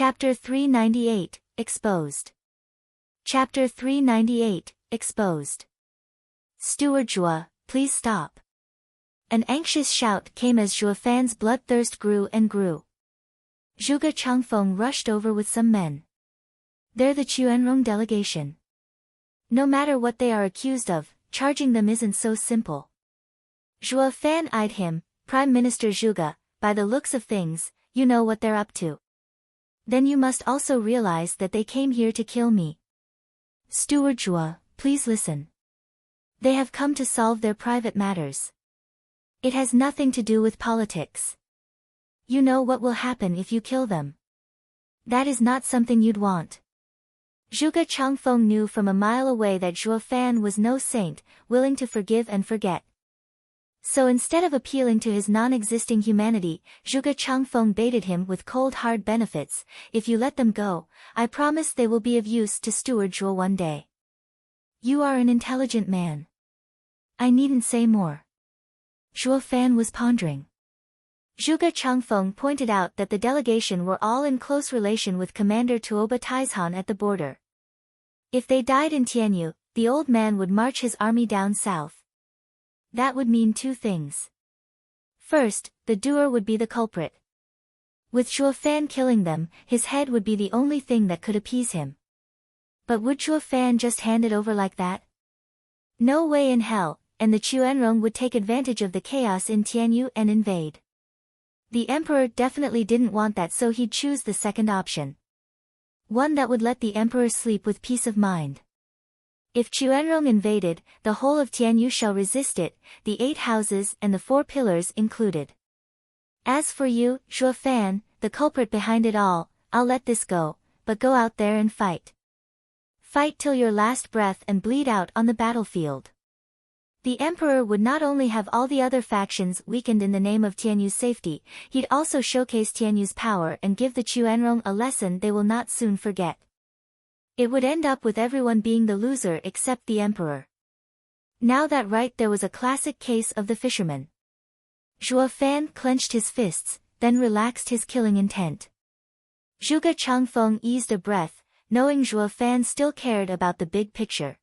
Chapter 398, Exposed. Chapter 398, Exposed. Steward Zhuo, please stop. An anxious shout came as Zhuo Fan's bloodthirst grew and grew. Zhuge Changfeng rushed over with some men. They're the Quanrong delegation. No matter what they are accused of, charging them isn't so simple. Zhuo Fan eyed him. Prime Minister Zhuge, by the looks of things, you know what they're up to. Then you must also realize that they came here to kill me. Steward Zhuo, please listen. They have come to solve their private matters. It has nothing to do with politics. You know what will happen if you kill them. That is not something you'd want. Zhuge Changfeng knew from a mile away that Zhuo Fan was no saint, willing to forgive and forget. So instead of appealing to his non-existing humanity, Zhuge Changfeng baited him with cold hard benefits. If you let them go, I promise they will be of use to Steward Zhuo one day. You are an intelligent man. I needn't say more. Zhuo Fan was pondering. Zhuge Changfeng pointed out that the delegation were all in close relation with Commander Tuoba Taizhan at the border. If they died in Tianyu, the old man would march his army down south. That would mean two things. First, the doer would be the culprit. With Zhuo Fan killing them, his head would be the only thing that could appease him. But would Zhuo Fan just hand it over like that? No way in hell, and the Quanrong would take advantage of the chaos in Tianyu and invade. The emperor definitely didn't want that, so he'd choose the second option. One that would let the emperor sleep with peace of mind. If Quanrong invaded, the whole of Tianyu shall resist it, the 8 houses and the 4 pillars included. As for you, Zhuo Fan, the culprit behind it all, I'll let this go, but go out there and fight. Fight till your last breath and bleed out on the battlefield. The emperor would not only have all the other factions weakened in the name of Tianyu's safety, he'd also showcase Tianyu's power and give the Quanrong a lesson they will not soon forget. It would end up with everyone being the loser except the emperor. Now that right, there was a classic case of the fisherman. Zhuo Fan clenched his fists, then relaxed his killing intent. Zhuge Changfeng eased a breath, knowing Zhuo Fan still cared about the big picture.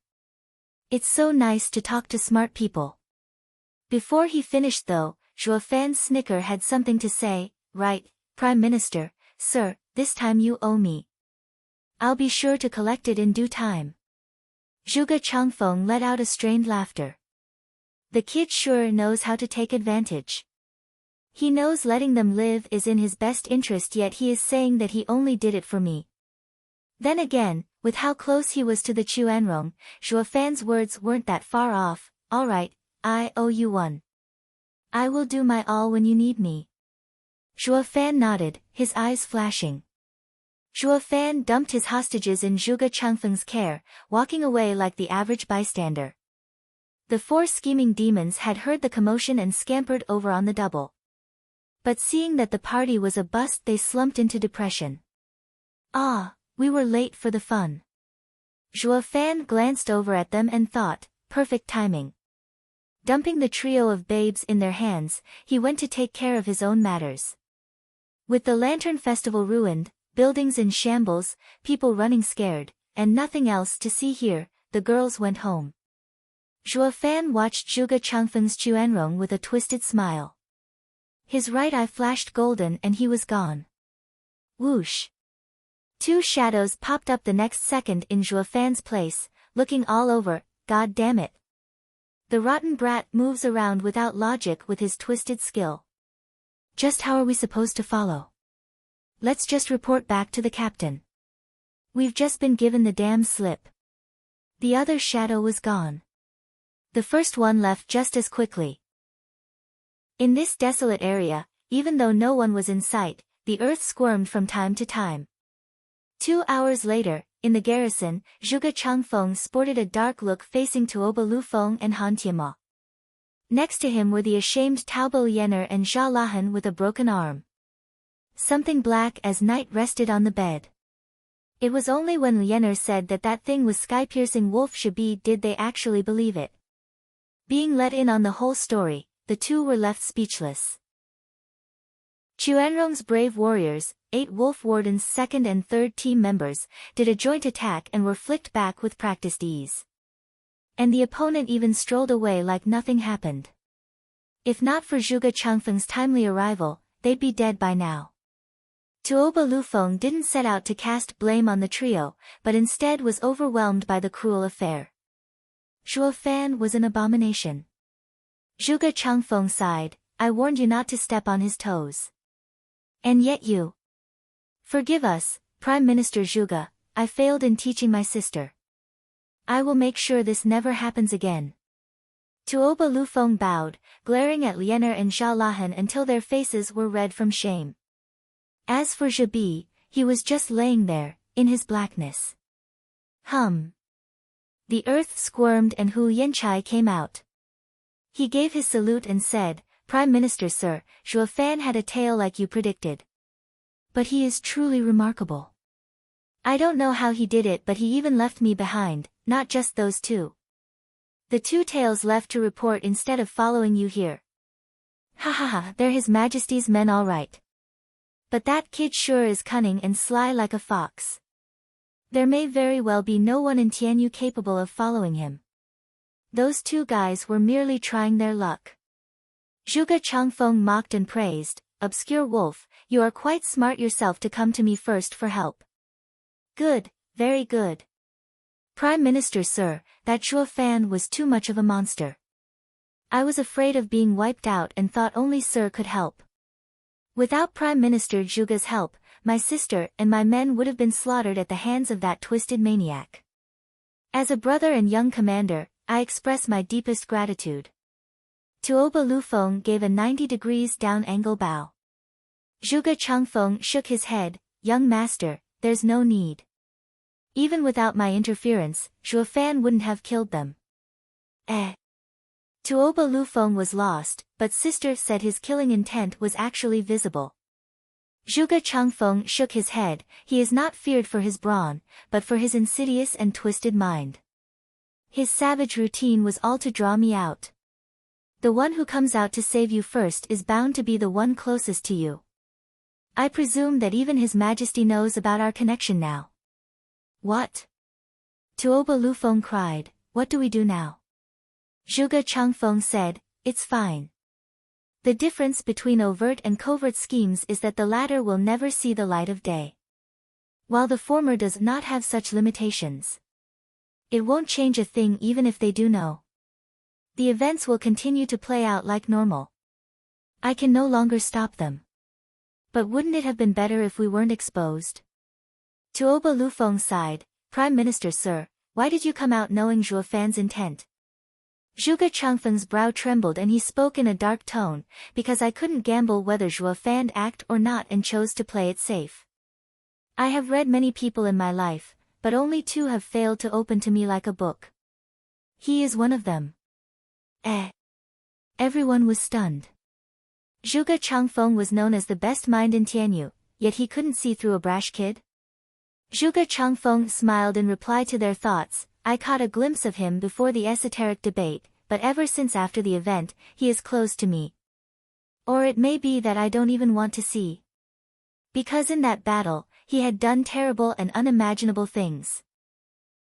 It's so nice to talk to smart people. Before he finished though, Zhuo Fan's snicker had something to say. Right, Prime Minister, sir, this time you owe me. I'll be sure to collect it in due time. Zhuge Changfeng let out a strained laughter. The kid sure knows how to take advantage. He knows letting them live is in his best interest, yet he is saying that he only did it for me. Then again, with how close he was to the Quanrong, Zhuo Fan's words weren't that far off. All right, I owe you one. I will do my all when you need me. Zhuo Fan nodded, his eyes flashing. Zhuo Fan dumped his hostages in Zhuge Changfeng's care, walking away like the average bystander. The 4 scheming demons had heard the commotion and scampered over on the double. But seeing that the party was a bust, they slumped into depression. Ah, we were late for the fun. Zhuo Fan glanced over at them and thought, perfect timing. Dumping the trio of babes in their hands, he went to take care of his own matters. With the Lantern Festival ruined, buildings in shambles, people running scared, and nothing else to see here, the girls went home. Zhuo Fan watched Zhuge Changfeng's Quanrong with a twisted smile. His right eye flashed golden and he was gone. Whoosh! 2 shadows popped up the next second in Zhuo Fan's place, looking all over. God damn it. The rotten brat moves around without logic with his twisted skill. Just how are we supposed to follow? Let's just report back to the captain. We've just been given the damn slip. The other shadow was gone. The first one left just as quickly. In this desolate area, even though no one was in sight, the earth squirmed from time to time. 2 hours later, in the garrison, Zhuge Changfeng sported a dark look facing Tuoba Lufeng and Han Tianma. Next to him were the ashamed Taobo Yener and Zha Lahan with a broken arm. Something black as night rested on the bed. It was only when Yener said that that thing was sky-piercing wolf Shabi did they actually believe it. Being let in on the whole story, the two were left speechless. Quanrong's brave warriors, 8 Wolf Warden's second and third team members did a joint attack and were flicked back with practiced ease. And the opponent even strolled away like nothing happened. If not for Zhuge Changfeng's timely arrival, they'd be dead by now. Tuoba Lufeng didn't set out to cast blame on the trio, but instead was overwhelmed by the cruel affair. Zhuo Fan was an abomination. Zhuge Changfeng sighed, I warned you not to step on his toes. And yet you. Forgive us, Prime Minister Zhuge, I failed in teaching my sister. I will make sure this never happens again. Tuoba Lufeng bowed, glaring at Liener and Zhao Lahan until their faces were red from shame. As for Zhebi, he was just laying there, in his blackness. The earth squirmed and Hu Yanchai came out. He gave his salute and said, Prime Minister Sir, Zhuo Fan had a tale like you predicted. But he is truly remarkable. I don't know how he did it, but he even left me behind, not just those two. The two tails left to report instead of following you here. Ha ha ha, they're His Majesty's men all right. But that kid sure is cunning and sly like a fox. There may very well be no one in Tianyu capable of following him. Those two guys were merely trying their luck. Zhuge Changfeng mocked and praised, Obscure wolf, you are quite smart yourself to come to me first for help. Good, very good. Prime Minister Sir, that Zhuo Fan was too much of a monster. I was afraid of being wiped out and thought only Sir could help. Without Prime Minister Zhuge's help, my sister and my men would have been slaughtered at the hands of that twisted maniac. As a brother and young commander, I express my deepest gratitude. Tuoba Lufeng gave a 90 degrees down angle bow. Zhuge Changfeng shook his head, young master, there's no need. Even without my interference, Zhuo Fan wouldn't have killed them. Tuoba Lufeng was lost, but sister said his killing intent was actually visible. Zhuge Changfeng shook his head, he is not feared for his brawn, but for his insidious and twisted mind. His savage routine was all to draw me out. The one who comes out to save you first is bound to be the one closest to you. I presume that even His Majesty knows about our connection now. What? Tuoba Lufeng cried, what do we do now? Zhuge Changfeng said, it's fine. The difference between overt and covert schemes is that the latter will never see the light of day, while the former does not have such limitations. It won't change a thing even if they do know. The events will continue to play out like normal. I can no longer stop them. But wouldn't it have been better if we weren't exposed? Tuoba Lufeng sighed, Prime Minister Sir, why did you come out knowing Zhuo Fan's intent? Zhuge Changfeng's brow trembled and he spoke in a dark tone, because I couldn't gamble whether Zhuo Fan'd act or not and chose to play it safe. I have read many people in my life, but only two have failed to open to me like a book. He is one of them. Everyone was stunned. Zhuge Changfeng was known as the best mind in Tianyu, yet he couldn't see through a brash kid? Zhuge Changfeng smiled in reply to their thoughts, I caught a glimpse of him before the esoteric debate, but ever since after the event, he is closed to me. Or it may be that I don't even want to see. Because in that battle, he had done terrible and unimaginable things.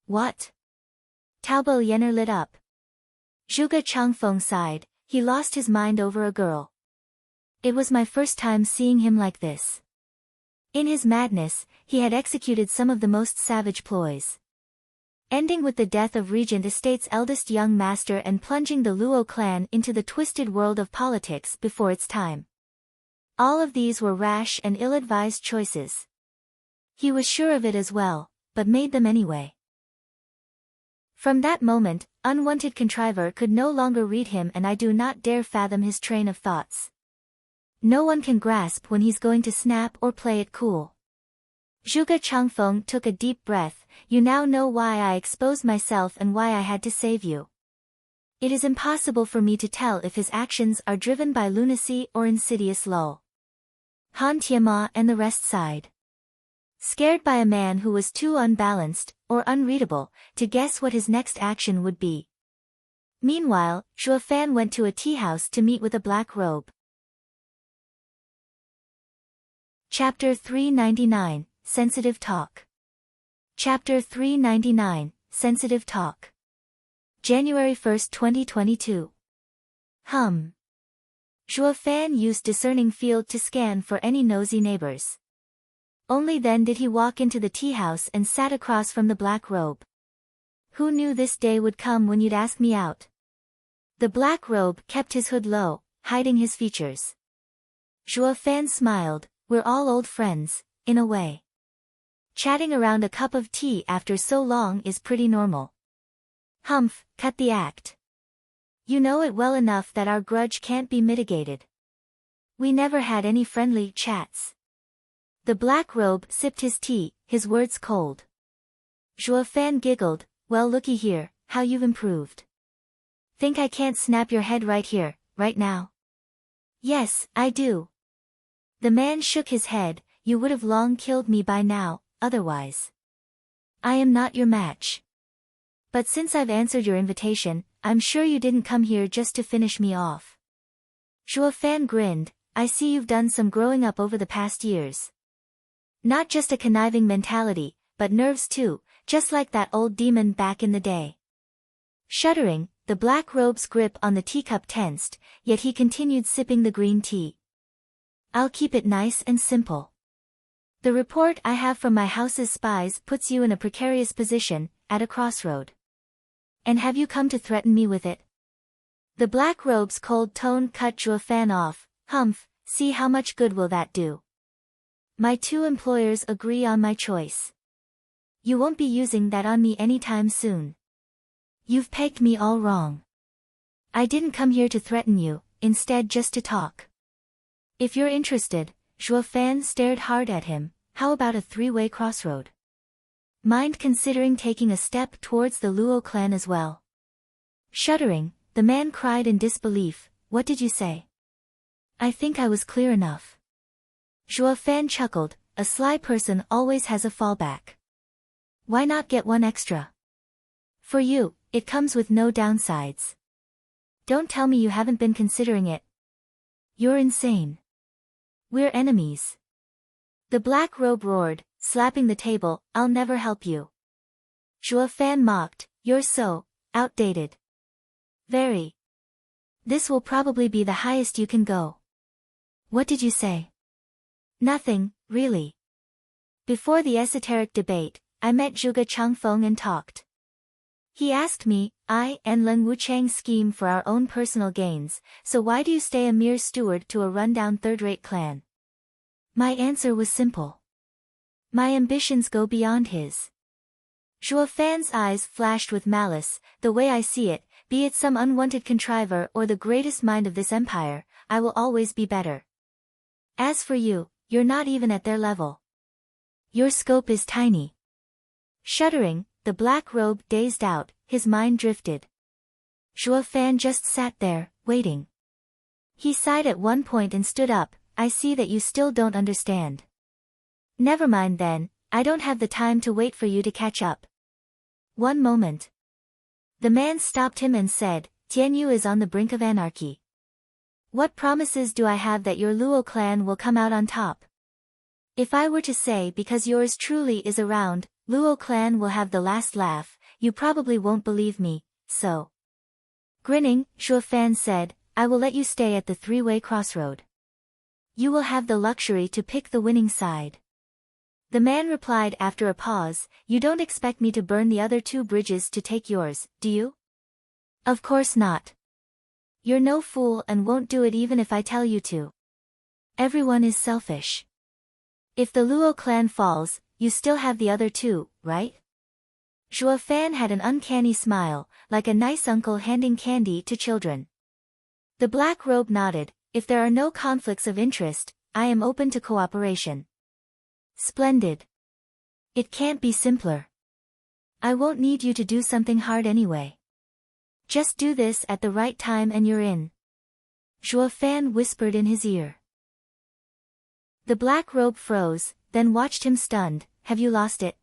What? Taobo Yenner lit up. Zhuge Changfeng sighed, he lost his mind over a girl. It was my first time seeing him like this. In his madness, he had executed some of the most savage ploys, ending with the death of Regent Estate's eldest young master and plunging the Luo clan into the twisted world of politics before its time. All of these were rash and ill-advised choices. He was sure of it as well, but made them anyway. From that moment, unwanted contriver could no longer read him and I do not dare fathom his train of thoughts. No one can grasp when he's going to snap or play it cool. Zhuge Changfeng took a deep breath, you now know why I exposed myself and why I had to save you. It is impossible for me to tell if his actions are driven by lunacy or insidious lull. Han Tianma and the rest sighed, scared by a man who was too unbalanced, or unreadable, to guess what his next action would be. Meanwhile, Zhuo Fan went to a tea house to meet with a black robe. Chapter 399, Sensitive Talk. Chapter 399, Sensitive Talk. January 1, 2022. Zhuo Fan used discerning field to scan for any nosy neighbors. Only then did he walk into the tea house and sat across from the black robe. Who knew this day would come when you'd ask me out? The black robe kept his hood low, hiding his features. Zhuo Fan smiled. We're all old friends, in a way. Chatting around a cup of tea after so long is pretty normal. Cut the act. You know it well enough that our grudge can't be mitigated. We never had any friendly chats. The black robe sipped his tea, his words cold. Zhuo Fan giggled, well looky here, how you've improved. Think I can't snap your head right here, right now? Yes, I do. The man shook his head, you would have long killed me by now, otherwise. I am not your match. But since I've answered your invitation, I'm sure you didn't come here just to finish me off. Zhuo Fan grinned, I see you've done some growing up over the past years. Not just a conniving mentality, but nerves too, just like that old demon back in the day. Shuddering, the black robe's grip on the teacup tensed, yet he continued sipping the green tea. I'll keep it nice and simple. The report I have from my house's spies puts you in a precarious position, at a crossroad. And have you come to threaten me with it? The black robe's cold tone cut Zhuo Fan off. See how much good will that do? My two employers agree on my choice. You won't be using that on me anytime soon. You've pegged me all wrong. I didn't come here to threaten you, instead just to talk. If you're interested, Zhuo Fan stared hard at him, how about a three-way crossroad? Mind considering taking a step towards the Luo clan as well? Shuddering, the man cried in disbelief, what did you say? I think I was clear enough. Zhuo Fan chuckled, a sly person always has a fallback. Why not get one extra? For you, it comes with no downsides. Don't tell me you haven't been considering it. You're insane. We're enemies. The black robe roared, slapping the table, I'll never help you. Zhuo Fan mocked, you're so outdated. Very. This will probably be the highest you can go. What did you say? Nothing, really. Before the esoteric debate, I met Zhuge Changfeng and talked. He asked me, I and Leng Wuchang scheme for our own personal gains, so why do you stay a mere steward to a rundown third-rate clan? My answer was simple. My ambitions go beyond his. Zhuo Fan's eyes flashed with malice, the way I see it, be it some unwanted contriver or the greatest mind of this empire, I will always be better. As for you, you're not even at their level. Your scope is tiny. Shuddering, the black robe dazed out, his mind drifted. Zhuo Fan just sat there, waiting. He sighed at one point and stood up, I see that you still don't understand. Never mind then, I don't have the time to wait for you to catch up. One moment. The man stopped him and said, Tianyu is on the brink of anarchy. What promises do I have that your Luo clan will come out on top? If I were to say because yours truly is around, Luo clan will have the last laugh, you probably won't believe me, so. Grinning, Zhuo Fan said, I will let you stay at the three-way crossroad. You will have the luxury to pick the winning side. The man replied after a pause, you don't expect me to burn the other two bridges to take yours, do you? Of course not. You're no fool and won't do it even if I tell you to. Everyone is selfish. If the Luo clan falls, you still have the other two, right? Zhuo Fan had an uncanny smile, like a nice uncle handing candy to children. The black robe nodded, if there are no conflicts of interest, I am open to cooperation. Splendid. It can't be simpler. I won't need you to do something hard anyway. Just do this at the right time and you're in. Zhuo Fan whispered in his ear. The black robe froze, then watched him stunned, have you lost it?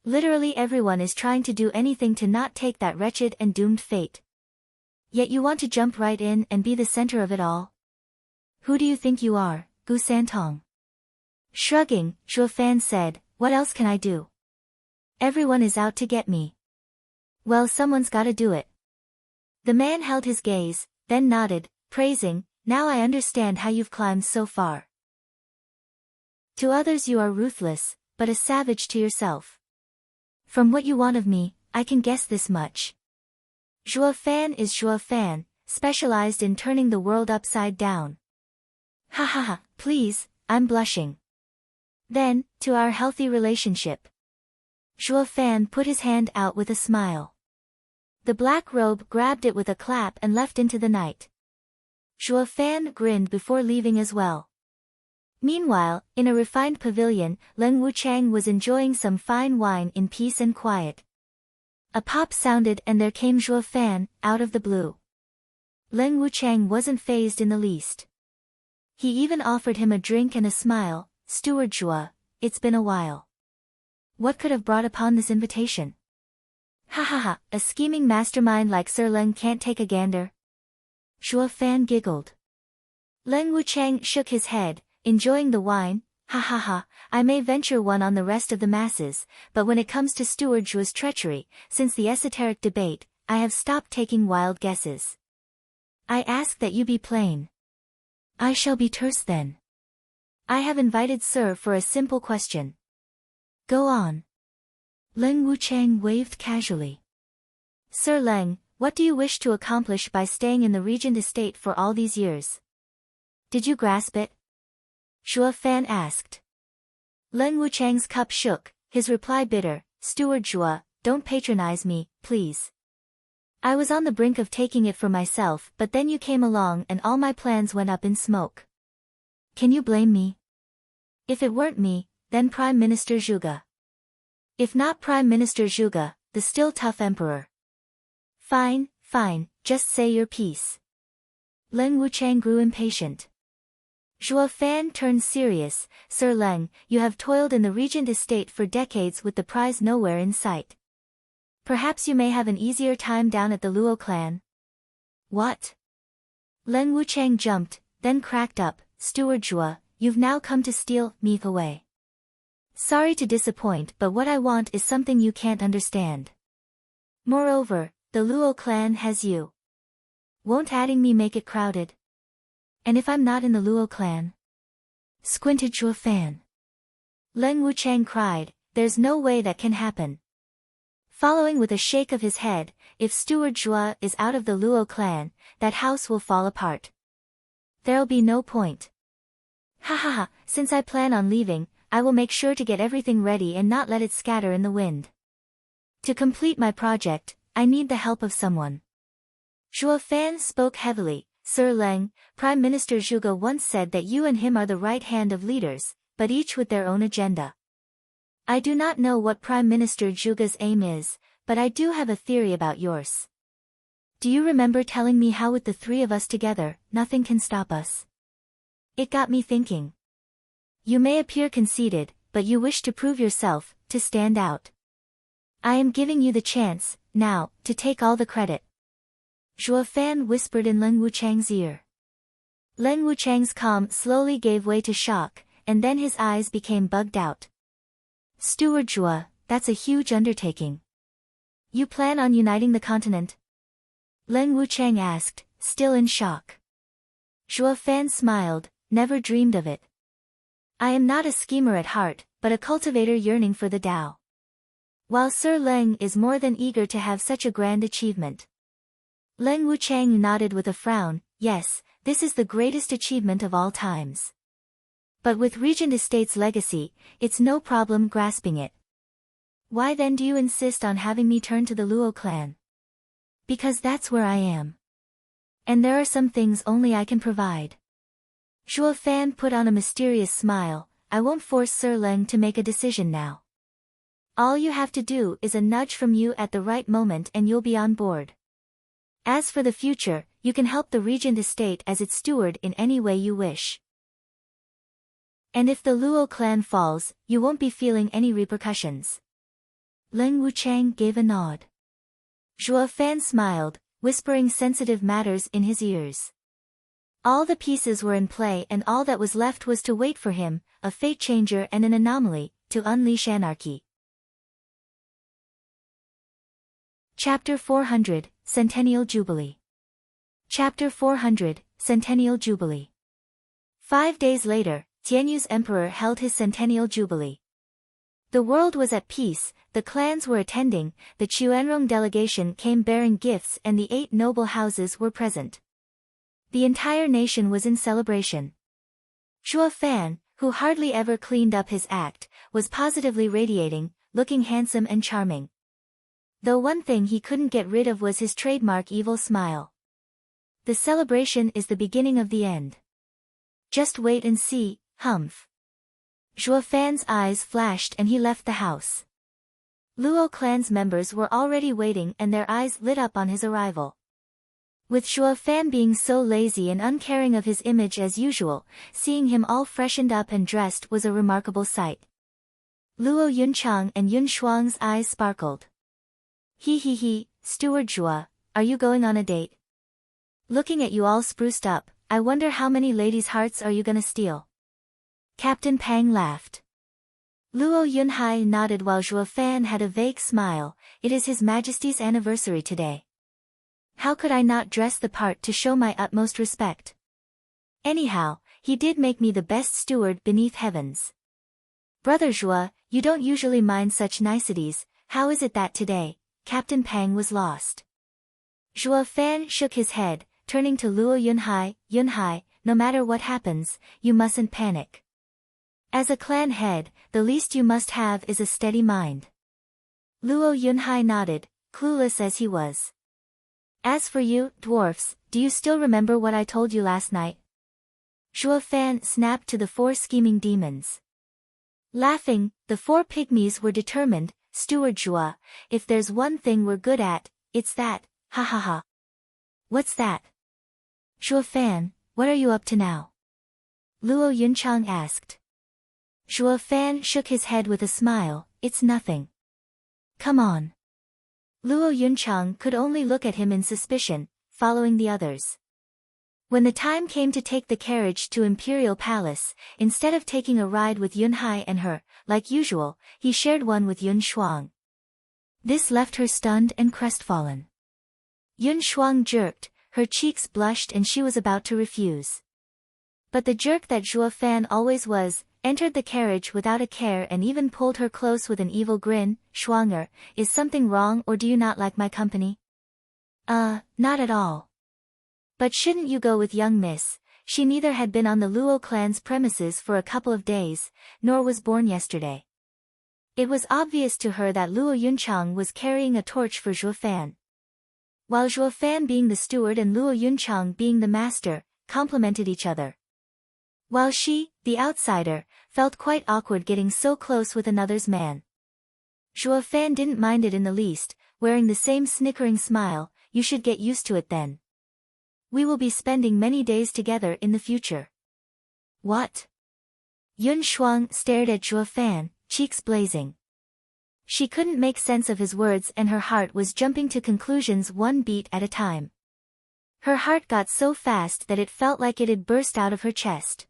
Literally everyone is trying to do anything to not take that wretched and doomed fate. Yet you want to jump right in and be the center of it all? Who do you think you are, Gu Santong? Shrugging, Zhuo Fan said, what else can I do? Everyone is out to get me. Well, someone's gotta do it. The man held his gaze, then nodded, praising, now I understand how you've climbed so far. To others you are ruthless, but a savage to yourself. From what you want of me, I can guess this much. Zhuo Fan is Zhuo Fan, specialized in turning the world upside down. Ha ha ha, please, I'm blushing. Then, to our healthy relationship. Zhuo Fan put his hand out with a smile. The black robe grabbed it with a clap and left into the night. Zhuo Fan grinned before leaving as well. Meanwhile, in a refined pavilion, Leng Wuchang was enjoying some fine wine in peace and quiet. A pop sounded and there came Zhuo Fan, out of the blue. Leng Wuchang wasn't fazed in the least. He even offered him a drink and a smile, Steward Zhuo, it's been a while. What could have brought upon this invitation? Ha ha ha, a scheming mastermind like Sir Leng can't take a gander. Zhuo Fan giggled. Leng Wuchang shook his head, enjoying the wine. Ha ha ha, I may venture one on the rest of the masses, but when it comes to Steward Zhuo's treachery, since the esoteric debate, I have stopped taking wild guesses. I ask that you be plain. I shall be terse then. I have invited Sir for a simple question. Go on. Leng Wuchang waved casually. Sir Leng, what do you wish to accomplish by staying in the Regent estate for all these years? Did you grasp it? Zhuo Fan asked. Leng Wuchang's cup shook, his reply bitter, Steward Zhuo, don't patronize me, please. I was on the brink of taking it for myself, but then you came along and all my plans went up in smoke. Can you blame me? If it weren't me, then Prime Minister Zhuge. If not Prime Minister Zhuge, the still tough emperor. Fine, fine, just say your piece. Leng Wuchang grew impatient. Zhuo Fan turned serious, Sir Leng, you have toiled in the Regent estate for decades with the prize nowhere in sight. Perhaps you may have an easier time down at the Luo clan. What? Leng Wuchang jumped, then cracked up, Steward Zhuo, you've now come to steal me away. Sorry to disappoint, but what I want is something you can't understand. Moreover, the Luo clan has you. Won't adding me make it crowded? And if I'm not in the Luo clan? Squinted Zhuo Fan. Leng Wuchang cried, there's no way that can happen. Following with a shake of his head, if Steward Zhuo is out of the Luo clan, that house will fall apart. There'll be no point. Ha ha ha, since I plan on leaving, I will make sure to get everything ready and not let it scatter in the wind. To complete my project, I need the help of someone. Zhuo Fan spoke heavily, Sir Leng, Prime Minister Zhuge once said that you and him are the right hand of leaders, but each with their own agenda. I do not know what Prime Minister Zhuge's aim is, but I do have a theory about yours. Do you remember telling me how with the three of us together, nothing can stop us? It got me thinking. You may appear conceited, but you wish to prove yourself, to stand out. I am giving you the chance, now, to take all the credit. Zhuo Fan whispered in Leng Wuchang's ear. Leng Wuchang's calm slowly gave way to shock, and then his eyes became bugged out. Steward Zhuo, that's a huge undertaking. You plan on uniting the continent? Leng Wuchang asked, still in shock. Zhuo Fan smiled, never dreamed of it. I am not a schemer at heart, but a cultivator yearning for the Tao. While Sir Leng is more than eager to have such a grand achievement. Leng Wuchang nodded with a frown, yes, this is the greatest achievement of all times. But with Regent Estate's legacy, it's no problem grasping it. Why then do you insist on having me turn to the Luo clan? Because that's where I am. And there are some things only I can provide. Zhuo Fan put on a mysterious smile, I won't force Sir Leng to make a decision now. All you have to do is a nudge from you at the right moment and you'll be on board. As for the future, you can help the Regent Estate as its steward in any way you wish. And if the Luo clan falls, you won't be feeling any repercussions. Leng Wuchang gave a nod. Zhuo Fan smiled, whispering sensitive matters in his ears. All the pieces were in play and all that was left was to wait for him, a fate changer and an anomaly, to unleash anarchy. Chapter 400, Centennial Jubilee. Chapter 400, Centennial Jubilee. 5 days later, Tianyu's emperor held his centennial jubilee. The world was at peace, the clans were attending, the Chuanrong delegation came bearing gifts and the 8 noble houses were present. The entire nation was in celebration. Zhuo Fan, who hardly ever cleaned up his act, was positively radiating, looking handsome and charming. Though one thing he couldn't get rid of was his trademark evil smile. The celebration is the beginning of the end. Just wait and see, humph. Zhuo Fan's eyes flashed and he left the house. Luo clan's members were already waiting and their eyes lit up on his arrival. With Zhuo Fan being so lazy and uncaring of his image as usual, seeing him all freshened up and dressed was a remarkable sight. Luo Yunchang and Yun Shuang's eyes sparkled. He, Steward Zhuo, are you going on a date? Looking at you all spruced up, I wonder how many ladies' hearts are you gonna steal? Captain Pang laughed. Luo Yunhai nodded while Zhuo Fan had a vague smile. It is His Majesty's anniversary today. How could I not dress the part to show my utmost respect? Anyhow, he did make me the best steward beneath heavens. Brother Zhuo, you don't usually mind such niceties, how is it that today, Captain Pang was lost? Zhuo Fan shook his head, turning to Luo Yunhai, no matter what happens, you mustn't panic. As a clan head, the least you must have is a steady mind. Luo Yunhai nodded, clueless as he was. As for you, dwarfs, do you still remember what I told you last night? Zhuo Fan snapped to the 4 scheming demons. Laughing, the 4 pygmies were determined. Steward Zhuo, if there's one thing we're good at, it's that, ha ha ha. What's that? Zhuo Fan, what are you up to now? Luo Yunchang asked. Zhuo Fan shook his head with a smile, it's nothing. Come on. Luo Yunchang could only look at him in suspicion, following the others. When the time came to take the carriage to Imperial Palace, instead of taking a ride with Yunhai and her, like usual, he shared one with Yun Shuang. This left her stunned and crestfallen. Yun Shuang jerked, her cheeks blushed and she was about to refuse. But the jerk that Zhuo Fan always was, entered the carriage without a care and even pulled her close with an evil grin. Shuanger, is something wrong or do you not like my company? Not at all. But shouldn't you go with young miss? She neither had been on the Luo clan's premises for a couple of days, nor was born yesterday. It was obvious to her that Luo Yunchang was carrying a torch for Zhuo Fan. While Zhuo Fan being the steward and Luo Yunchang being the master, complemented each other. While she, the outsider, felt quite awkward getting so close with another's man. Zhuo Fan didn't mind it in the least, wearing the same snickering smile, you should get used to it then. We will be spending many days together in the future. What? Yun Shuang stared at Zhuo Fan, cheeks blazing. She couldn't make sense of his words and her heart was jumping to conclusions one beat at a time. Her heart got so fast that it felt like it had burst out of her chest.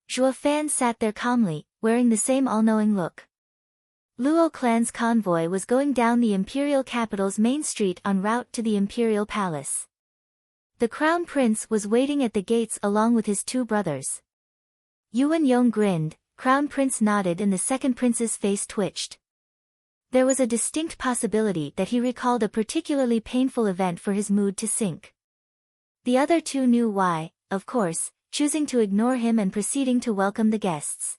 Zhuo Fan sat there calmly, wearing the same all-knowing look. Luo clan's convoy was going down the imperial capital's main street en route to the imperial palace. The crown prince was waiting at the gates along with his 2 brothers. Yuan Yong grinned, crown prince nodded and the second prince's face twitched. There was a distinct possibility that he recalled a particularly painful event for his mood to sink. The other 2 knew why, of course, choosing to ignore him and proceeding to welcome the guests.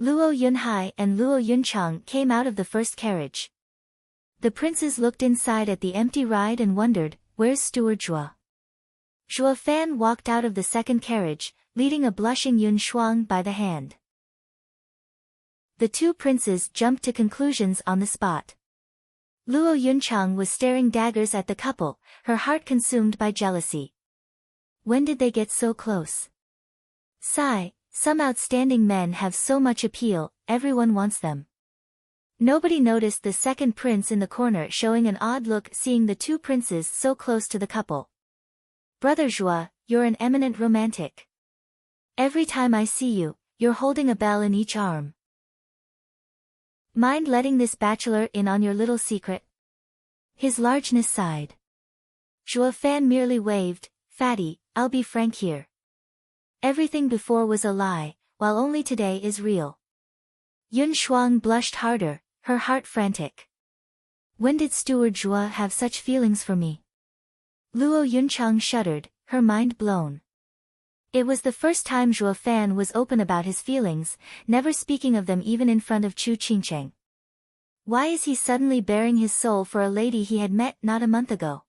Luo Yunhai and Luo Yunchang came out of the first carriage. The princes looked inside at the empty ride and wondered, where's Steward Zhuo? Zhuo Fan walked out of the second carriage, leading a blushing Yun Shuang by the hand. The 2 princes jumped to conclusions on the spot. Luo Yunchang was staring daggers at the couple, her heart consumed by jealousy. When did they get so close? Sigh, some outstanding men have so much appeal, everyone wants them. Nobody noticed the second prince in the corner showing an odd look seeing the 2 princes so close to the couple. Brother Zhua, you're an eminent romantic. Every time I see you, you're holding a bell in each arm. Mind letting this bachelor in on your little secret? His largeness sighed. Zhua Fan merely waved, Fatty, I'll be frank here. Everything before was a lie, while only today is real. Yun Shuang blushed harder, her heart frantic. When did Steward Zhua have such feelings for me? Luo Yunchang shuddered, her mind blown. It was the first time Zhua Fan was open about his feelings, never speaking of them even in front of Chu Qingcheng. Why is he suddenly baring his soul for a lady he had met not a month ago?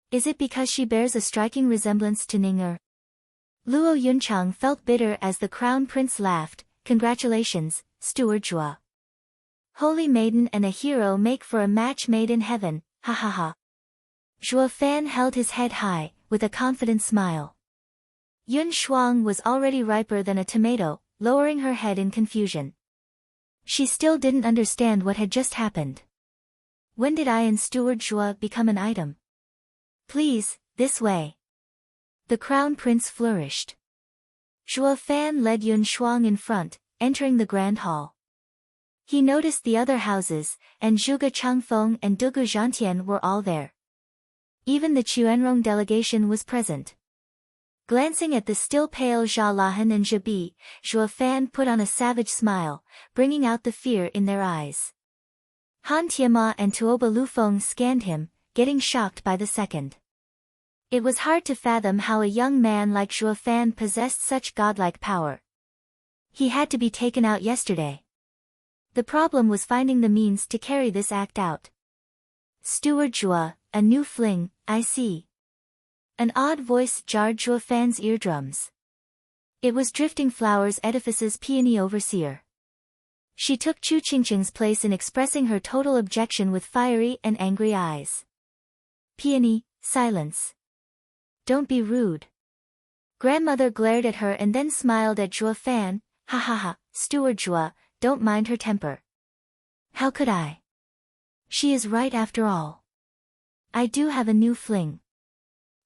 Is it because she bears a striking resemblance to Ning? Luo Yunchang felt bitter as the crown prince laughed, Congratulations, Steward Zhua. Holy maiden and a hero make for a match made in heaven, ha ha ha. Zhua Fan held his head high, with a confident smile. Yun Shuang was already riper than a tomato, lowering her head in confusion. She still didn't understand what had just happened. When did I and Steward Zhua become an item? Please, this way. The crown prince flourished. Zhua Fan led Yun Shuang in front, entering the grand hall. He noticed the other houses, and Zhuge Changfeng and Dugu Zhantian were all there. Even the Chuanrong delegation was present. Glancing at the still pale Zha Lahan and Zhe Bi, Zhua Fan put on a savage smile, bringing out the fear in their eyes. Han Tianma and Tuoba Lufeng scanned him, getting shocked by the second. It was hard to fathom how a young man like Zhua Fan possessed such godlike power. He had to be taken out yesterday. The problem was finding the means to carry this act out. Steward Zhua, a new fling, I see. An odd voice jarred Zhua Fan's eardrums. It was Drifting Flowers Edifice's peony overseer. She took Chu Qingcheng's place in expressing her total objection with fiery and angry eyes. Peony, silence. Don't be rude. Grandmother glared at her and then smiled at Zhua Fan, ha ha ha, Steward Zhua, don't mind her temper. How could I? She is right after all. I do have a new fling.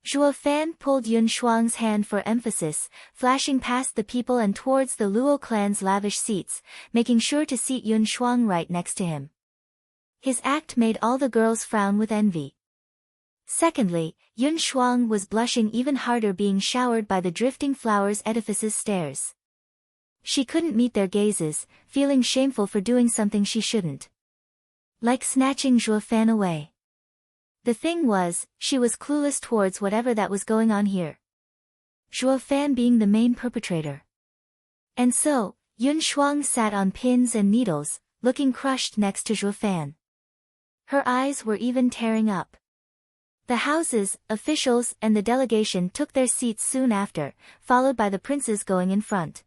Zhua Fan pulled Yun Shuang's hand for emphasis, flashing past the people and towards the Luo clan's lavish seats, making sure to seat Yun Shuang right next to him. His act made all the girls frown with envy. Secondly, Yun Shuang was blushing even harder being showered by the Drifting Flowers Edifice's stares. She couldn't meet their gazes, feeling shameful for doing something she shouldn't. Like snatching Zhua Fan away. The thing was, she was clueless towards whatever that was going on here. Zhua Fan being the main perpetrator. And so, Yun Shuang sat on pins and needles, looking crushed next to Zhua Fan. Her eyes were even tearing up. The houses, officials and the delegation took their seats soon after, followed by the princes going in front.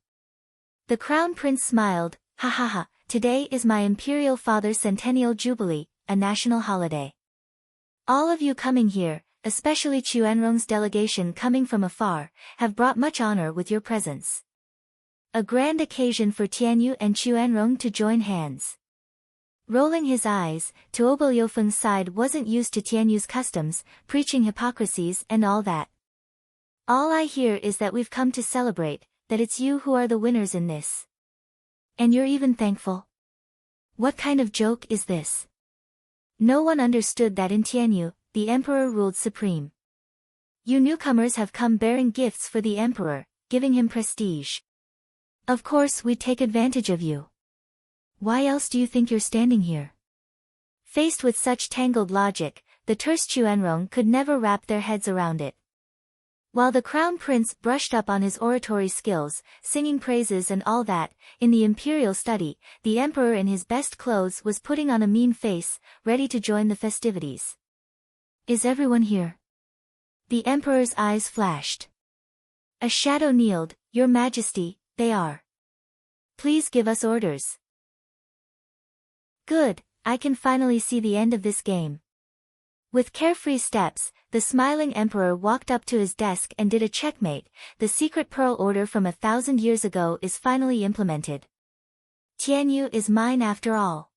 The crown prince smiled, ha ha ha, today is my imperial father's centennial jubilee, a national holiday. All of you coming here, especially Chuanrong's delegation coming from afar, have brought much honor with your presence. A grand occasion for Tianyu and Chuanrong to join hands. Rolling his eyes, Tuoba Liufeng's side wasn't used to Tianyu's customs, preaching hypocrisies and all that. All I hear is that we've come to celebrate, that it's you who are the winners in this. And you're even thankful? What kind of joke is this? No one understood that in Tianyu, the emperor ruled supreme. You newcomers have come bearing gifts for the emperor, giving him prestige. Of course we'd take advantage of you. Why else do you think you're standing here? Faced with such tangled logic, the terse Chuanrong could never wrap their heads around it. While the crown prince brushed up on his oratory skills, singing praises and all that, in the imperial study, the emperor in his best clothes was putting on a mean face, ready to join the festivities. Is everyone here? The emperor's eyes flashed. A shadow kneeled, Your Majesty, they are. Please give us orders. Good, I can finally see the end of this game. With carefree steps, the smiling emperor walked up to his desk and did a checkmate. The secret pearl order from 1,000 years ago is finally implemented. Tianyu is mine after all.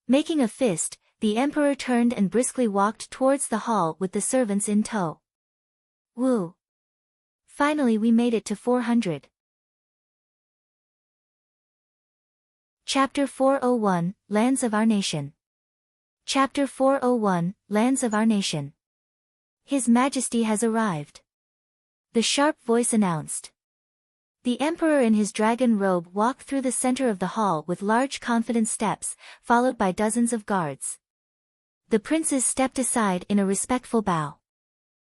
Making a fist, the emperor turned and briskly walked towards the hall with the servants in tow. Woo! Finally we made it to 400. Chapter 401, Lands of Our Nation. Chapter 401, Lands of Our Nation. His Majesty has arrived. The sharp voice announced. The emperor in his dragon robe walked through the center of the hall with large confident steps, followed by dozens of guards. The princes stepped aside in a respectful bow.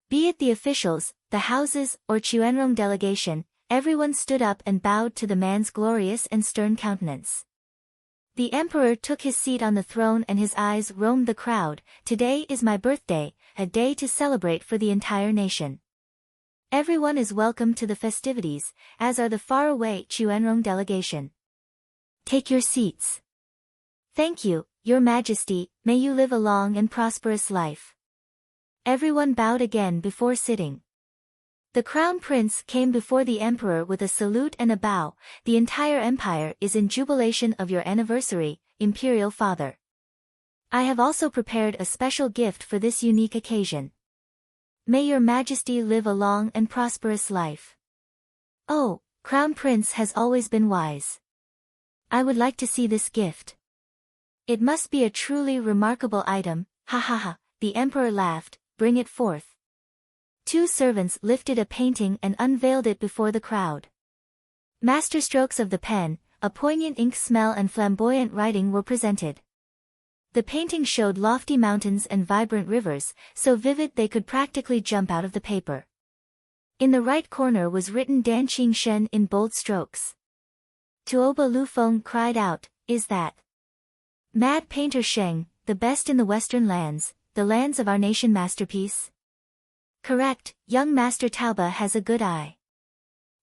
Be it the officials, the houses, or Chuanrong delegation, everyone stood up and bowed to the man's glorious and stern countenance. The emperor took his seat on the throne and his eyes roamed the crowd. Today is my birthday, a day to celebrate for the entire nation. Everyone is welcome to the festivities, as are the faraway Chuanrong delegation. Take your seats. Thank you, Your Majesty, may you live a long and prosperous life. Everyone bowed again before sitting. The crown prince came before the emperor with a salute and a bow. The entire empire is in jubilation of your anniversary, imperial father. I have also prepared a special gift for this unique occasion. May your majesty live a long and prosperous life. Oh, crown prince has always been wise. I would like to see this gift. It must be a truly remarkable item, ha ha ha, the emperor laughed, bring it forth. Two servants lifted a painting and unveiled it before the crowd. Masterstrokes of the pen, a poignant ink smell and flamboyant writing were presented. The painting showed lofty mountains and vibrant rivers, so vivid they could practically jump out of the paper. In the right corner was written Dan Qing Shen in bold strokes. Tuoba Lufeng cried out, is that mad painter Sheng, the best in the western lands, the lands of our nation masterpiece? Correct, young Master Tauba has a good eye.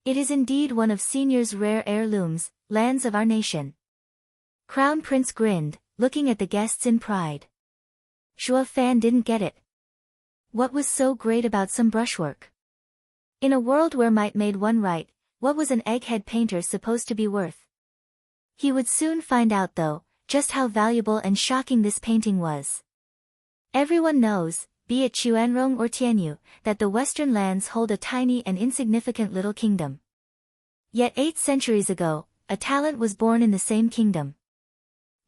It is indeed one of Senior's rare heirlooms, lands of our nation. Crown Prince grinned, looking at the guests in pride. Zhuo Fan didn't get it. What was so great about some brushwork? In a world where might made one right, what was an egghead painter supposed to be worth? He would soon find out though, just how valuable and shocking this painting was. Everyone knows, be it Chuanrong or Tianyu, that the western lands hold a tiny and insignificant little kingdom. Yet 8 centuries ago, a talent was born in the same kingdom.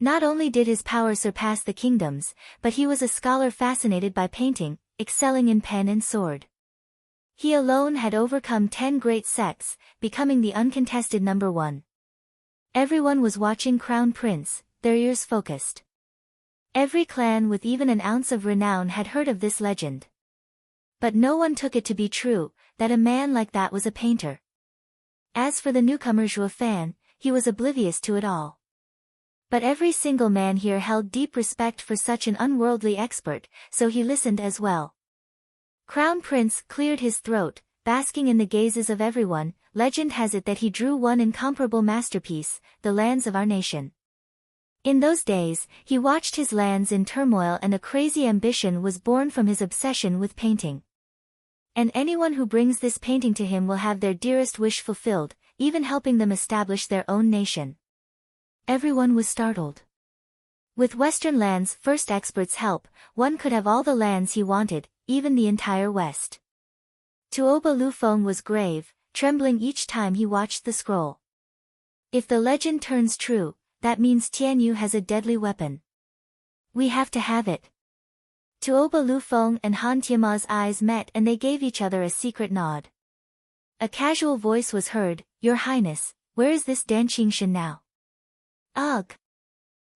Not only did his power surpass the kingdom's, but he was a scholar fascinated by painting, excelling in pen and sword. He alone had overcome 10 great sects, becoming the uncontested number 1. Everyone was watching Crown Prince, their ears focused. Every clan with even an ounce of renown had heard of this legend. But no one took it to be true, that a man like that was a painter. As for the newcomer Zhuo Fan, he was oblivious to it all. But every single man here held deep respect for such an unworldly expert, so he listened as well. Crown Prince cleared his throat, basking in the gazes of everyone. Legend has it that he drew one incomparable masterpiece, the lands of our nation. In those days, he watched his lands in turmoil and a crazy ambition was born from his obsession with painting. And anyone who brings this painting to him will have their dearest wish fulfilled, even helping them establish their own nation. Everyone was startled. With Western lands' first expert's help, one could have all the lands he wanted, even the entire West. Tuoba Lufeng was grave, trembling each time he watched the scroll. If the legend turns true, that means Tianyu has a deadly weapon. We have to have it. Tuoba Lufeng and Han Tiama's eyes met and they gave each other a secret nod. A casual voice was heard, Your Highness, where is this Dan Qingshan now? Ugh!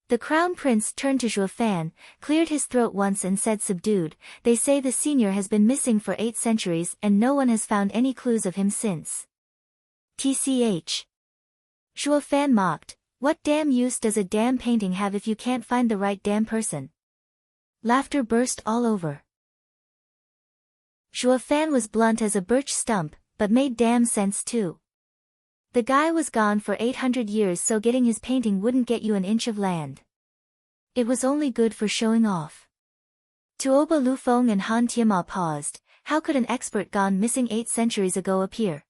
The Crown Prince turned to Zhuo Fan, cleared his throat once and said subdued, They say the senior has been missing for 8 centuries and no one has found any clues of him since. TCH. Zhuo Fan mocked, What damn use does a damn painting have if you can't find the right damn person? Laughter burst all over. Zhuo Fan was blunt as a birch stump, but made damn sense too. The guy was gone for 800 years, so getting his painting wouldn't get you an inch of land. It was only good for showing off. Tuoba Lufeng and Han Tiama paused. How could an expert gone missing 8 centuries ago appear?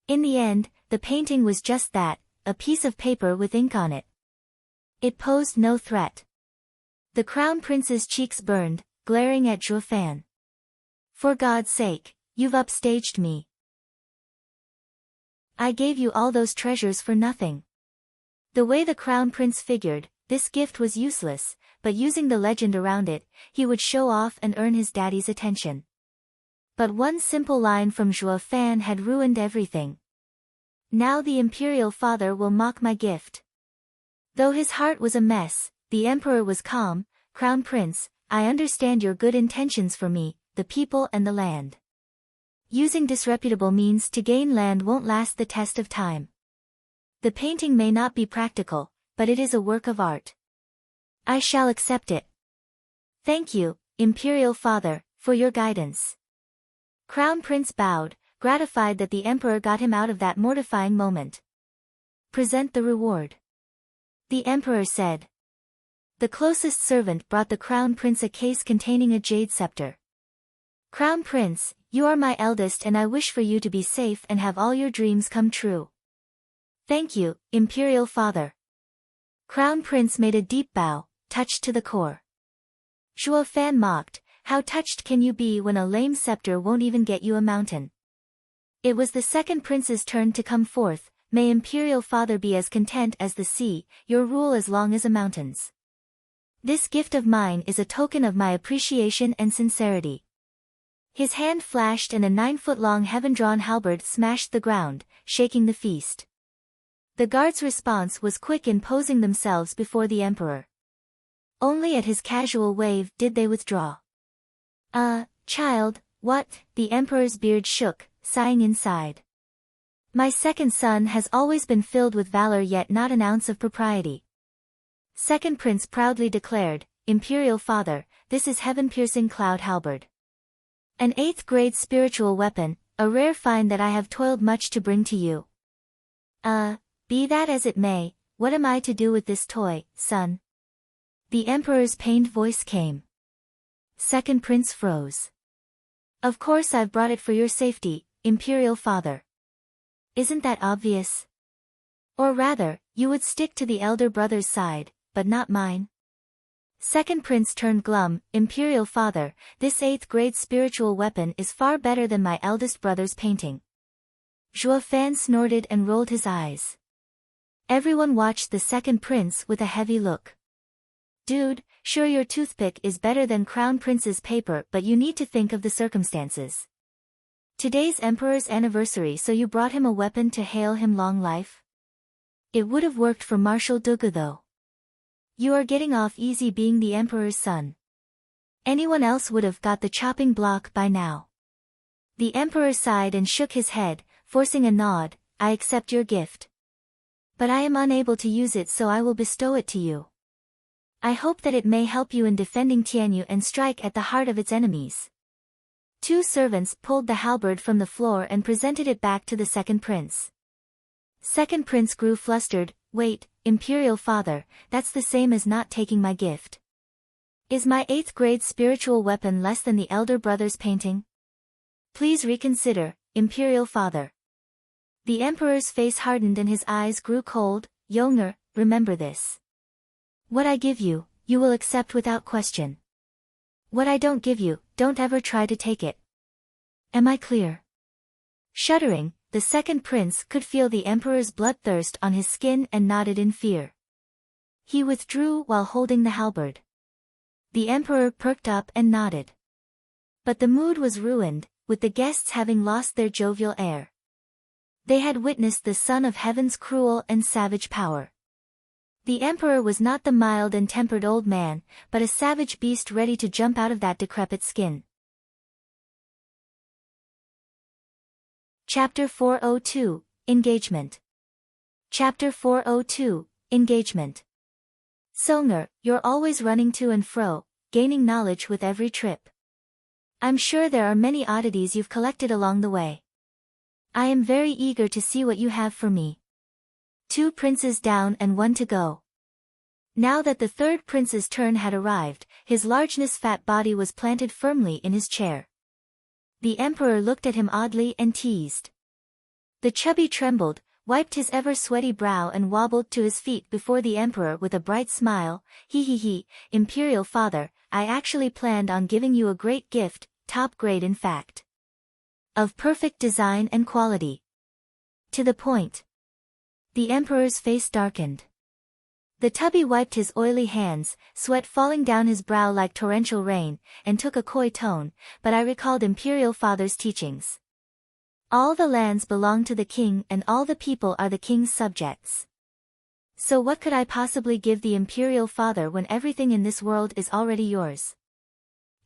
In the end, the painting was just that, a piece of paper with ink on it. It posed no threat. The Crown Prince's cheeks burned, glaring at Zhuo Fan. For God's sake, you've upstaged me. I gave you all those treasures for nothing. The way the crown prince figured, this gift was useless, but using the legend around it, he would show off and earn his daddy's attention. But one simple line from Zhuo Fan had ruined everything. Now the imperial father will mock my gift. Though his heart was a mess, the emperor was calm. Crown prince, I understand your good intentions for me, the people and the land. Using disreputable means to gain land won't last the test of time. The painting may not be practical, but it is a work of art. I shall accept it. Thank you, imperial father, for your guidance. Crown prince bowed, gratified that the emperor got him out of that mortifying moment. Present the reward. The emperor said. The closest servant brought the crown prince a case containing a jade scepter. Crown prince, you are my eldest and I wish for you to be safe and have all your dreams come true. Thank you, imperial father. Crown prince made a deep bow, touched to the core. Zhuo Fan mocked, how touched can you be when a lame scepter won't even get you a mountain? It was the second prince's turn to come forth. May imperial father be as content as the sea, your rule as long as a mountains. This gift of mine is a token of my appreciation and sincerity. His hand flashed and a 9-foot-long heaven-drawn halberd smashed the ground, shaking the feast. The guards' response was quick in posing themselves before the emperor. Only at his casual wave did they withdraw. Child, what? The emperor's beard shook, sighing inside. My second son has always been filled with valor yet not an ounce of propriety. Second prince proudly declared, Imperial father, this is heaven-piercing cloud halberd. An 8th grade spiritual weapon, a rare find that I have toiled much to bring to you. Be that as it may, what am I to do with this toy, son? The emperor's pained voice came. Second prince froze. Of course I've brought it for your safety, imperial father. Isn't that obvious? Or rather, you would stick to the elder brother's side, but not mine. Second prince turned glum, imperial father, this 8th grade spiritual weapon is far better than my eldest brother's painting. Zhuo Fan snorted and rolled his eyes. Everyone watched the second prince with a heavy look. Dude, sure your toothpick is better than crown prince's paper but you need to think of the circumstances. Today's emperor's anniversary so you brought him a weapon to hail him long life? It would have worked for Marshal Dugu though. You are getting off easy being the emperor's son. Anyone else would have got the chopping block by now. The emperor sighed and shook his head, forcing a nod, I accept your gift. But I am unable to use it so I will bestow it to you. I hope that it may help you in defending Tianyu and strike at the heart of its enemies. 2 servants pulled the halberd from the floor and presented it back to the second prince. Second prince grew flustered, wait, imperial father, that's the same as not taking my gift. Is my 8th grade spiritual weapon less than the elder brother's painting? Please reconsider, imperial father. The emperor's face hardened and his eyes grew cold, Younger, remember this. What I give you, you will accept without question. What I don't give you, don't ever try to take it. Am I clear? Shuddering, the second prince could feel the emperor's bloodthirst on his skin and nodded in fear. He withdrew while holding the halberd. The emperor perked up and nodded. But the mood was ruined, with the guests having lost their jovial air. They had witnessed the son of heaven's cruel and savage power. The emperor was not the mild and tempered old man, but a savage beast ready to jump out of that decrepit skin. Chapter 402, Engagement. Chapter 402, Engagement. Songer, you're always running to and fro, gaining knowledge with every trip. I'm sure there are many oddities you've collected along the way. I am very eager to see what you have for me. 2 princes down and 1 to go. Now that the third prince's turn had arrived, his largeness fat body was planted firmly in his chair. The emperor looked at him oddly and teased. The chubby trembled, wiped his ever-sweaty brow and wobbled to his feet before the emperor with a bright smile, he, imperial father, I actually planned on giving you a great gift, top grade in fact. Of perfect design and quality. To the point. The emperor's face darkened. The tubby wiped his oily hands, sweat falling down his brow like torrential rain, and took a coy tone, but I recalled Imperial Father's teachings. All the lands belong to the king and all the people are the king's subjects. So what could I possibly give the Imperial Father when everything in this world is already yours?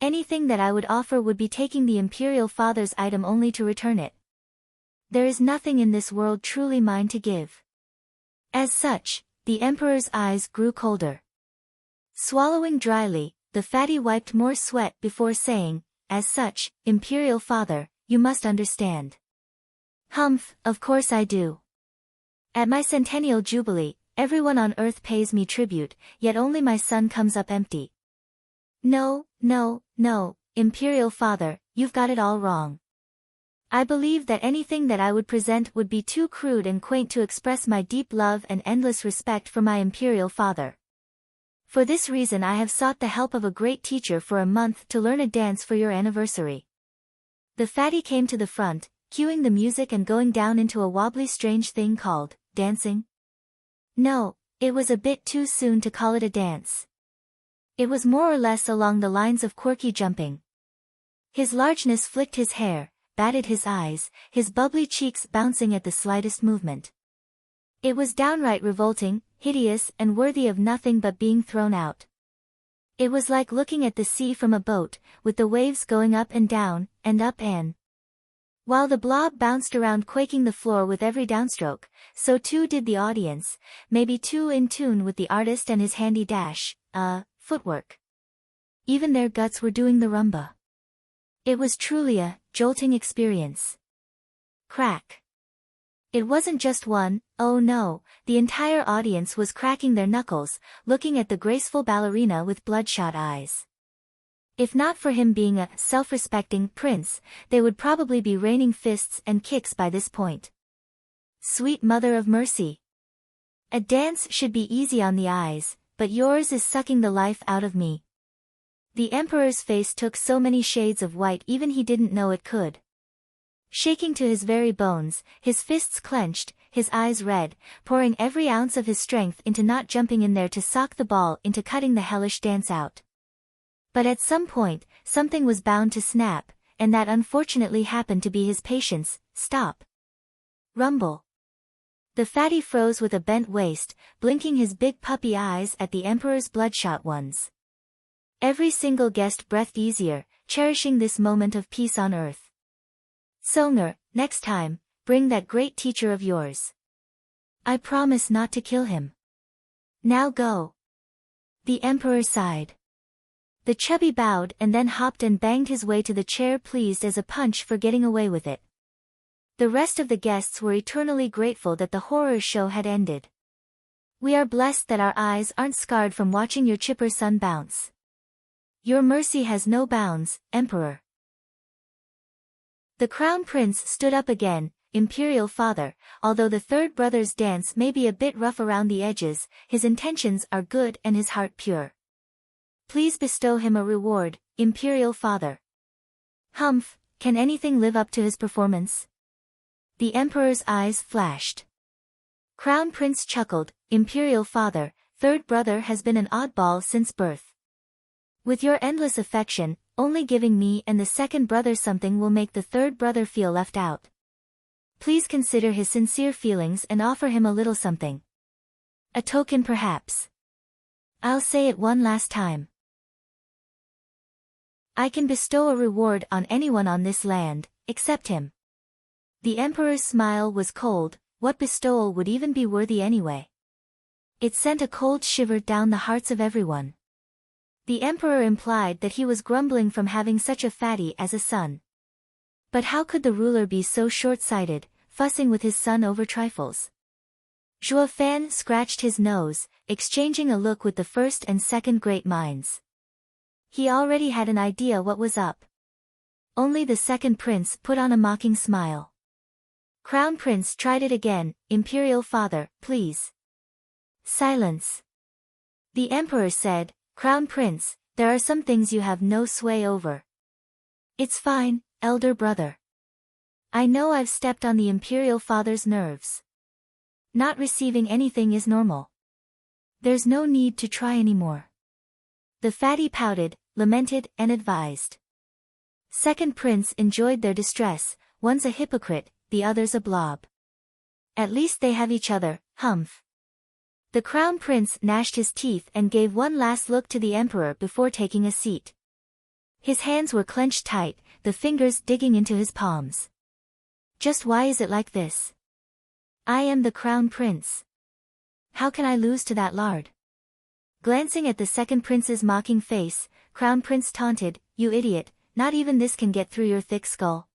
Anything that I would offer would be taking the Imperial Father's item only to return it. There is nothing in this world truly mine to give. As such, the emperor's eyes grew colder. Swallowing dryly, the fatty wiped more sweat before saying, as such, Imperial Father, you must understand. Humph, of course I do. At my centennial jubilee, everyone on earth pays me tribute, yet only my son comes up empty. No, Imperial Father, you've got it all wrong. I believe that anything that I would present would be too crude and quaint to express my deep love and endless respect for my Imperial Father. For this reason I have sought the help of a great teacher for a month to learn a dance for your anniversary. The fatty came to the front, cueing the music and going down into a wobbly strange thing called dancing. No, it was a bit too soon to call it a dance. It was more or less along the lines of quirky jumping. His largeness flicked his hair, batted his eyes, his bubbly cheeks bouncing at the slightest movement. It was downright revolting, hideous and worthy of nothing but being thrown out. It was like looking at the sea from a boat, with the waves going up and down, and up and. While the blob bounced around quaking the floor with every downstroke, so too did the audience, maybe too in tune with the artist and his handy footwork. Even their guts were doing the rumba. It was truly a jolting experience. Crack. It wasn't just one, oh no, the entire audience was cracking their knuckles, looking at the graceful ballerina with bloodshot eyes. If not for him being a self-respecting prince, they would probably be raining fists and kicks by this point. Sweet mother of mercy. A dance should be easy on the eyes, but yours is sucking the life out of me. The emperor's face took so many shades of white even he didn't know it could. Shaking to his very bones, his fists clenched, his eyes red, pouring every ounce of his strength into not jumping in there to sock the ball into cutting the hellish dance out. But at some point, something was bound to snap, and that unfortunately happened to be his patience. Stop. Rumble. The fatty froze with a bent waist, blinking his big puppy eyes at the emperor's bloodshot ones. Every single guest breathed easier, cherishing this moment of peace on earth. Songer, next time, bring that great teacher of yours. I promise not to kill him. Now go. The emperor sighed. The chubby bowed and then hopped and banged his way to the chair, pleased as a punch for getting away with it. The rest of the guests were eternally grateful that the horror show had ended. We are blessed that our eyes aren't scarred from watching your chipper son bounce. Your mercy has no bounds, Emperor. The Crown Prince stood up again. Imperial Father, although the third brother's dance may be a bit rough around the edges, his intentions are good and his heart pure. Please bestow him a reward, Imperial Father. Humph, can anything live up to his performance? The Emperor's eyes flashed. Crown Prince chuckled, Imperial Father, third brother has been an oddball since birth. With your endless affection, only giving me and the second brother something will make the third brother feel left out. Please consider his sincere feelings and offer him a little something. A token perhaps. I'll say it one last time. I can bestow a reward on anyone on this land, except him. The Emperor's smile was cold. What bestowal would even be worthy anyway? It sent a cold shiver down the hearts of everyone. The Emperor implied that he was grumbling from having such a fatty as a son. But how could the ruler be so short-sighted, fussing with his son over trifles? Zhuo Fan scratched his nose, exchanging a look with the first and second great minds. He already had an idea what was up. Only the second prince put on a mocking smile. Crown Prince tried it again, Imperial Father, please. Silence. The Emperor said, Crown Prince, there are some things you have no sway over. It's fine, elder brother. I know I've stepped on the imperial father's nerves. Not receiving anything is normal. There's no need to try anymore. The fatty pouted, lamented, and advised. Second prince enjoyed their distress, one's a hypocrite, the other's a blob. At least they have each other, humph. The crown prince gnashed his teeth and gave one last look to the emperor before taking a seat. His hands were clenched tight, the fingers digging into his palms. Just why is it like this? I am the crown prince. How can I lose to that lard? Glancing at the second prince's mocking face, crown prince taunted, you idiot, not even this can get through your thick skull.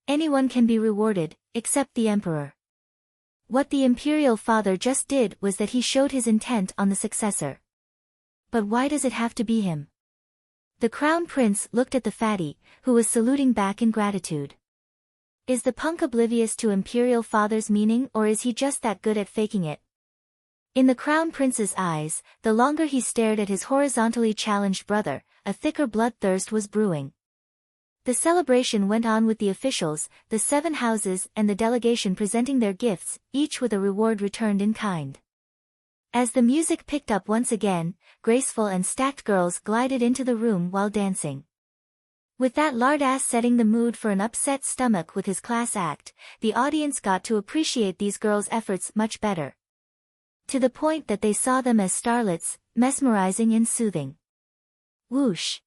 Anyone can be rewarded, except the emperor. What the imperial father just did was that he showed his intent on the successor. But why does it have to be him? The crown prince looked at the fatty, who was saluting back in gratitude. Is the punk oblivious to imperial father's meaning, or is he just that good at faking it? In the crown prince's eyes, the longer he stared at his horizontally challenged brother, a thicker bloodthirst was brewing. The celebration went on with the officials, the 7 houses and the delegation presenting their gifts, each with a reward returned in kind. As the music picked up once again, graceful and stacked girls glided into the room while dancing. With that lard-ass setting the mood for an upset stomach with his class act, the audience got to appreciate these girls' efforts much better. To the point that they saw them as starlets, mesmerizing and soothing. Whoosh!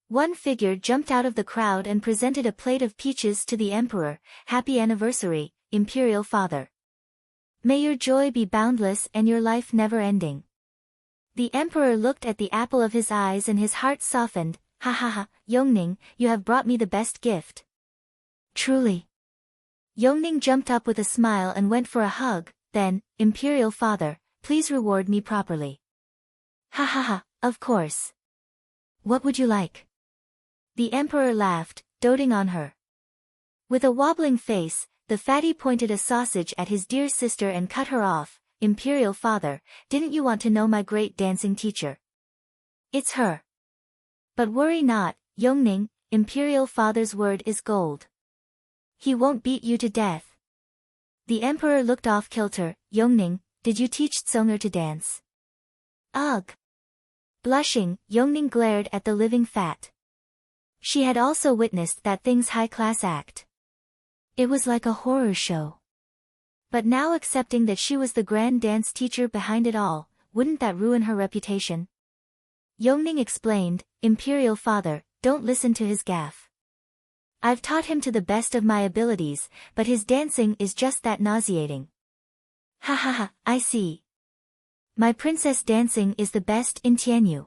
One figure jumped out of the crowd and presented a plate of peaches to the emperor. Happy anniversary, imperial father. May your joy be boundless and your life never-ending. The emperor looked at the apple of his eyes and his heart softened. Ha ha ha, Yongning, you have brought me the best gift. Truly. Yongning jumped up with a smile and went for a hug, then, imperial father, please reward me properly. Ha ha ha, of course. What would you like? The emperor laughed, doting on her. With a wobbling face, the fatty pointed a sausage at his dear sister and cut her off. Imperial father, didn't you want to know my great dancing teacher? It's her. But worry not, Yongning, imperial father's word is gold. He won't beat you to death. The emperor looked off kilter. Yongning, did you teach Tsonger to dance? Ugh. Blushing, Yongning glared at the living fat. She had also witnessed that thing's high-class act. It was like a horror show. But now accepting that she was the grand dance teacher behind it all, wouldn't that ruin her reputation? Yongning explained, imperial father, don't listen to his gaffe. I've taught him to the best of my abilities, but his dancing is just that nauseating. Ha ha ha, I see. My princess dancing is the best in Tianyu.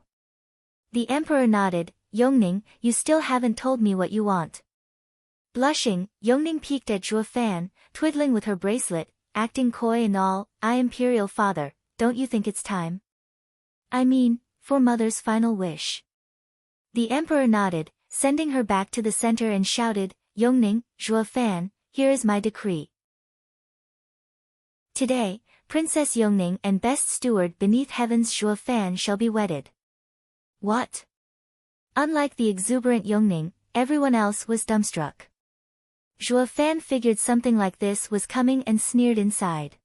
The emperor nodded. Yongning, you still haven't told me what you want. Blushing, Yongning peeked at Zhuo Fan, twiddling with her bracelet, acting coy and all. I imperial father, don't you think it's time? I mean, for mother's final wish. The emperor nodded, sending her back to the center and shouted, Yongning, Zhuo Fan, here is my decree. Today, Princess Yongning and best steward beneath heaven's Zhuo Fan shall be wedded. What? Unlike the exuberant Yongning, everyone else was dumbstruck. Zhuo Fan figured something like this was coming and sneered inside.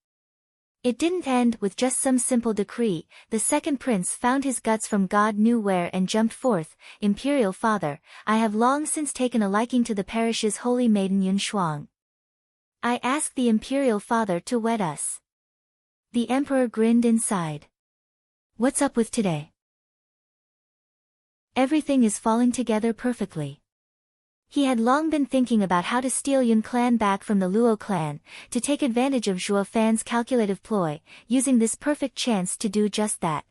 It didn't end with just some simple decree. The second prince found his guts from God knew where and jumped forth. Imperial father, I have long since taken a liking to the parish's holy maiden Yun Shuang. I ask the imperial father to wed us. The emperor grinned inside. What's up with today? Everything is falling together perfectly. He had long been thinking about how to steal Yun clan back from the Luo clan, to take advantage of Zhuo Fan's calculative ploy, using this perfect chance to do just that.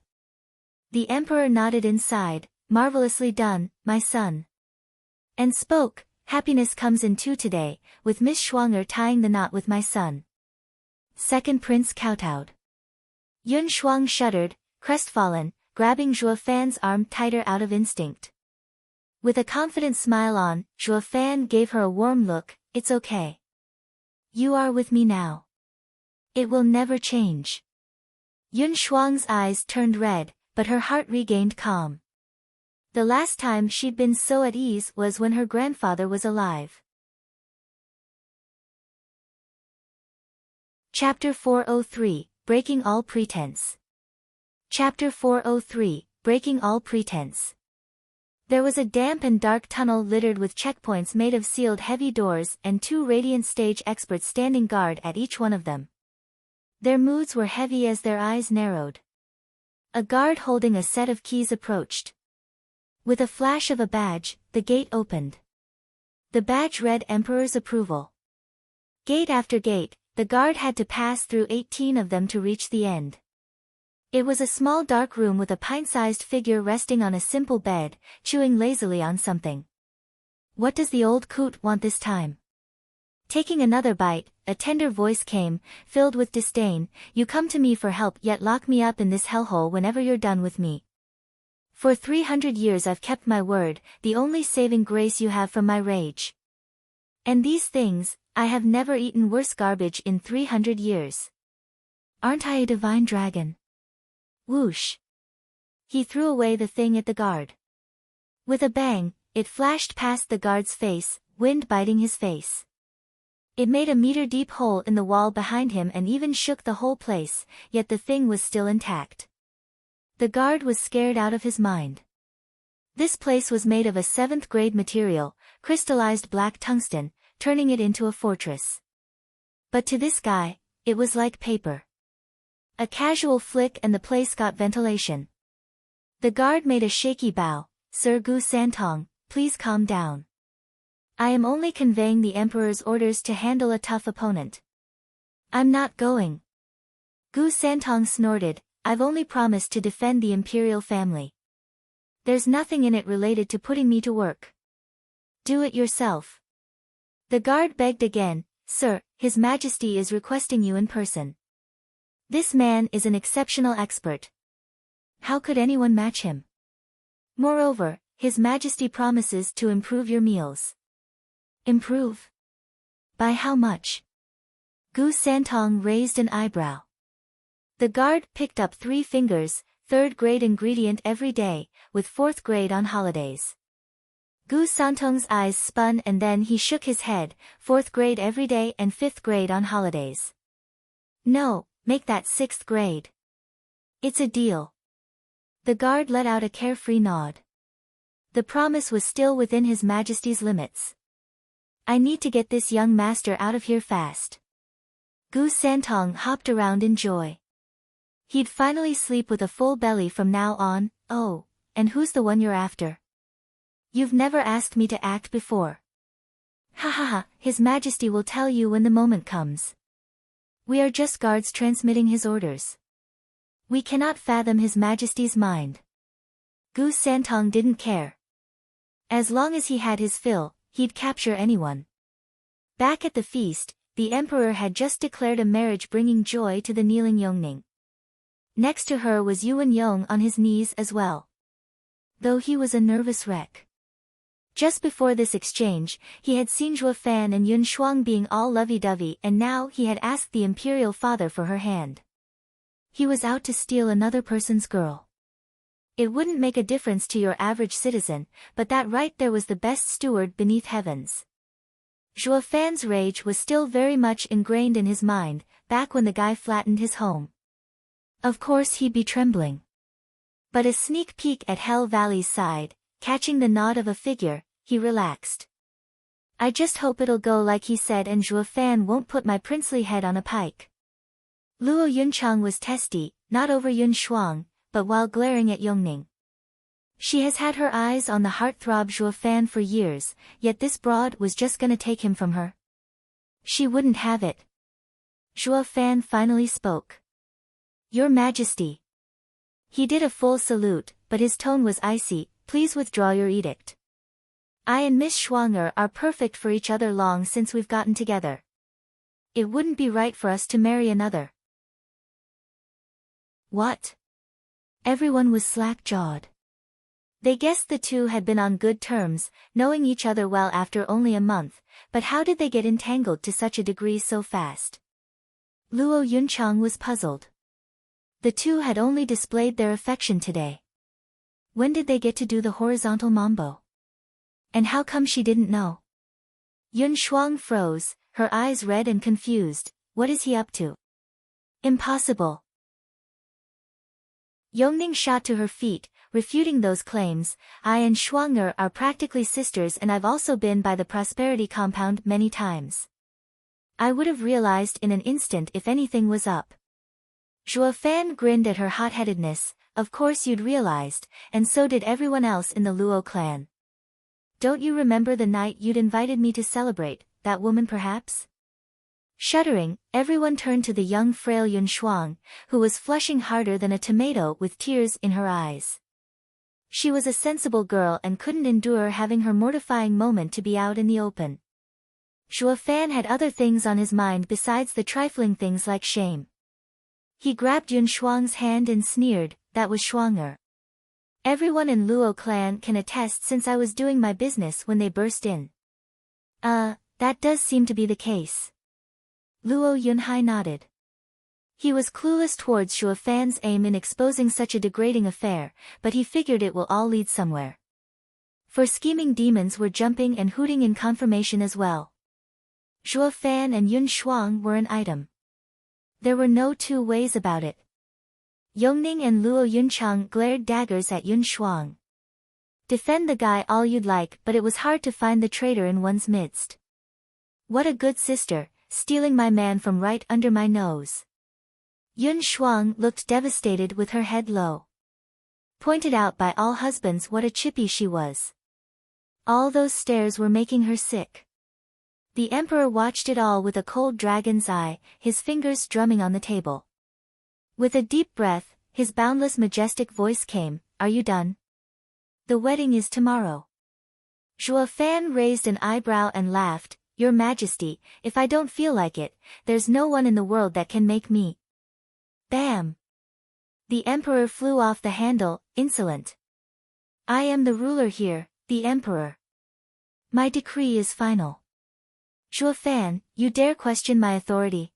The emperor nodded inside, marvelously done, my son. And spoke, happiness comes in two today, with Miss Shuanger tying the knot with my son. Second prince kowtowed. Yun Shuang shuddered, crestfallen, grabbing Zhuo Fan's arm tighter out of instinct. With a confident smile on, Zhuo Fan gave her a warm look. It's okay. You are with me now. It will never change. Yun Shuang's eyes turned red, but her heart regained calm. The last time she'd been so at ease was when her grandfather was alive. Chapter 403, Breaking All Pretense. Chapter 403, Breaking All Pretense. There was a damp and dark tunnel littered with checkpoints made of sealed heavy doors and 2 radiant stage experts standing guard at each one of them. Their moods were heavy as their eyes narrowed. A guard holding a set of keys approached. With a flash of a badge, the gate opened. The badge read Emperor's Approval. Gate after gate, the guard had to pass through 18 of them to reach the end. It was a small dark room with a pint-sized figure resting on a simple bed, chewing lazily on something. What does the old coot want this time? Taking another bite, a tender voice came, filled with disdain. You come to me for help yet lock me up in this hellhole whenever you're done with me. For 300 years I've kept my word, the only saving grace you have from my rage. And these things, I have never eaten worse garbage in 300 years. Aren't I a divine dragon? Whoosh. He threw away the thing at the guard. With a bang, it flashed past the guard's face, wind biting his face. It made a meter-deep hole in the wall behind him and even shook the whole place, yet the thing was still intact. The guard was scared out of his mind. This place was made of a 7th-grade material, crystallized black tungsten, turning it into a fortress. But to this guy, it was like paper. A casual flick and the place got ventilation. The guard made a shaky bow. Sir Gu Santong, please calm down. I am only conveying the Emperor's orders to handle a tough opponent. I'm not going. Gu Santong snorted, I've only promised to defend the imperial family. There's nothing in it related to putting me to work. Do it yourself. The guard begged again, Sir, His Majesty is requesting you in person. This man is an exceptional expert. How could anyone match him? Moreover, His Majesty promises to improve your meals. Improve? By how much? Gu Santong raised an eyebrow. The guard picked up 3 fingers, 3rd-grade ingredient every day, with 4th grade on holidays. Gu Santong's eyes spun and then he shook his head, 4th grade every day and 5th grade on holidays. No, make that 6th grade. It's a deal. The guard let out a carefree nod. The promise was still within His Majesty's limits. I need to get this young master out of here fast. Gu Santong hopped around in joy. He'd finally sleep with a full belly from now on. Oh, and who's the one you're after? You've never asked me to act before. Ha ha ha, His Majesty will tell you when the moment comes. We are just guards transmitting his orders. We cannot fathom His Majesty's mind. Gu Santong didn't care. As long as he had his fill, he'd capture anyone. Back at the feast, the Emperor had just declared a marriage bringing joy to the kneeling Yongning. Next to her was Yuan Yong on his knees as well. Though he was a nervous wreck. Just before this exchange, he had seen Zhuo Fan and Yun Shuang being all lovey-dovey and now he had asked the imperial father for her hand. He was out to steal another person's girl. It wouldn't make a difference to your average citizen, but that right there was the best steward beneath heavens. Zhuo Fan's rage was still very much ingrained in his mind, back when the guy flattened his home. Of course he'd be trembling. But a sneak peek at Hell Valley's side, catching the nod of a figure, he relaxed. I just hope it'll go like he said and Zhuo Fan won't put my princely head on a pike. Luo Yunchang was testy, not over Yun Shuang, but while glaring at Yongning. She has had her eyes on the heartthrob Zhuo Fan for years, yet this broad was just gonna take him from her. She wouldn't have it. Zhuo Fan finally spoke. Your Majesty. He did a full salute, but his tone was icy. Please withdraw your edict. I and Miss Shuang are perfect for each other long since we've gotten together. It wouldn't be right for us to marry another. What? Everyone was slack-jawed. They guessed the two had been on good terms, knowing each other well after only a month, but how did they get entangled to such a degree so fast? Luo Yunchang was puzzled. The two had only displayed their affection today. When did they get to do the horizontal mambo? And how come she didn't know? Yun Shuang froze, her eyes red and confused. What is he up to? Impossible. Yongning shot to her feet, refuting those claims. I and Shuang'er are practically sisters, and I've also been by the prosperity compound many times. I would have realized in an instant if anything was up. Zhuo Fan grinned at her hot-headedness. Of course you'd realized, and so did everyone else in the Luo clan. Don't you remember the night you'd invited me to celebrate, that woman perhaps? Shuddering, everyone turned to the young frail Yun Shuang, who was flushing harder than a tomato with tears in her eyes. She was a sensible girl and couldn't endure having her mortifying moment to be out in the open. Zhuo Fan had other things on his mind besides the trifling things like shame. He grabbed Yun Shuang's hand and sneered, that was Shuang'er. Everyone in Luo clan can attest since I was doing my business when they burst in. That does seem to be the case. Luo Yunhai nodded. He was clueless towards Zhuo Fan's aim in exposing such a degrading affair, but he figured it will all lead somewhere. For scheming demons were jumping and hooting in confirmation as well. Zhuo Fan and Yun Shuang were an item. There were no two ways about it. Yongning and Luo Yunchang glared daggers at Yun Shuang. Defend the guy all you'd like, but it was hard to find the traitor in one's midst. What a good sister, stealing my man from right under my nose. Yun Shuang looked devastated with her head low. Pointed out by all husbands what a chippy she was. All those stares were making her sick. The emperor watched it all with a cold dragon's eye, his fingers drumming on the table. With a deep breath, his boundless majestic voice came, "Are you done? The wedding is tomorrow." Zhuo Fan raised an eyebrow and laughed, "Your Majesty, if I don't feel like it, there's no one in the world that can make me." Bam! The emperor flew off the handle, insolent. "I am the ruler here, the emperor. My decree is final. Zhuo Fan, you dare question my authority?"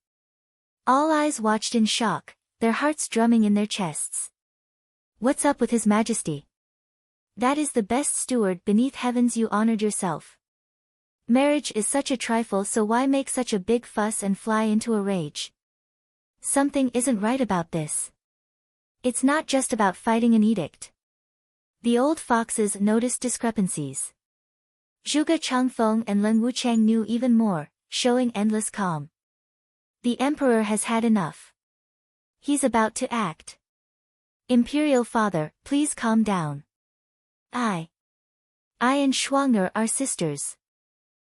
All eyes watched in shock, their hearts drumming in their chests. "What's up with His Majesty? That is the best steward beneath heavens, you honored yourself. Marriage is such a trifle, so why make such a big fuss and fly into a rage? Something isn't right about this. It's not just about fighting an edict." The old foxes noticed discrepancies. Zhuge Changfeng and Leng Wuchang knew even more, showing endless calm. The emperor has had enough. He's about to act. "Imperial father, please calm down. I and Shuang'er are sisters.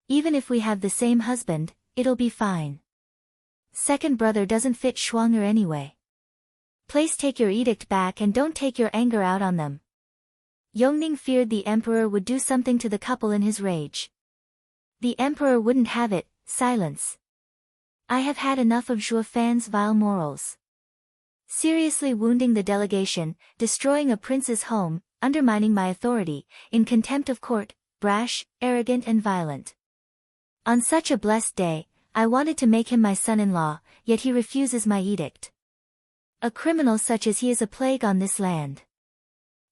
Even if we have the same husband, it'll be fine. Second brother doesn't fit Shuang'er anyway. Please take your edict back and don't take your anger out on them." Yongning feared the emperor would do something to the couple in his rage. The emperor wouldn't have it. Silence. I have had enough of Zhuo Fan's vile morals. Seriously wounding the delegation, destroying a prince's home, undermining my authority, in contempt of court, brash, arrogant and violent. On such a blessed day, I wanted to make him my son-in-law, yet he refuses my edict. A criminal such as he is a plague on this land.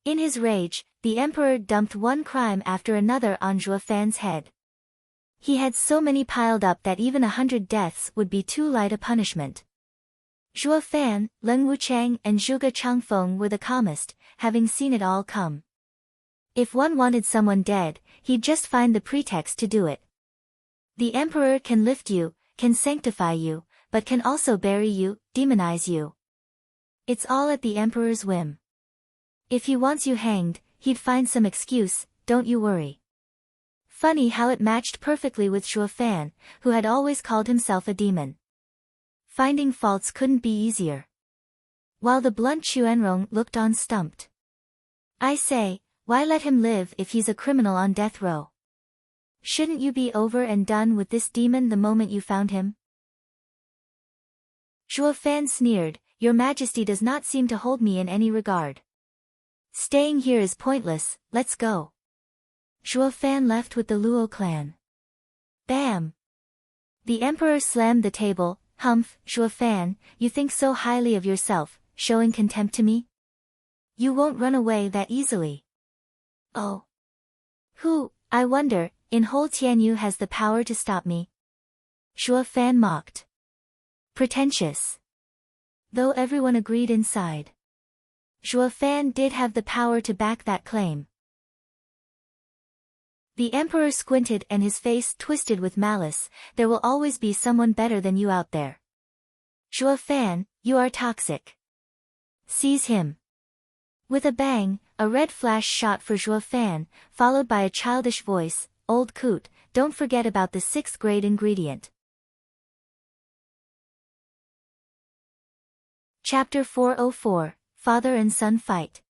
In his rage, the emperor dumped one crime after another on Zhuo Fan's head. He had so many piled up that even 100 deaths would be too light a punishment. Zhuo Fan, Leng Wuchang and Zhuge Changfeng were the calmest, having seen it all come. If one wanted someone dead, he'd just find the pretext to do it. The emperor can lift you, can sanctify you, but can also bury you, demonize you. It's all at the emperor's whim. If he wants you hanged, he'd find some excuse, don't you worry. Funny how it matched perfectly with Zhuo Fan, who had always called himself a demon. Finding faults couldn't be easier. While the blunt Xuanrong looked on stumped. I say, why let him live if he's a criminal on death row? Shouldn't you be over and done with this demon the moment you found him? Zhuo Fan sneered, Your Majesty does not seem to hold me in any regard. Staying here is pointless, let's go. Zhuo Fan left with the Luo clan. Bam! The emperor slammed the table. Humph, Zhuo Fan, you think so highly of yourself, showing contempt to me? You won't run away that easily. Oh. Who, I wonder, in whole Tianyu has the power to stop me? Zhuo Fan mocked. Pretentious. though everyone agreed inside. Zhuo Fan did have the power to back that claim. The emperor squinted and his face twisted with malice. There will always be someone better than you out there. Zhuo Fan, you are toxic. Seize him. With a bang, a red flash shot for Zhuo Fan, followed by a childish voice, "Old coot, don't forget about the 6th grade ingredient." Chapter 404, Father and Son Fight.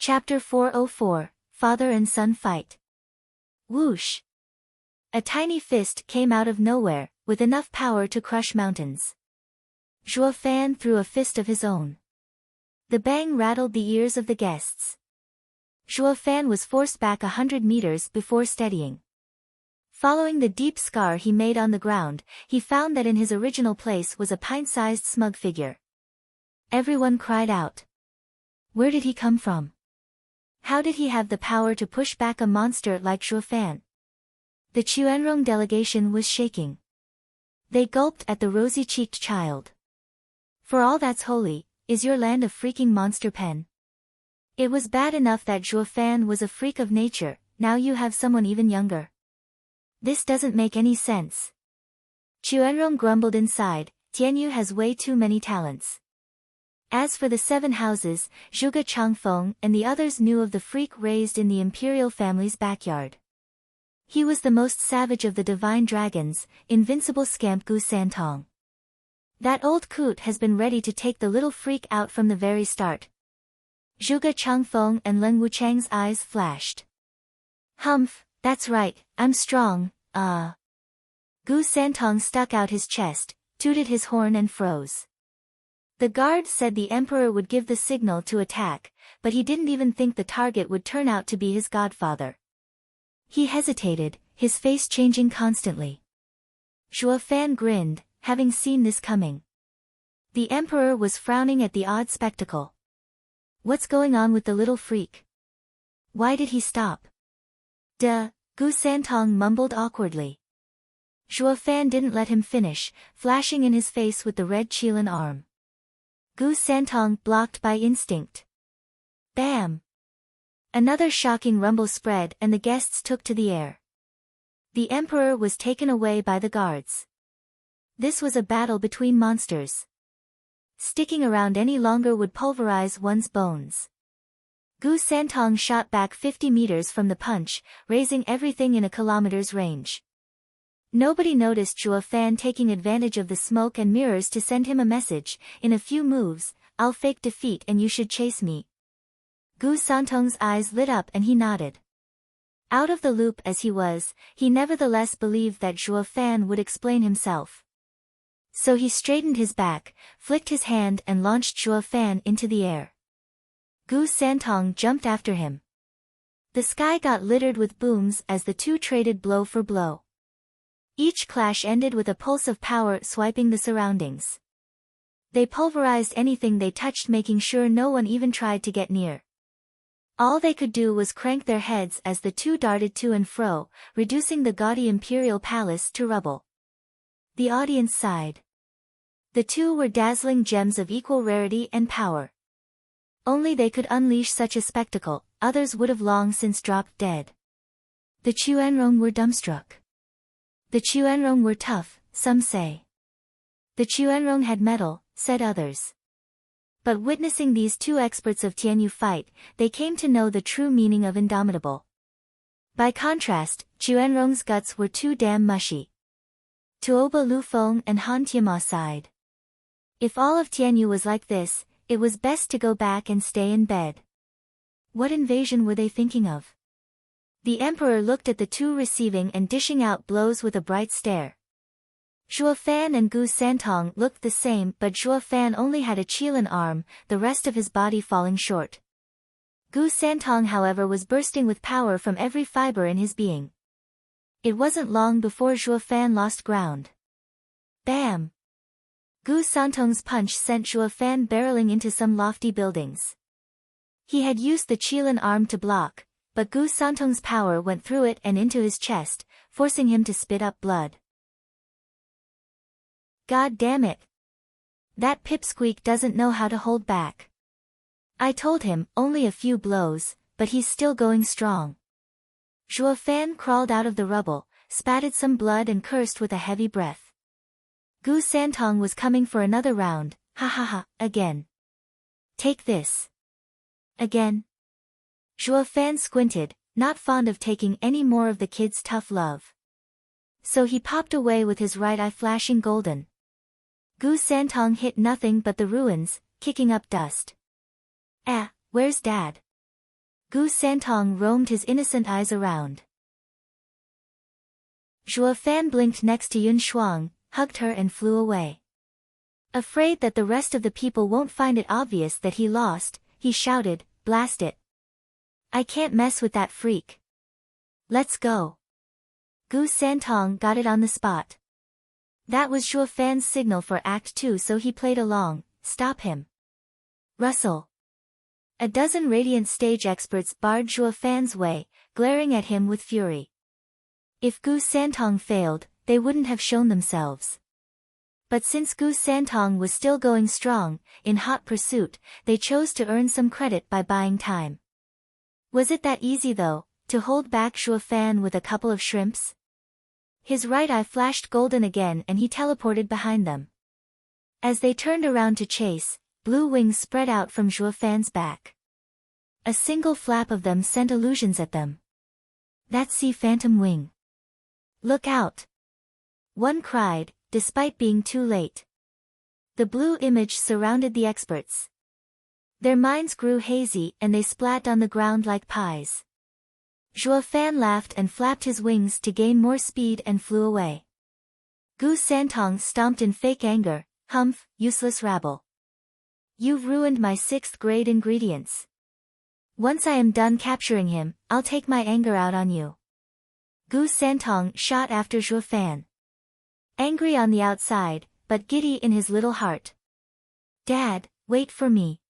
Chapter 404, Father and Son Fight. Whoosh! A tiny fist came out of nowhere, with enough power to crush mountains. Zhuo Fan threw a fist of his own. The bang rattled the ears of the guests. Zhuo Fan was forced back 100 meters before steadying. Following the deep scar he made on the ground, he found that in his original place was a pint-sized smug figure. Everyone cried out. Where did he come from? How did he have the power to push back a monster like Zhuo Fan? The Chuanrong delegation was shaking. They gulped at the rosy-cheeked child. For all that's holy, is your land a freaking monster pen? It was bad enough that Zhuo Fan was a freak of nature, now you have someone even younger. This doesn't make any sense. Chuanrong grumbled inside, Tianyu has way too many talents. As for the 7 houses, Zhuge Changfeng and the others knew of the freak raised in the imperial family's backyard. He was the most savage of the divine dragons, invincible scamp Gu Santong. That old coot has been ready to take the little freak out from the very start. Zhuge Changfeng and Leng Wuchang's eyes flashed. Humph, that's right, I'm strong, Gu Santong stuck out his chest, tooted his horn and froze. The guard said the emperor would give the signal to attack, but he didn't even think the target would turn out to be his godfather. He hesitated, his face changing constantly. Zhuo Fan grinned, having seen this coming. The emperor was frowning at the odd spectacle. What's going on with the little freak? Why did he stop? Duh, Gu Santong mumbled awkwardly. Zhuo Fan didn't let him finish, flashing in his face with the red Qilin arm. Gu Santong blocked by instinct. Bam! Another shocking rumble spread and the guests took to the air. The emperor was taken away by the guards. This was a battle between monsters. Sticking around any longer would pulverize one's bones. Gu Santong shot back 50 meters from the punch, raising everything in a kilometer's range. Nobody noticed Zhuo Fan taking advantage of the smoke and mirrors to send him a message, in a few moves, I'll fake defeat and you should chase me. Gu Santong's eyes lit up and he nodded. Out of the loop as he was, he nevertheless believed that Zhuo Fan would explain himself. So he straightened his back, flicked his hand and launched Zhuo Fan into the air. Gu Santong jumped after him. The sky got littered with booms as the two traded blow for blow. Each clash ended with a pulse of power swiping the surroundings. They pulverized anything they touched, making sure no one even tried to get near. All they could do was crank their heads as the two darted to and fro, reducing the gaudy imperial palace to rubble. The audience sighed. The two were dazzling gems of equal rarity and power. Only they could unleash such a spectacle, others would have long since dropped dead. The Chuanrong were dumbstruck. The Chuanrong were tough, some say. The Chuanrong had mettle, said others. But witnessing these two experts of Tianyu fight, they came to know the true meaning of indomitable. By contrast, Chuanrong's guts were too damn mushy. Tuoba Lufeng and Han Tianma sighed. If all of Tianyu was like this, it was best to go back and stay in bed. What invasion were they thinking of? The emperor looked at the two receiving and dishing out blows with a bright stare. Zhuo Fan and Gu Santong looked the same, but Zhuo Fan only had a Qilin arm, the rest of his body falling short. Gu Santong however was bursting with power from every fiber in his being. It wasn't long before Zhuo Fan lost ground. Bam! Gu Santong's punch sent Zhuo Fan barreling into some lofty buildings. He had used the Qilin arm to block, but Gu Santong's power went through it and into his chest, forcing him to spit up blood. God damn it! That pipsqueak doesn't know how to hold back. I told him, only a few blows, but he's still going strong. Zhuo Fan crawled out of the rubble, spatted some blood and cursed with a heavy breath. Gu Santong was coming for another round, ha ha ha, again. Take this. Again. Zhuo Fan squinted, not fond of taking any more of the kid's tough love. So he popped away with his right eye flashing golden. Gu Santong hit nothing but the ruins, kicking up dust. Ah, where's Dad? Gu Santong roamed his innocent eyes around. Zhuo Fan blinked next to Yun Shuang, hugged her and flew away. Afraid that the rest of the people won't find it obvious that he lost, he shouted, blast it. I can't mess with that freak. Let's go. Gu Santong got it on the spot. That was Zhuo Fan's signal for Act 2, so he played along, stop him. Russell. A dozen radiant stage experts barred Zhuo Fan's way, glaring at him with fury. If Gu Santong failed, they wouldn't have shown themselves. But since Gu Santong was still going strong, in hot pursuit, they chose to earn some credit by buying time. Was it that easy though, to hold back Zhuo Fan with a couple of shrimps? His right eye flashed golden again and he teleported behind them. As they turned around to chase, blue wings spread out from Zhuo Fan's back. A single flap of them sent illusions at them. That's Sea Phantom Wing. Look out! One cried, despite being too late. The blue image surrounded the experts. Their minds grew hazy and they splat on the ground like pies. Zhuo Fan laughed and flapped his wings to gain more speed and flew away. Gu Santong stomped in fake anger, humph, useless rabble. You've ruined my 6th grade ingredients. Once I am done capturing him, I'll take my anger out on you. Gu Santong shot after Zhuo Fan. Angry on the outside, but giddy in his little heart. Dad, wait for me.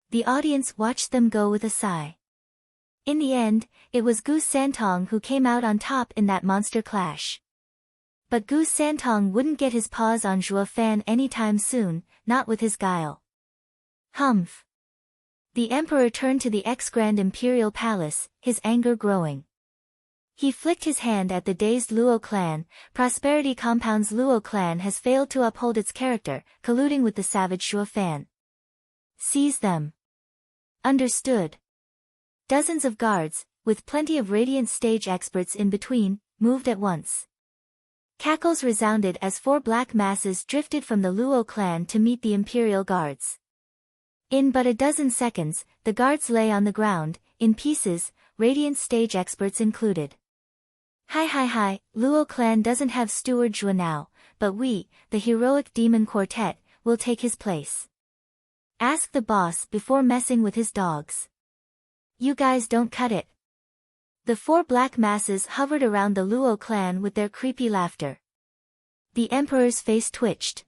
The audience watched them go with a sigh. In the end, it was Gu Santong who came out on top in that monster clash. But Gu Santong wouldn't get his paws on Zhuo Fan anytime soon, not with his guile. Humph. The emperor turned to the ex-Grand Imperial Palace, his anger growing. He flicked his hand at the dazed Luo clan. Prosperity Compound's Luo clan has failed to uphold its character, colluding with the savage Zhuo Fan. Seize them. Understood. Dozens of guards, with plenty of radiant stage experts in between, moved at once. Cackles resounded as 4 black masses drifted from the Luo clan to meet the Imperial guards. In but a dozen seconds, the guards lay on the ground, in pieces, radiant stage experts included. Hi, Luo clan doesn't have Steward Zhuo now, but we, the heroic demon quartet, will take his place. Ask the boss before messing with his dogs. You guys don't cut it. The 4 black masses hovered around the Luo clan with their creepy laughter. The emperor's face twitched.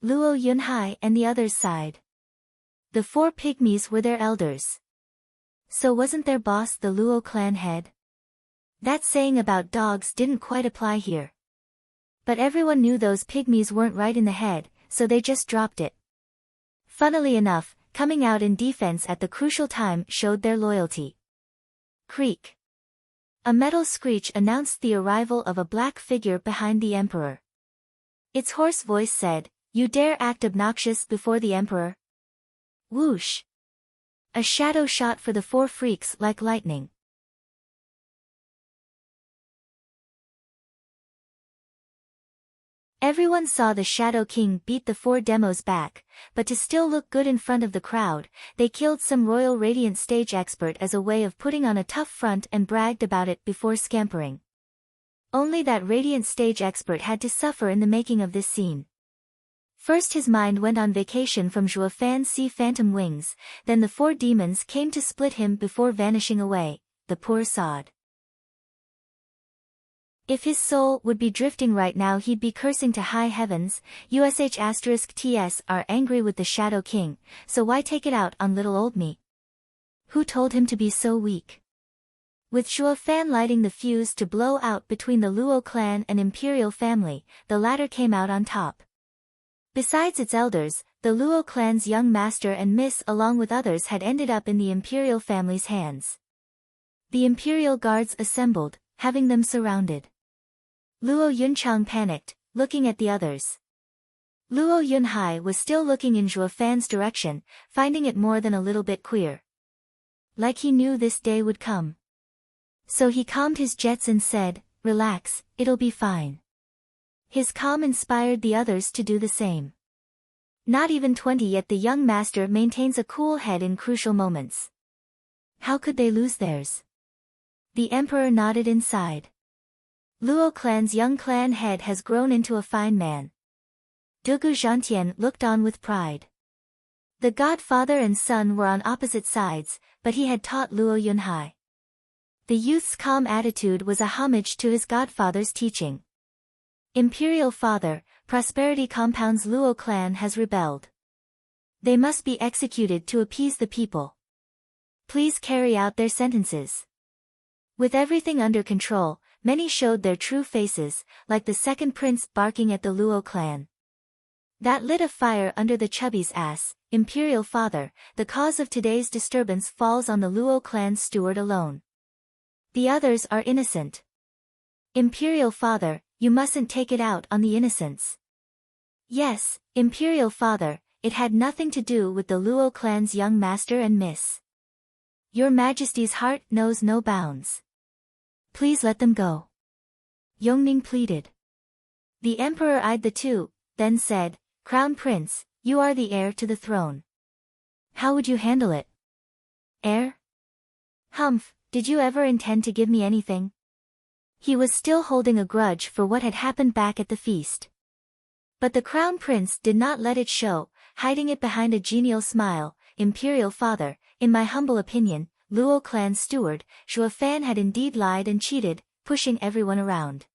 Luo Yunhai and the others sighed. The 4 pygmies were their elders. So wasn't their boss the Luo clan head? That saying about dogs didn't quite apply here. But everyone knew those pygmies weren't right in the head, so they just dropped it. Funnily enough, coming out in defense at the crucial time showed their loyalty. Creak. A metal screech announced the arrival of a black figure behind the emperor. Its hoarse voice said, "You dare act obnoxious before the emperor?" Whoosh. A shadow shot for the 4 freaks like lightning. Everyone saw the Shadow King beat the 4 demos back, but to still look good in front of the crowd, they killed some royal radiant stage expert as a way of putting on a tough front and bragged about it before scampering. Only that radiant stage expert had to suffer in the making of this scene. First his mind went on vacation from Zhuo Fan's Sea Phantom Wings, then the 4 demons came to split him before vanishing away, the poor sod. If his soul would be drifting right now he'd be cursing to high heavens. *TS are angry with the Shadow King, so why take it out on little old me? Who told him to be so weak? With Zhuo Fan lighting the fuse to blow out between the Luo clan and Imperial family, the latter came out on top. Besides its elders, the Luo clan's young master and miss along with others had ended up in the imperial family's hands. The imperial guards assembled, having them surrounded. Luo Yunchang panicked, looking at the others. Luo Yunhai was still looking in Zhuo Fan's direction, finding it more than a little bit queer. Like he knew this day would come. So he calmed his jets and said, "Relax, it'll be fine." His calm inspired the others to do the same. Not even 20 yet the young master maintains a cool head in crucial moments. How could they lose theirs? The emperor nodded inside. Luo clan's young clan head has grown into a fine man. Dugu Zhantian looked on with pride. The godfather and son were on opposite sides, but he had taught Luo Yunhai. The youth's calm attitude was a homage to his godfather's teaching. Imperial father, prosperity compound's Luo clan has rebelled. They must be executed to appease the people. Please carry out their sentences. With everything under control, many showed their true faces, like the second prince barking at the Luo clan. That lit a fire under the chubby's ass. Imperial father, the cause of today's disturbance falls on the Luo clan's steward alone. The others are innocent. Imperial father, you mustn't take it out on the innocents. Yes, Imperial father, it had nothing to do with the Luo clan's young master and miss. Your Majesty's heart knows no bounds. Please let them go. Yongning pleaded. The emperor eyed the two, then said, "Crown Prince, you are the heir to the throne. How would you handle it?" "Heir? Humph, did you ever intend to give me anything?" He was still holding a grudge for what had happened back at the feast. But the crown prince did not let it show, hiding it behind a genial smile. "Imperial father, in my humble opinion, Luo clan's steward, Zhuo Fan had indeed lied and cheated, pushing everyone around.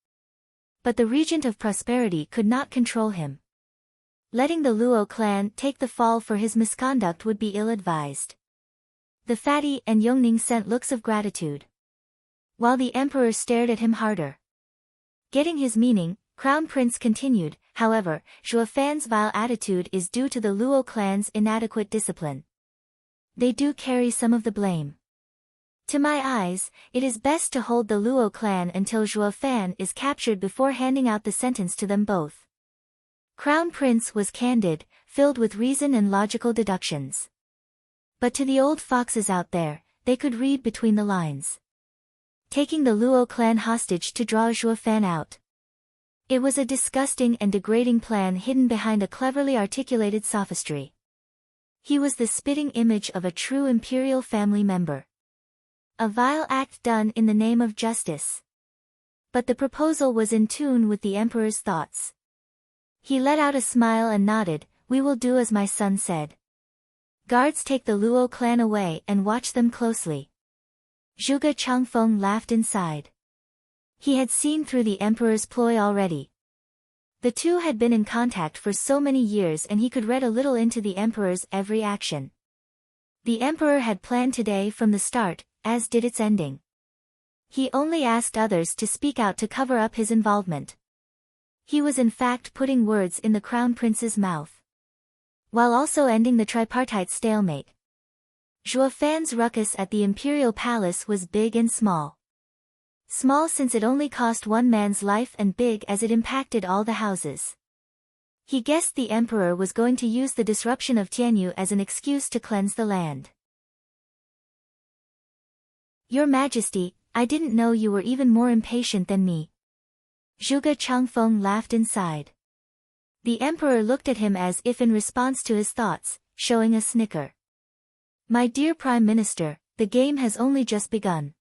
But the regent of prosperity could not control him. Letting the Luo clan take the fall for his misconduct would be ill-advised." The fatty and Yongning sent looks of gratitude, while the emperor stared at him harder. Getting his meaning, Crown Prince continued, "However, Zhuo Fan's vile attitude is due to the Luo clan's inadequate discipline. They do carry some of the blame. To my eyes, it is best to hold the Luo clan until Zhuo Fan is captured before handing out the sentence to them both." Crown Prince was candid, filled with reason and logical deductions. But to the old foxes out there, they could read between the lines. Taking the Luo clan hostage to draw Zhuo Fan out. It was a disgusting and degrading plan hidden behind a cleverly articulated sophistry. He was the spitting image of a true imperial family member. A vile act done in the name of justice. But the proposal was in tune with the emperor's thoughts. He let out a smile and nodded, "We will do as my son said. Guards take the Luo clan away and watch them closely." Zhuge Changfeng laughed inside. He had seen through the emperor's ploy already. The two had been in contact for so many years and he could read a little into the emperor's every action. The emperor had planned today from the start, as did its ending. He only asked others to speak out to cover up his involvement. He was in fact putting words in the crown prince's mouth, while also ending the tripartite stalemate. Zhuo Fan's ruckus at the imperial palace was big and small. Small since it only cost one man's life and big as it impacted all the houses. He guessed the emperor was going to use the disruption of Tianyu as an excuse to cleanse the land. "Your Majesty, I didn't know you were even more impatient than me." Zhuge Changfeng laughed inside. The emperor looked at him as if in response to his thoughts, showing a snicker. "My dear Prime Minister, the game has only just begun."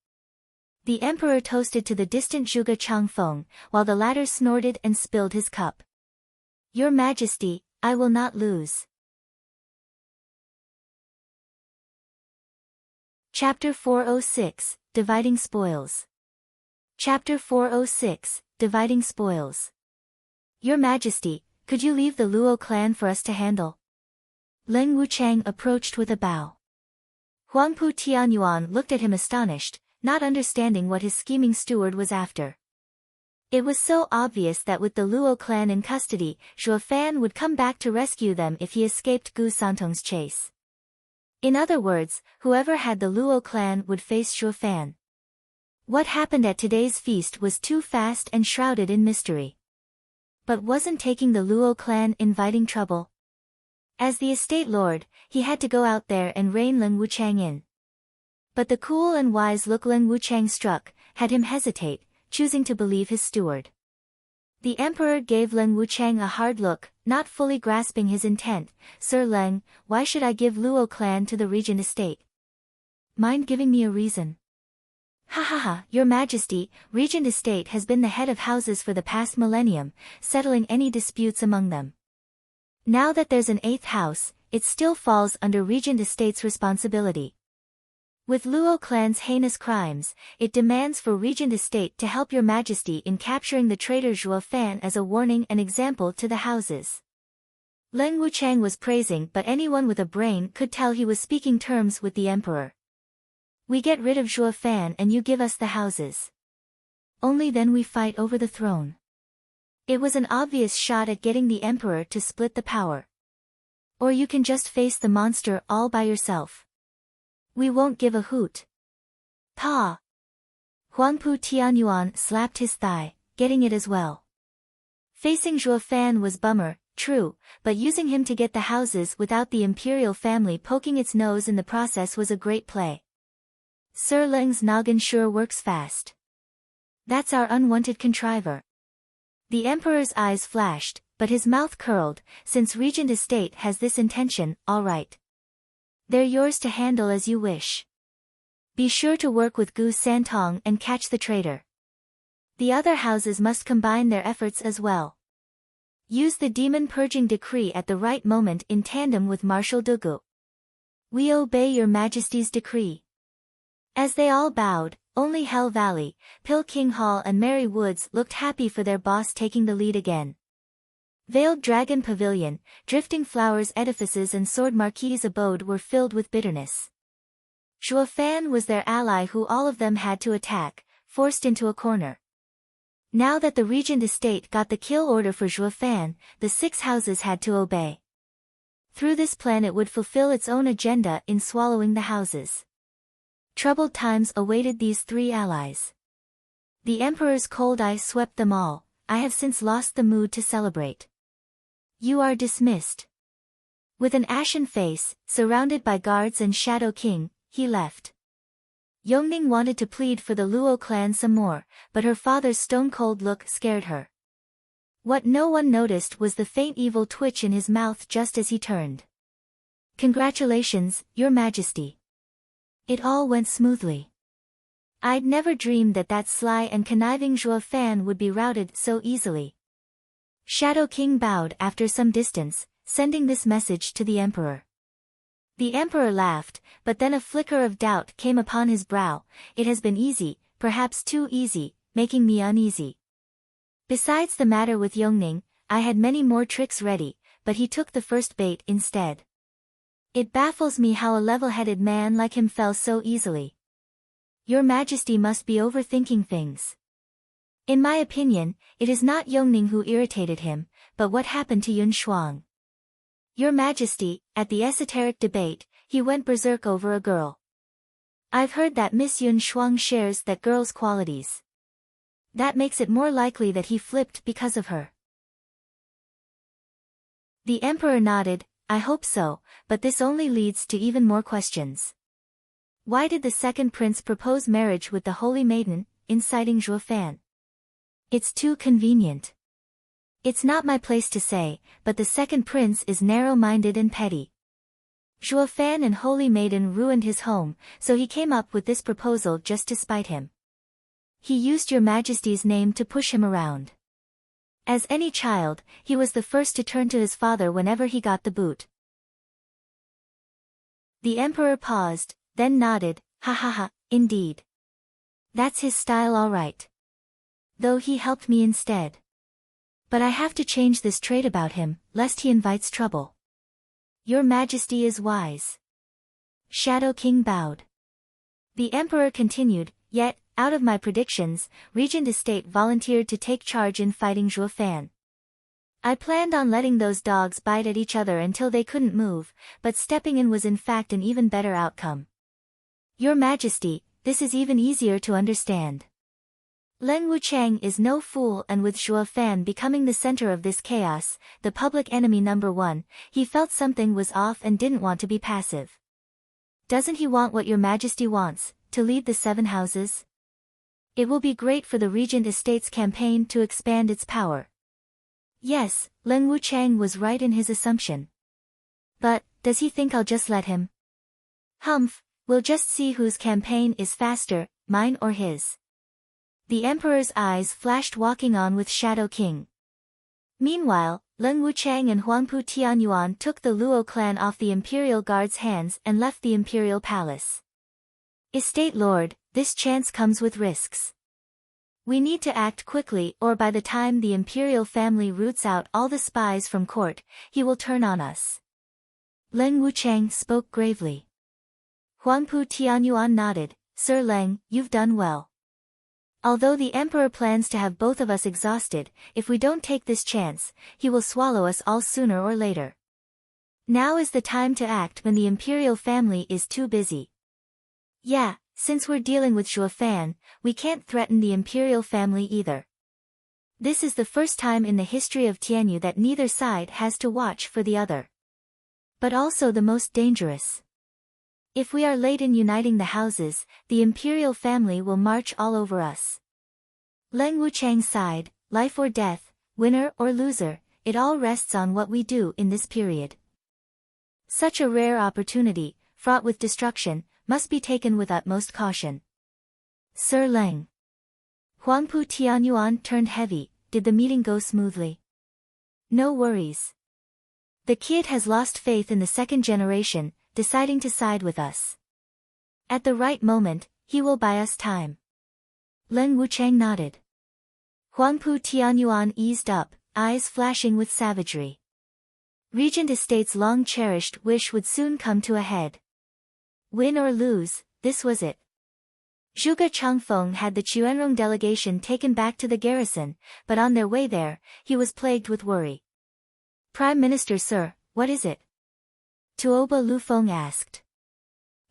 The emperor toasted to the distant Zhuge Changfeng, while the latter snorted and spilled his cup. "Your Majesty, I will not lose." Chapter 406, Dividing Spoils. Chapter 406, Dividing Spoils. "Your Majesty, could you leave the Luo clan for us to handle?" Leng Wuchang approached with a bow. Huangpu Tianyuan looked at him astonished, not understanding what his scheming steward was after. It was so obvious that with the Luo clan in custody, Zhuo Fan would come back to rescue them if he escaped Gu Santong's chase. In other words, whoever had the Luo clan would face Zhuo Fan. What happened at today's feast was too fast and shrouded in mystery. But wasn't taking the Luo clan inviting trouble? As the estate lord, he had to go out there and rein Leng Wuchang in. But the cool and wise look Leng Wuchang struck had him hesitate, choosing to believe his steward. The emperor gave Leng Wuchang a hard look, not fully grasping his intent. Sir Leng, why should I give Luo clan to the regent estate? Mind giving me a reason? Ha ha ha, your majesty, regent estate has been the head of houses for the past millennium, settling any disputes among them. Now that there's an 8th house, it still falls under regent estate's responsibility. With Luo clan's heinous crimes, it demands for regent estate to help your majesty in capturing the traitor Zhuo Fan as a warning and example to the houses. Leng Wuchang was praising, but anyone with a brain could tell he was speaking terms with the emperor. We get rid of Zhuo Fan and you give us the houses. Only then we fight over the throne. It was an obvious shot at getting the emperor to split the power. Or you can just face the monster all by yourself. We won't give a hoot. Pa! Huangpu Tianyuan slapped his thigh, getting it as well. Facing Zhuo Fan was bummer, true, but using him to get the houses without the imperial family poking its nose in the process was a great play. Sir Leng's noggin sure works fast. That's our unwanted contriver. The emperor's eyes flashed, but his mouth curled. Since regent estate has this intention, all right. They're yours to handle as you wish. Be sure to work with Gu Santong and catch the traitor. The other houses must combine their efforts as well. Use the demon-purging decree at the right moment in tandem with Marshal Dugu. We obey your majesty's decree. As they all bowed, only Hell Valley, Pill King Hall and Merry Woods looked happy for their boss taking the lead again. Veiled Dragon Pavilion, Drifting Flowers edifices and Sword Marquis' abode were filled with bitterness. Zhuo Fan was their ally who all of them had to attack, forced into a corner. Now that the regent estate got the kill order for Zhuo Fan, the 6 houses had to obey. Through this plan it would fulfill its own agenda in swallowing the houses. Troubled times awaited these 3 allies. The emperor's cold eye swept them all. I have since lost the mood to celebrate. You are dismissed. With an ashen face, surrounded by guards and Shadow King, he left. Yongning wanted to plead for the Luo clan some more, but her father's stone-cold look scared her. What no one noticed was the faint evil twitch in his mouth just as he turned. Congratulations, your majesty. It all went smoothly. I'd never dreamed that that sly and conniving Zhuo Fan would be routed so easily. Shadow King bowed after some distance, sending this message to the emperor. The emperor laughed, but then a flicker of doubt came upon his brow. It has been easy, perhaps too easy, making me uneasy. Besides the matter with Yongning, I had many more tricks ready, but he took the first bait instead. It baffles me how a level-headed man like him fell so easily. Your Majesty must be overthinking things. In my opinion, it is not Yongning who irritated him, but what happened to Yun Shuang. Your Majesty, at the esoteric debate, he went berserk over a girl. I've heard that Miss Yun Shuang shares that girl's qualities. That makes it more likely that he flipped because of her. The emperor nodded. I hope so, but this only leads to even more questions. Why did the second prince propose marriage with the holy maiden, inciting Zhuo Fan? It's too convenient. It's not my place to say, but the second prince is narrow-minded and petty. Zhuo Fan and holy maiden ruined his home, so he came up with this proposal just to spite him. He used your majesty's name to push him around. As any child, he was the first to turn to his father whenever he got the boot. The emperor paused, then nodded. Ha ha ha, indeed. That's his style all right. Though he helped me instead. But I have to change this trait about him, lest he invites trouble. Your Majesty is wise. Shadow King bowed. The emperor continued, yet, out of my predictions, Regent Estate volunteered to take charge in fighting Zhuo Fan. I planned on letting those dogs bite at each other until they couldn't move, but stepping in was in fact an even better outcome. Your Majesty, this is even easier to understand. Leng Wuchang is no fool, and with Zhuo Fan becoming the center of this chaos, the public enemy number one, he felt something was off and didn't want to be passive. Doesn't he want what your Majesty wants, to lead the 7 houses? It will be great for the Regent Estate's campaign to expand its power. Yes, Leng Wuchang was right in his assumption. But, does he think I'll just let him? Humph, we'll just see whose campaign is faster, mine or his. The Emperor's eyes flashed, walking on with Shadow King. Meanwhile, Leng Wuchang and Huangpu Tianyuan took the Luo clan off the Imperial Guard's hands and left the Imperial Palace. Estate Lord, this chance comes with risks. We need to act quickly, or by the time the Imperial family roots out all the spies from court, he will turn on us. Leng Wuchang spoke gravely. Huangpu Tianyuan nodded. Sir Leng, you've done well. Although the Emperor plans to have both of us exhausted, if we don't take this chance, he will swallow us all sooner or later. Now is the time to act when the Imperial family is too busy. Yeah, since we're dealing with Zhuo Fan, we can't threaten the Imperial family either. This is the first time in the history of Tianyu that neither side has to watch for the other. But also the most dangerous. If we are late in uniting the houses, the Imperial family will march all over us. Leng Wuchang sighed. Life or death, winner or loser, it all rests on what we do in this period. Such a rare opportunity, fraught with destruction, must be taken with utmost caution. Sir Leng. Huangpu Tianyuan turned heavy. Did the meeting go smoothly? No worries. The kid has lost faith in the second generation, deciding to side with us. At the right moment, he will buy us time. Leng Wuchang nodded. Huangpu Tianyuan eased up, eyes flashing with savagery. Regent Estate's long-cherished wish would soon come to a head. Win or lose, this was it. Zhuge Changfeng had the Chuanrong delegation taken back to the garrison, but on their way there, he was plagued with worry. Prime Minister sir, what is it? Tuoba Lufeng asked.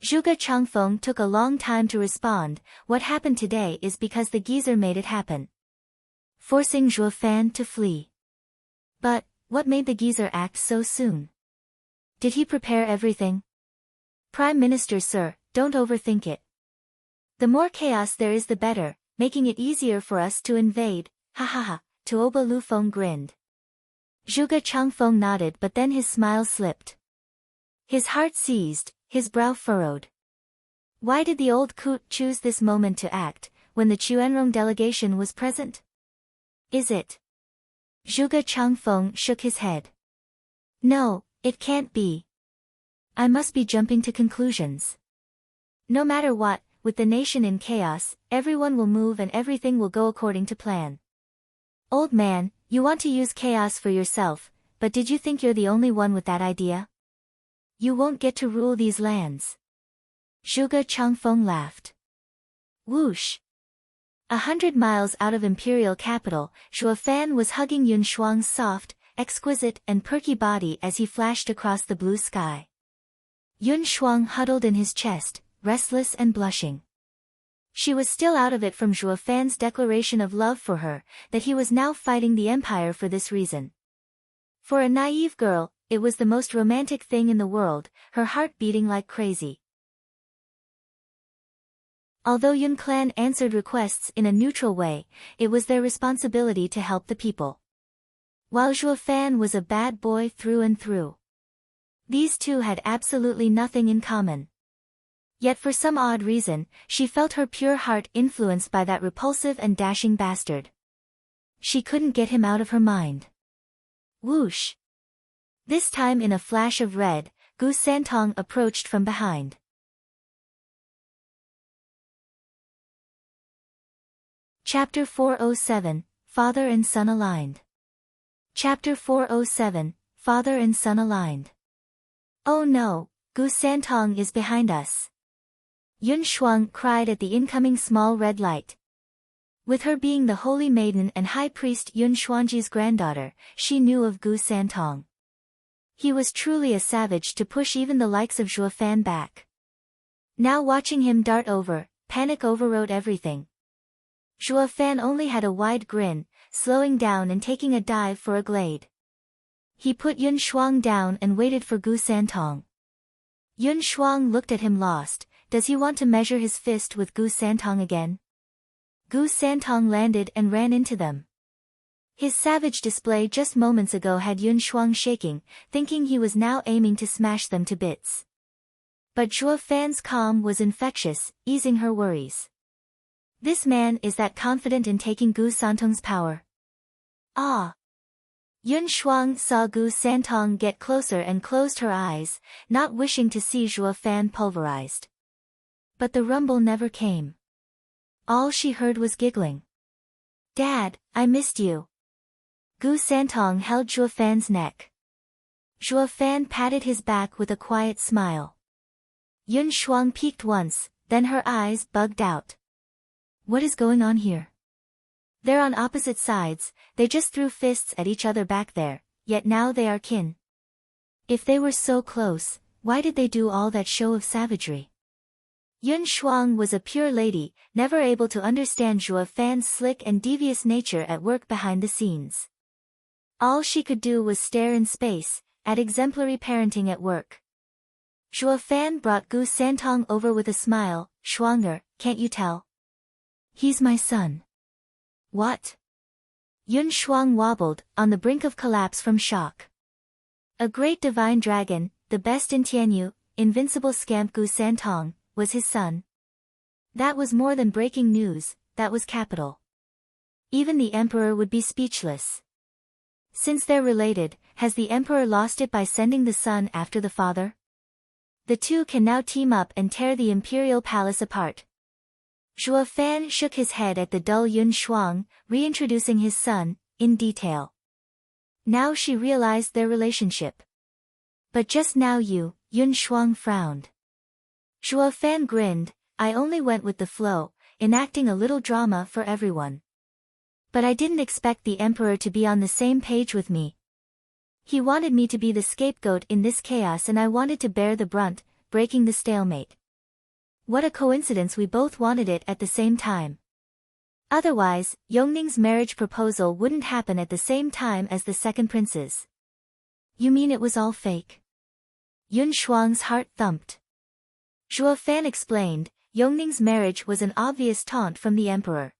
Zhuge Changfeng took a long time to respond. What happened today is because the geezer made it happen. Forcing Zhuo Fan to flee. But, what made the geezer act so soon? Did he prepare everything? Prime Minister sir, don't overthink it. The more chaos there is the better, making it easier for us to invade, ha ha ha, Tuoba Lufeng grinned. Zhuge Changfeng nodded, but then his smile slipped. His heart seized, his brow furrowed. Why did the old coot choose this moment to act, when the Chuanrong delegation was present? Is it? Zhuge Changfeng shook his head. No, it can't be. I must be jumping to conclusions. No matter what, with the nation in chaos, everyone will move and everything will go according to plan. Old man, you want to use chaos for yourself, but did you think you're the only one with that idea? You won't get to rule these lands. Zhuge Changfeng laughed. Whoosh! 100 miles out of imperial capital, Zhuo Fan was hugging Yun Shuang's soft, exquisite and perky body as he flashed across the blue sky. Yun Shuang huddled in his chest, restless and blushing. She was still out of it from Zhuo Fan's declaration of love for her, that he was now fighting the empire for this reason. For a naive girl, it was the most romantic thing in the world, her heart beating like crazy. Although Yun clan answered requests in a neutral way, it was their responsibility to help the people. While Zhuo Fan was a bad boy through and through. These two had absolutely nothing in common. Yet for some odd reason, she felt her pure heart influenced by that repulsive and dashing bastard. She couldn't get him out of her mind. Whoosh! This time in a flash of red, Gu Santong approached from behind. Chapter 407, Father and Son Aligned. Chapter 407, Father and Son Aligned. Oh no, Gu Santong is behind us. Yun Shuang cried at the incoming small red light. With her being the holy maiden and high priest Yun Xuanji's granddaughter, she knew of Gu Santong. He was truly a savage to push even the likes of Zhuo Fan back. Now watching him dart over, panic overrode everything. Zhuo Fan only had a wide grin, slowing down and taking a dive for a glade. He put Yun Shuang down and waited for Gu Santong. Yun Shuang looked at him lost. Does he want to measure his fist with Gu Santong again? Gu Santong landed and ran into them. His savage display just moments ago had Yun Shuang shaking, thinking he was now aiming to smash them to bits. But Zhuo Fan's calm was infectious, easing her worries. This man is that confident in taking Gu Santong's power. Ah! Yun Shuang saw Gu Santong get closer and closed her eyes, not wishing to see Zhuo Fan pulverized. But the rumble never came. All she heard was giggling. Dad, I missed you. Gu Santong held Zhuo Fan's neck. Zhuo Fan patted his back with a quiet smile. Yun Shuang peeked once, then her eyes bugged out. What is going on here? They're on opposite sides, they just threw fists at each other back there, yet now they are kin. If they were so close, why did they do all that show of savagery? Yun Shuang was a pure lady, never able to understand Zhuo Fan's slick and devious nature at work behind the scenes. All she could do was stare in space, at exemplary parenting at work. Zhuo Fan brought Gu Santong over with a smile. Shuanger, can't you tell? He's my son. What? Yun Shuang wobbled, on the brink of collapse from shock. A great divine dragon, the best in Tianyu, invincible scamp Gu Santong, was his son. That was more than breaking news, that was capital. Even the emperor would be speechless. Since they're related, has the emperor lost it by sending the son after the father? The two can now team up and tear the imperial palace apart. Zhuo Fan shook his head at the dull Yun Shuang, reintroducing his son, in detail. Now she realized their relationship. But just now Yun Shuang frowned. Zhuo Fan grinned. I only went with the flow, enacting a little drama for everyone. But I didn't expect the emperor to be on the same page with me. He wanted me to be the scapegoat in this chaos and I wanted to bear the brunt, breaking the stalemate. What a coincidence we both wanted it at the same time. Otherwise, Yongning's marriage proposal wouldn't happen at the same time as the second prince's. You mean it was all fake? Yun Shuang's heart thumped. Zhuo Fan explained, Yongning's marriage was an obvious taunt from the emperor.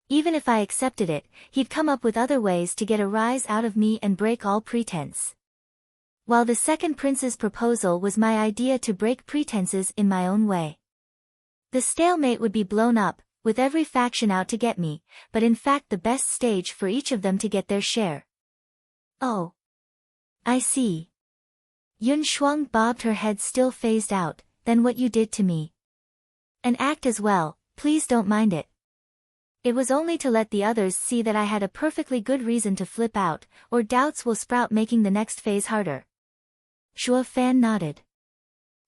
Even if I accepted it, he'd come up with other ways to get a rise out of me and break all pretense. While the second prince's proposal was my idea to break pretenses in my own way. The stalemate would be blown up, with every faction out to get me, but in fact the best stage for each of them to get their share. Oh. I see. Yun Shuang bobbed her head still phased out, then what you did to me. And act as well, please don't mind it. It was only to let the others see that I had a perfectly good reason to flip out, or doubts will sprout making the next phase harder. Zhuo Fan nodded.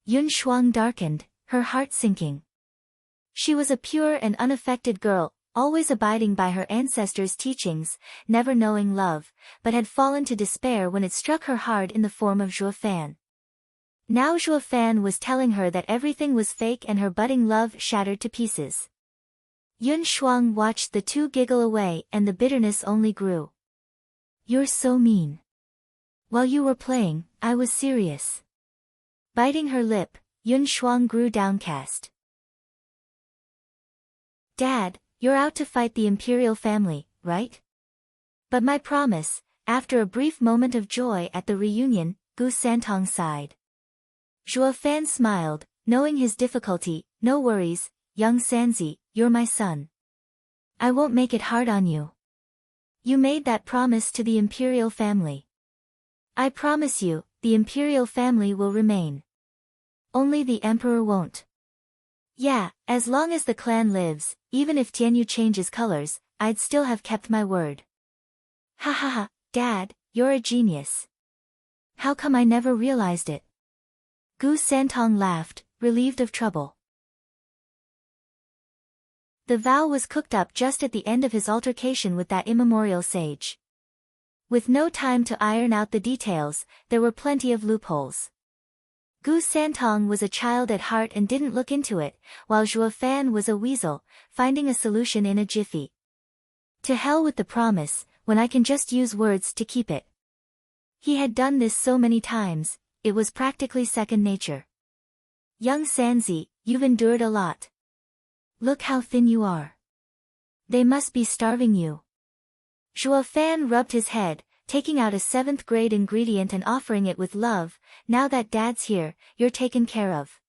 Yun Shuang darkened, her heart sinking. She was a pure and unaffected girl, always abiding by her ancestors' teachings, never knowing love, but had fallen to despair when it struck her hard in the form of Zhuo Fan. Now Zhuo Fan was telling her that everything was fake and her budding love shattered to pieces. Yun Shuang watched the two giggle away and the bitterness only grew. You're so mean. While you were playing, I was serious. Biting her lip, Yun Shuang grew downcast. Dad, you're out to fight the imperial family, right? But my promise, after a brief moment of joy at the reunion, Gu Santong sighed. Zhuo Fan smiled, knowing his difficulty. No worries, young Sanzi, you're my son. I won't make it hard on you. You made that promise to the imperial family. I promise you, the imperial family will remain. Only the emperor won't. Yeah, as long as the clan lives, even if Tianyu changes colors, I'd still have kept my word. Ha ha ha, Dad, you're a genius. How come I never realized it? Gu Santong laughed, relieved of trouble. The vow was cooked up just at the end of his altercation with that immemorial sage. With no time to iron out the details, there were plenty of loopholes. Gu Santong was a child at heart and didn't look into it, while Zhuo Fan was a weasel, finding a solution in a jiffy. To hell with the promise, when I can just use words to keep it. He had done this so many times, it was practically second nature. Young Sanzi, you've endured a lot. Look how thin you are. They must be starving you. Zhuo Fan rubbed his head, taking out a 7th grade ingredient and offering it with love. Now that Dad's here, you're taken care of.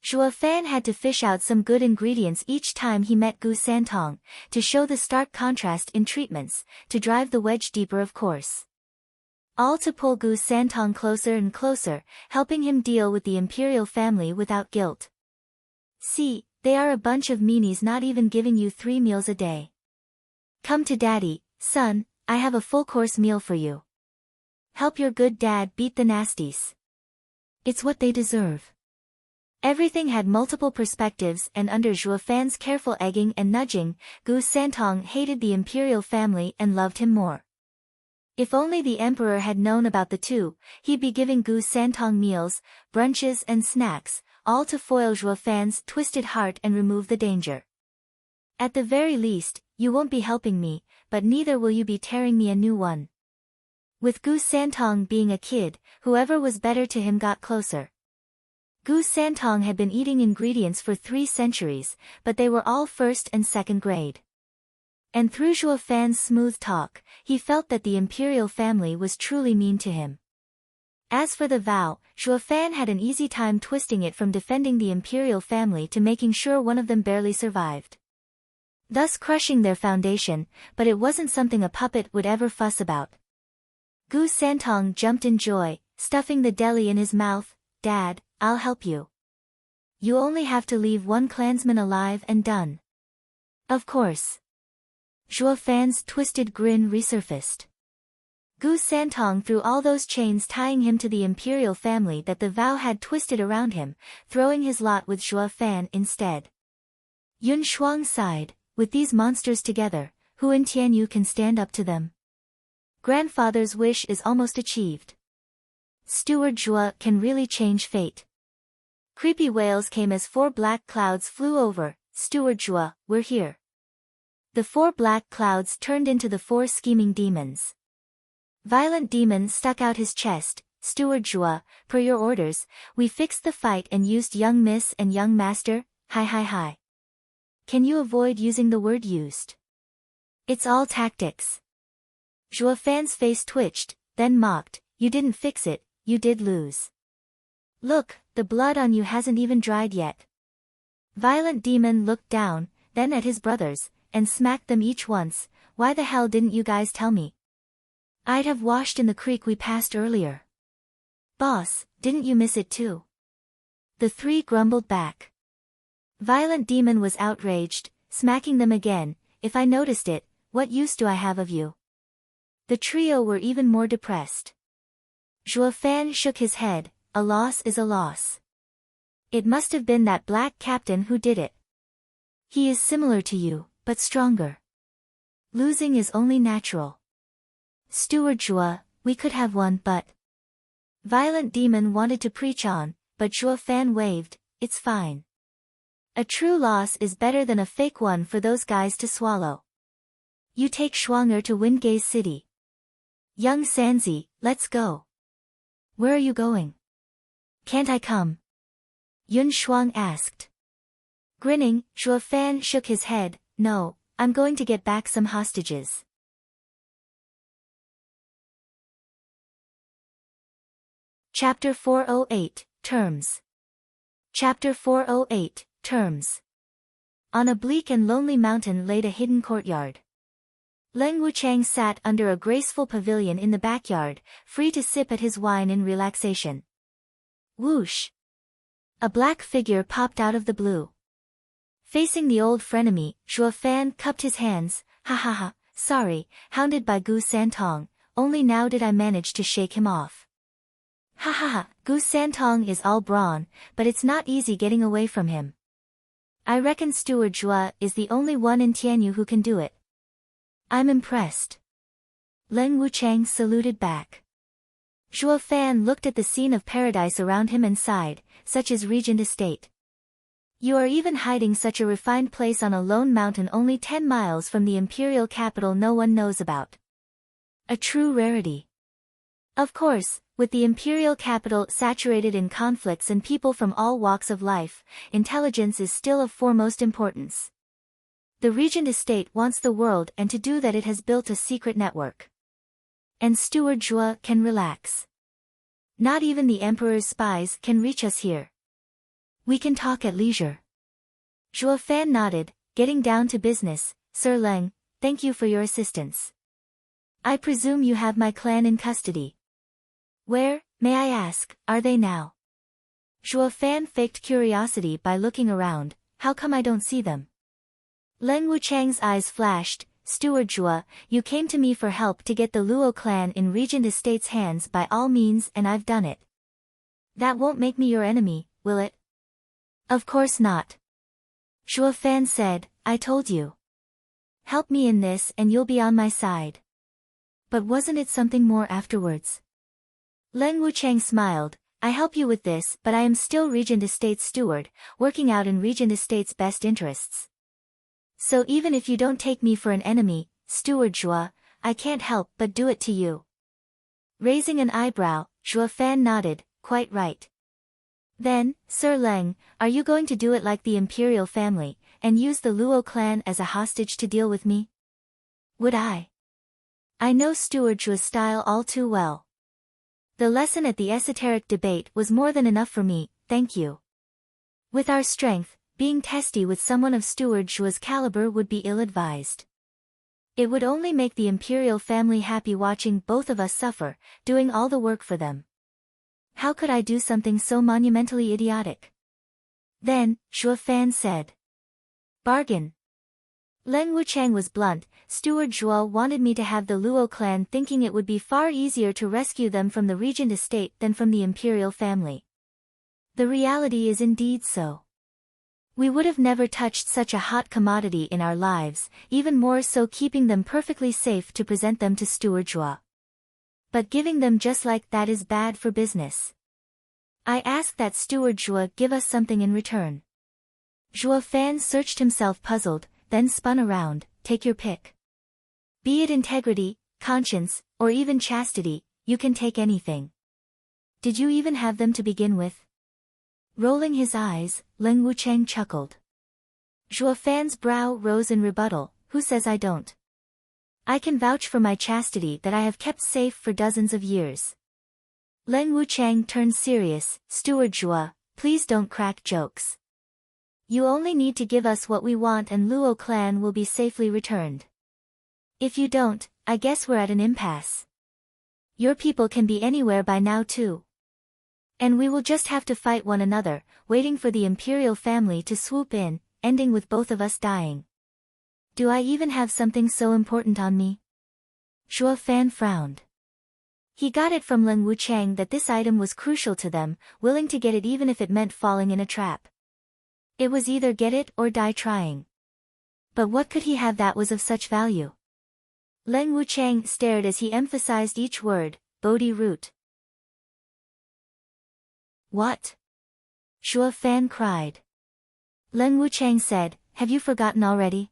Zhuo Fan had to fish out some good ingredients each time he met Gu Santong, to show the stark contrast in treatments, to drive the wedge deeper of course. All to pull Gu Santong closer and closer, helping him deal with the imperial family without guilt. See, they are a bunch of meanies not even giving you 3 meals a day. Come to Daddy, son, I have a full-course meal for you. Help your good dad beat the nasties. It's what they deserve. Everything had multiple perspectives, and under Zhuo Fan's careful egging and nudging, Gu Santong hated the imperial family and loved him more. If only the emperor had known about the two, he'd be giving Gu Santong meals, brunches and snacks, all to foil Zhuo Fan's twisted heart and remove the danger. At the very least, you won't be helping me, but neither will you be tearing me a new one. With Gu Santong being a kid, whoever was better to him got closer. Gu Santong had been eating ingredients for 3 centuries, but they were all 1st and 2nd grade. And through Zhuo Fan's smooth talk, he felt that the imperial family was truly mean to him. As for the vow, Zhuo Fan had an easy time twisting it from defending the imperial family to making sure one of them barely survived. Thus crushing their foundation, but it wasn't something a puppet would ever fuss about. Gu Santong jumped in joy, stuffing the deli in his mouth. Dad, I'll help you. You only have to leave one clansman alive and done. Of course. Zhuo Fan's twisted grin resurfaced. Gu Santong threw all those chains tying him to the imperial family that the vow had twisted around him, throwing his lot with Zhuo Fan instead. Yun Shuang sighed, with these monsters together, who in Tianyu can stand up to them? Grandfather's wish is almost achieved. Steward Zhuo can really change fate. Creepy wails came as 4 black clouds flew over. Steward Zhuo, we're here. The 4 black clouds turned into the 4 scheming demons. Violent Demon stuck out his chest. Steward Zhuo, per your orders, we fixed the fight and used young miss and young master. Hi. Can you avoid using the word used? It's all tactics. Zhuo Fan's face twitched, then mocked, you didn't fix it, you did lose. Look, the blood on you hasn't even dried yet. Violent Demon looked down, then at his brothers, and smacked them each once. Why the hell didn't you guys tell me? I'd have washed in the creek we passed earlier. Boss, didn't you miss it too? The 3 grumbled back. Violent Demon was outraged, smacking them again. If I noticed it, what use do I have of you? The trio were even more depressed. Zhuo Fan shook his head. A loss is a loss. It must have been that black captain who did it. He is similar to you, but stronger. Losing is only natural. Steward Zhuo, we could have won, but... Violent Demon wanted to preach on, but Zhuo Fan waved. It's fine. A true loss is better than a fake one for those guys to swallow. You take Shuang'er to Wingate City. Young Sanzi, let's go. Where are you going? Can't I come? Yun Shuang asked. Grinning, Zhuo Fan shook his head. No, I'm going to get back some hostages. Chapter 408, Terms. Chapter 408, Terms. On a bleak and lonely mountain laid a hidden courtyard. Leng Wuchang sat under a graceful pavilion in the backyard, free to sip at his wine in relaxation. Whoosh! A black figure popped out of the blue. Facing the old frenemy, Zhuo Fan cupped his hands. Ha, sorry, hounded by Gu Santong, only now did I manage to shake him off. Ha, Gu Santong is all brawn, but it's not easy getting away from him. I reckon Steward Zhua is the only one in Tianyu who can do it. I'm impressed. Leng Wuchang saluted back. Zhuo Fan looked at the scene of paradise around him and sighed, such as Regent Estate. You are even hiding such a refined place on a lone mountain only 10 miles from the imperial capital no one knows about. A true rarity. Of course, with the imperial capital saturated in conflicts and people from all walks of life, intelligence is still of foremost importance. The Regent Estate wants the world, and to do that it has built a secret network. And Steward Zhua can relax. Not even the Emperor's spies can reach us here. We can talk at leisure. Zhuo Fan nodded, getting down to business. Sir Leng, thank you for your assistance. I presume you have my clan in custody. Where, may I ask, are they now? Zhuo Fan faked curiosity by looking around. How come I don't see them? Leng Wuchang's eyes flashed. Steward Zhua, you came to me for help to get the Luo clan in Regent Estate's hands by all means, and I've done it. That won't make me your enemy, will it? Of course not. Zhuo Fan said, I told you. Help me in this and you'll be on my side. But wasn't it something more afterwards? Leng Wuchang smiled. I help you with this, but I am still Regent Estate's steward, working out in Regent Estate's best interests. So even if you don't take me for an enemy, Steward Zhua, I can't help but do it to you. Raising an eyebrow, Zhuo Fan nodded, quite right. Then, Sir Leng, are you going to do it like the imperial family, and use the Luo clan as a hostage to deal with me? Would I? I know Steward Zhua's style all too well. The lesson at the esoteric debate was more than enough for me, thank you. With our strength, being testy with someone of Steward Zhua's caliber would be ill-advised. It would only make the imperial family happy watching both of us suffer, doing all the work for them. How could I do something so monumentally idiotic? Then, Zhuo Fan said. Bargain. Leng Wuchang was blunt. Steward Zhua wanted me to have the Luo clan, thinking it would be far easier to rescue them from the Regent Estate than from the imperial family. The reality is indeed so. We would have never touched such a hot commodity in our lives, even more so keeping them perfectly safe to present them to Steward Zhua. But giving them just like that is bad for business. I ask that Steward Zhua give us something in return. Zhuo Fan searched himself puzzled, then spun around. Take your pick. Be it integrity, conscience, or even chastity, you can take anything. Did you even have them to begin with? Rolling his eyes, Leng Wuchang chuckled. Zhuo Fan's brow rose in rebuttal. Who says I don't? I can vouch for my chastity that I have kept safe for dozens of years. Leng Wuchang turned serious. Steward Zhua, please don't crack jokes. You only need to give us what we want and Luo clan will be safely returned. If you don't, I guess we're at an impasse. Your people can be anywhere by now too. And we will just have to fight one another, waiting for the imperial family to swoop in, ending with both of us dying. Do I even have something so important on me? Zhuo Fan frowned. He got it from Leng Wuchang that this item was crucial to them, willing to get it even if it meant falling in a trap. It was either get it or die trying. But what could he have that was of such value? Leng Wuchang stared as he emphasized each word. Bodhi root. What? Zhuo Fan cried. Leng Wuchang said, have you forgotten already?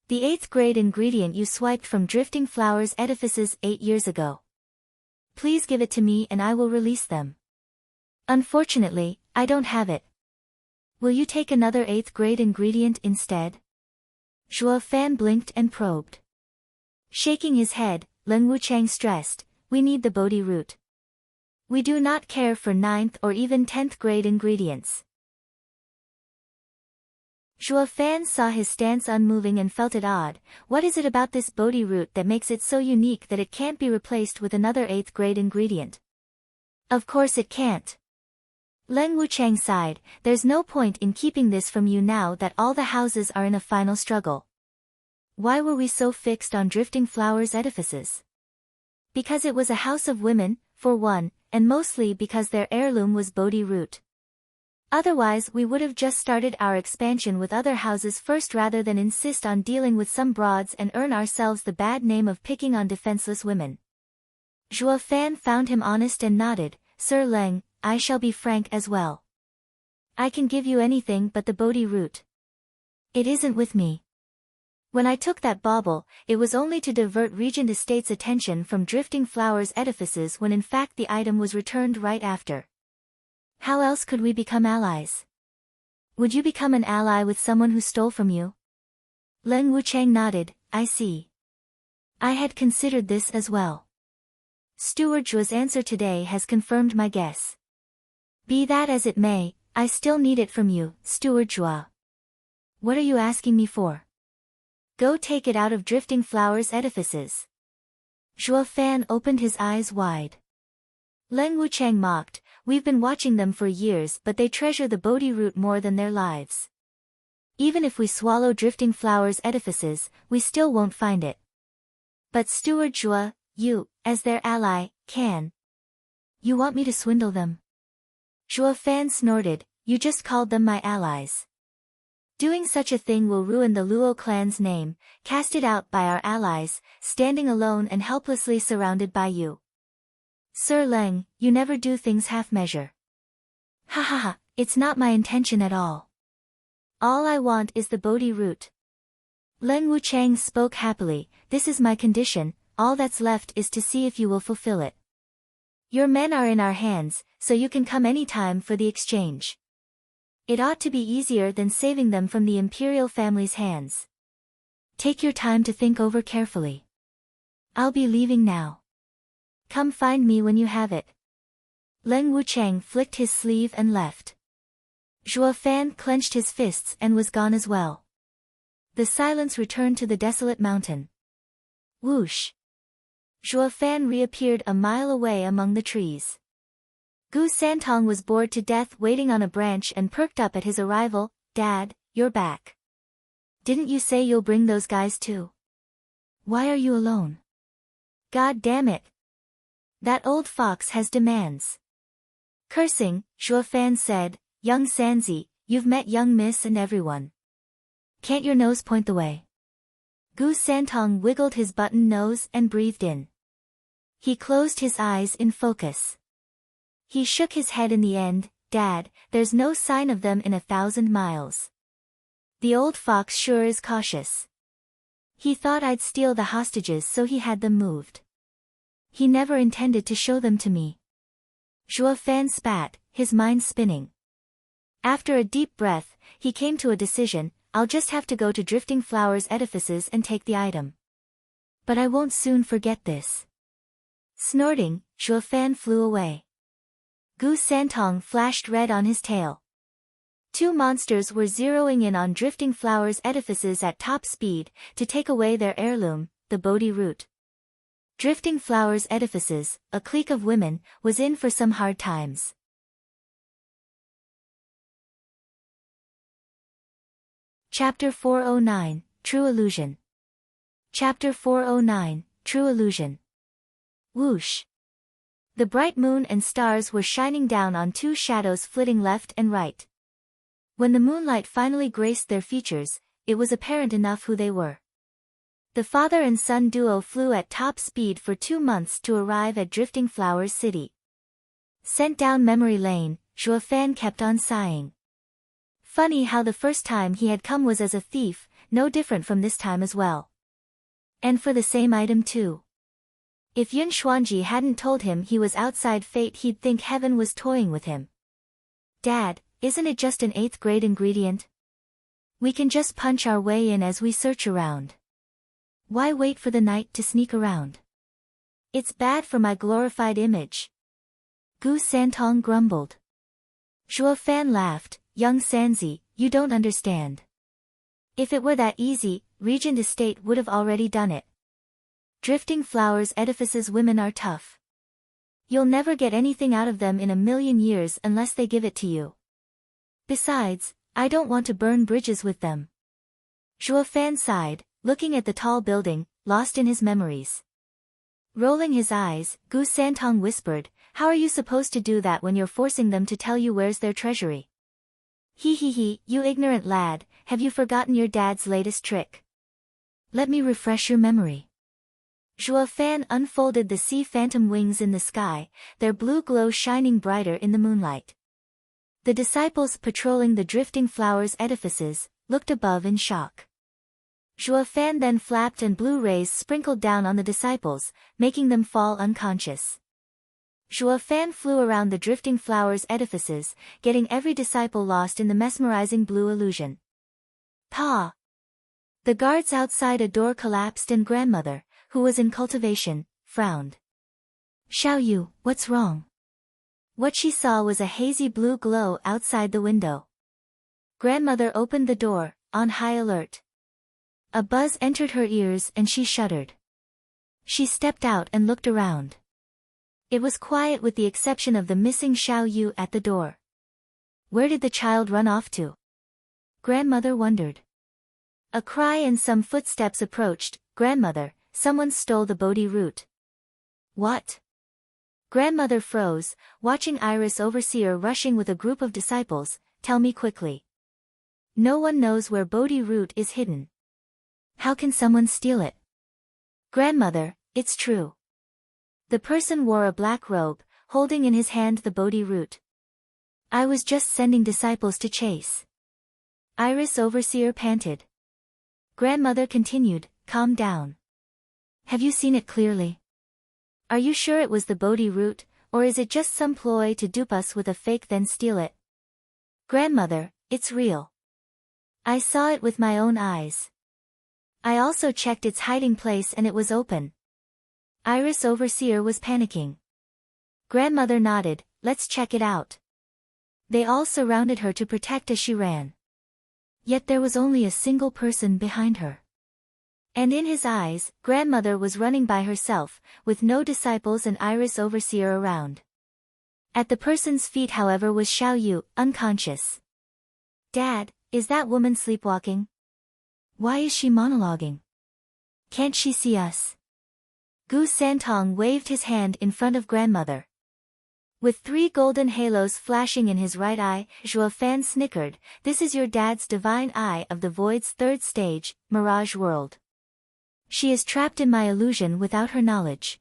The 8th grade ingredient you swiped from Drifting Flowers edifices 8 years ago. Please give it to me and I will release them. Unfortunately, I don't have it. Will you take another 8th grade ingredient instead? Zhuo Fan blinked and probed. Shaking his head, Leng Wuchang stressed, we need the Bodhi root. We do not care for 9th or even 10th grade ingredients. Zhuo Fan saw his stance unmoving and felt it odd. What is it about this Bodhi root that makes it so unique that it can't be replaced with another 8th grade ingredient? Of course it can't. Leng Wuchang sighed, there's no point in keeping this from you now that all the houses are in a final struggle. Why were we so fixed on Drifting Flowers edifices? Because it was a house of women, for one, and mostly because their heirloom was Bodhi root. Otherwise we would have just started our expansion with other houses first rather than insist on dealing with some broads and earn ourselves the bad name of picking on defenseless women. Zhuo Fan found him honest and nodded. Sir Leng, I shall be frank as well. I can give you anything but the Bodhi root. It isn't with me. When I took that bauble, it was only to divert Regent Estate's attention from Drifting Flowers edifices when in fact the item was returned right after. How else could we become allies? Would you become an ally with someone who stole from you? Leng Wuchang nodded. I see. I had considered this as well. Steward Zhuo's answer today has confirmed my guess. Be that as it may, I still need it from you, Steward Zhuo. What are you asking me for? Go take it out of Drifting Flowers edifices. Zhuo Fan opened his eyes wide. Leng Wuchang mocked. We've been watching them for years, but they treasure the Bodhi root more than their lives. Even if we swallow Drifting Flowers edifices, we still won't find it. But Steward Zhuo, you, as their ally, can. You want me to swindle them? Zhuo Fan snorted. You just called them my allies. Doing such a thing will ruin the Luo clan's name, cast it out by our allies, standing alone and helplessly surrounded by you. Sir Leng, you never do things half-measure. Ha ha ha, it's not my intention at all. All I want is the Bodhi root. Leng Wuchang spoke happily. This is my condition, all that's left is to see if you will fulfill it. Your men are in our hands, so you can come any time for the exchange. It ought to be easier than saving them from the imperial family's hands. Take your time to think over carefully. I'll be leaving now. Come find me when you have it. Leng Wuchang flicked his sleeve and left. Zhuo Fan clenched his fists and was gone as well. The silence returned to the desolate mountain. Whoosh! Zhuo Fan reappeared a mile away among the trees. Gu Santong was bored to death waiting on a branch and perked up at his arrival. Dad, you're back. Didn't you say you'll bring those guys too? Why are you alone? God damn it. That old fox has demands. Cursing, Zhuo Fan said, Young Sanzi, you've met young miss and everyone. Can't your nose point the way? Gu Santong wiggled his button nose and breathed in. He closed his eyes in focus. He shook his head in the end. Dad, there's no sign of them in 1,000 miles. The old fox sure is cautious. He thought I'd steal the hostages so he had them moved. He never intended to show them to me. Zhuo Fan spat, his mind spinning. After a deep breath, he came to a decision. I'll just have to go to Drifting Flowers edifices and take the item. But I won't soon forget this. Snorting, Zhuo Fan flew away. Gu Santong flashed red on his tail. Two monsters were zeroing in on Drifting Flowers edifices at top speed, to take away their heirloom, the Bodhi root. Drifting Flowers edifices, a clique of women, was in for some hard times. Chapter 409, True Illusion. Chapter 409, True Illusion. Whoosh! The bright moon and stars were shining down on two shadows flitting left and right. When the moonlight finally graced their features, it was apparent enough who they were. The father and son duo flew at top speed for 2 months to arrive at Drifting Flowers City. Sent down memory lane, Zhuo Fan kept on sighing. Funny how the first time he had come was as a thief, no different from this time as well. And for the same item too. If Yun Xuanji hadn't told him he was outside fate, he'd think heaven was toying with him. Dad, isn't it just an 8th grade ingredient? We can just punch our way in as we search around. Why wait for the night to sneak around? It's bad for my glorified image. Gu Santong grumbled. Zhuo Fan laughed. Young Sanzi, you don't understand. If it were that easy, Regent Estate would have already done it. Drifting Flowers edifices women are tough. You'll never get anything out of them in 1,000,000 years unless they give it to you. Besides, I don't want to burn bridges with them. Zhuo Fan sighed, looking at the tall building, lost in his memories. Rolling his eyes, Gu Santong whispered, how are you supposed to do that when you're forcing them to tell you where's their treasury? Hee hee hee, you ignorant lad, have you forgotten your dad's latest trick? Let me refresh your memory. Zhuo Fan unfolded the sea phantom wings in the sky, their blue glow shining brighter in the moonlight. The disciples patrolling the drifting flowers' edifices looked above in shock. Zhuo Fan then flapped and blue rays sprinkled down on the disciples, making them fall unconscious. Zhuo Fan flew around the drifting flowers' edifices, getting every disciple lost in the mesmerizing blue illusion. Pa! The guards outside a door collapsed and grandmother, who was in cultivation, frowned. Xiao Yu, what's wrong? What she saw was a hazy blue glow outside the window. Grandmother opened the door, on high alert. A buzz entered her ears and she shuddered. She stepped out and looked around. It was quiet with the exception of the missing Xiao Yu at the door. Where did the child run off to? Grandmother wondered. A cry and some footsteps approached. Grandmother, someone stole the Bodhi root. What? Grandmother froze, watching Iris Overseer rushing with a group of disciples. Tell me quickly. No one knows where Bodhi root is hidden. How can someone steal it? Grandmother, it's true. The person wore a black robe, holding in his hand the Bodhi root. I was just sending disciples to chase. Iris Overseer panted. Grandmother continued, calm down. Have you seen it clearly? Are you sure it was the Bodhi root, or is it just some ploy to dupe us with a fake then steal it? Grandmother, it's real. I saw it with my own eyes. I also checked its hiding place and it was open. Iris Overseer was panicking. Grandmother nodded, let's check it out. They all surrounded her to protect as she ran. Yet there was only a single person behind her. And in his eyes, grandmother was running by herself, with no disciples and Iris Overseer around. At the person's feet however was Xiao Yu, unconscious. Dad, is that woman sleepwalking? Why is she monologuing? Can't she see us? Gu Santong waved his hand in front of grandmother. With 3 golden halos flashing in his right eye, Zhuo Fan snickered, this is your dad's divine eye of the void's 3rd stage, Mirage World. She is trapped in my illusion without her knowledge.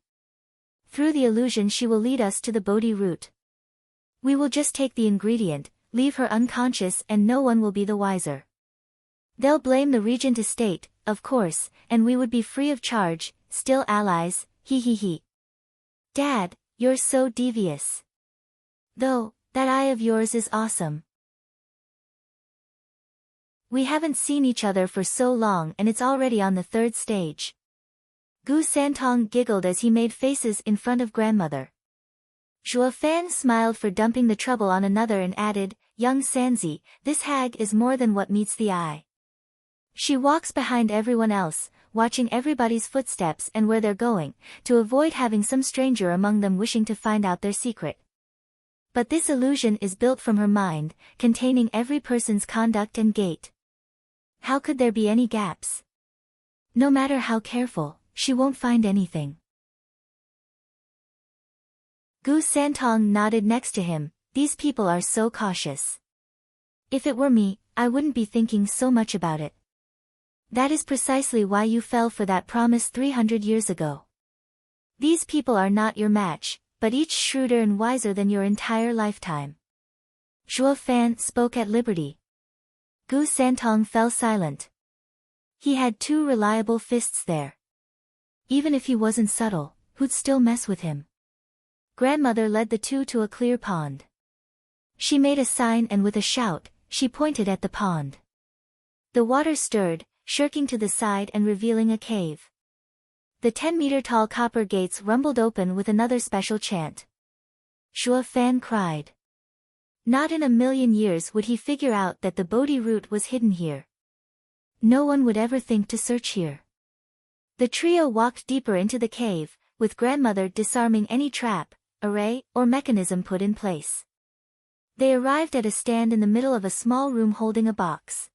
Through the illusion she will lead us to the Bodhi root. We will just take the ingredient, leave her unconscious and no one will be the wiser. They'll blame the regent estate, of course, and we would be free of charge, still allies, hee hee hee. Dad, you're so devious. Though, that eye of yours is awesome. We haven't seen each other for so long and it's already on the 3rd stage. Gu Santong giggled as he made faces in front of grandmother. Zhuo Fan smiled for dumping the trouble on another and added, young Sanzi, this hag is more than what meets the eye. She walks behind everyone else, watching everybody's footsteps and where they're going, to avoid having some stranger among them wishing to find out their secret. But this illusion is built from her mind, containing every person's conduct and gait. How could there be any gaps? No matter how careful, she won't find anything. Gu Santong nodded next to him, these people are so cautious. If it were me, I wouldn't be thinking so much about it. That is precisely why you fell for that promise 300 years ago. These people are not your match, but each shrewder and wiser than your entire lifetime. Zhuo Fan spoke at liberty. Gu Santong fell silent. He had 2 reliable fists there. Even if he wasn't subtle, who'd still mess with him? Grandmother led the 2 to a clear pond. She made a sign and with a shout, she pointed at the pond. The water stirred, shirking to the side and revealing a cave. The 10-meter-tall copper gates rumbled open with another special chant. Zhuo Fan cried. Not in a million years would he figure out that the Bodhi root was hidden here. No one would ever think to search here. The trio walked deeper into the cave, with grandmother disarming any trap, array, or mechanism put in place. They arrived at a stand in the middle of a small room holding a box.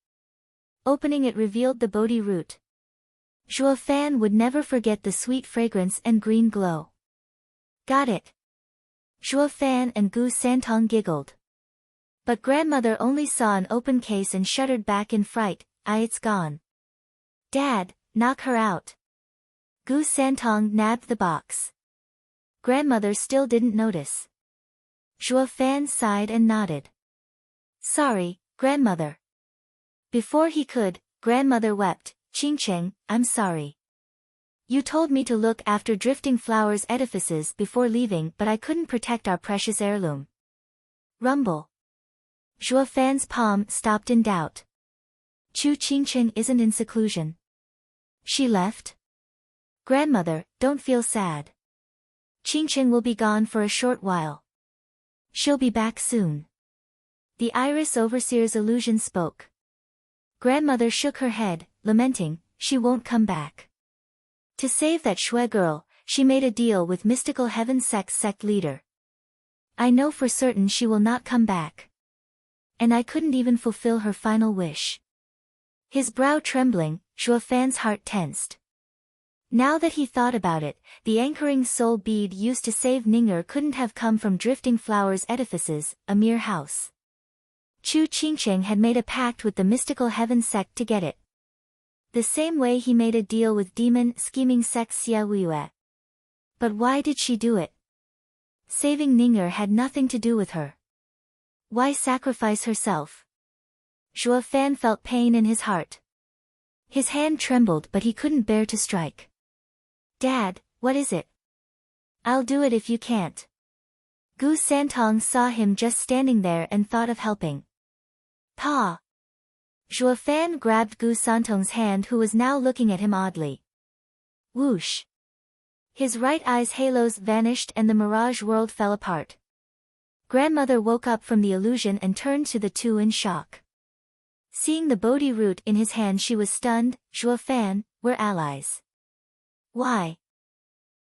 Opening it revealed the Bodhi root. Zhuo Fan would never forget the sweet fragrance and green glow. Got it. Zhuo Fan and Gu Santong giggled. But grandmother only saw an open case and shuddered back in fright. It's gone. Dad, knock her out. Gu Santong nabbed the box. Grandmother still didn't notice. Zhuo Fan sighed and nodded. Sorry, grandmother. Before he could, grandmother wept. Qingqing, I'm sorry. You told me to look after Drifting Flower's edifices before leaving, but I couldn't protect our precious heirloom. Rumble. Zhuo Fan's palm stopped in doubt. Chu Qingqing isn't in seclusion. She left? Grandmother, don't feel sad. Qingqing will be gone for a short while. She'll be back soon. The Iris Overseer's illusion spoke. Grandmother shook her head, lamenting, she won't come back. To save that Shui girl, she made a deal with mystical heaven sect leader. I know for certain she will not come back. And I couldn't even fulfill her final wish. His brow trembling, Zhuo Fan's heart tensed. Now that he thought about it, the anchoring soul bead used to save Ninger couldn't have come from Drifting Flower's edifices, a mere house. Chu Qingqing had made a pact with the mystical heaven sect to get it. The same way he made a deal with demon scheming sect Xia Wuiyue. But why did she do it? Saving Ninger had nothing to do with her. Why sacrifice herself? Zhuo Fan felt pain in his heart. His hand trembled, but he couldn't bear to strike. Dad, what is it? I'll do it if you can't. Gu Santong saw him just standing there and thought of helping. Pa! Zhuo Fan grabbed Gu Santong's hand, who was now looking at him oddly. Whoosh! His right eye's halos vanished and the mirage world fell apart. Grandmother woke up from the illusion and turned to the two in shock. Seeing the Bodhi root in his hand, she was stunned. Zhuo Fan, we're allies. Why?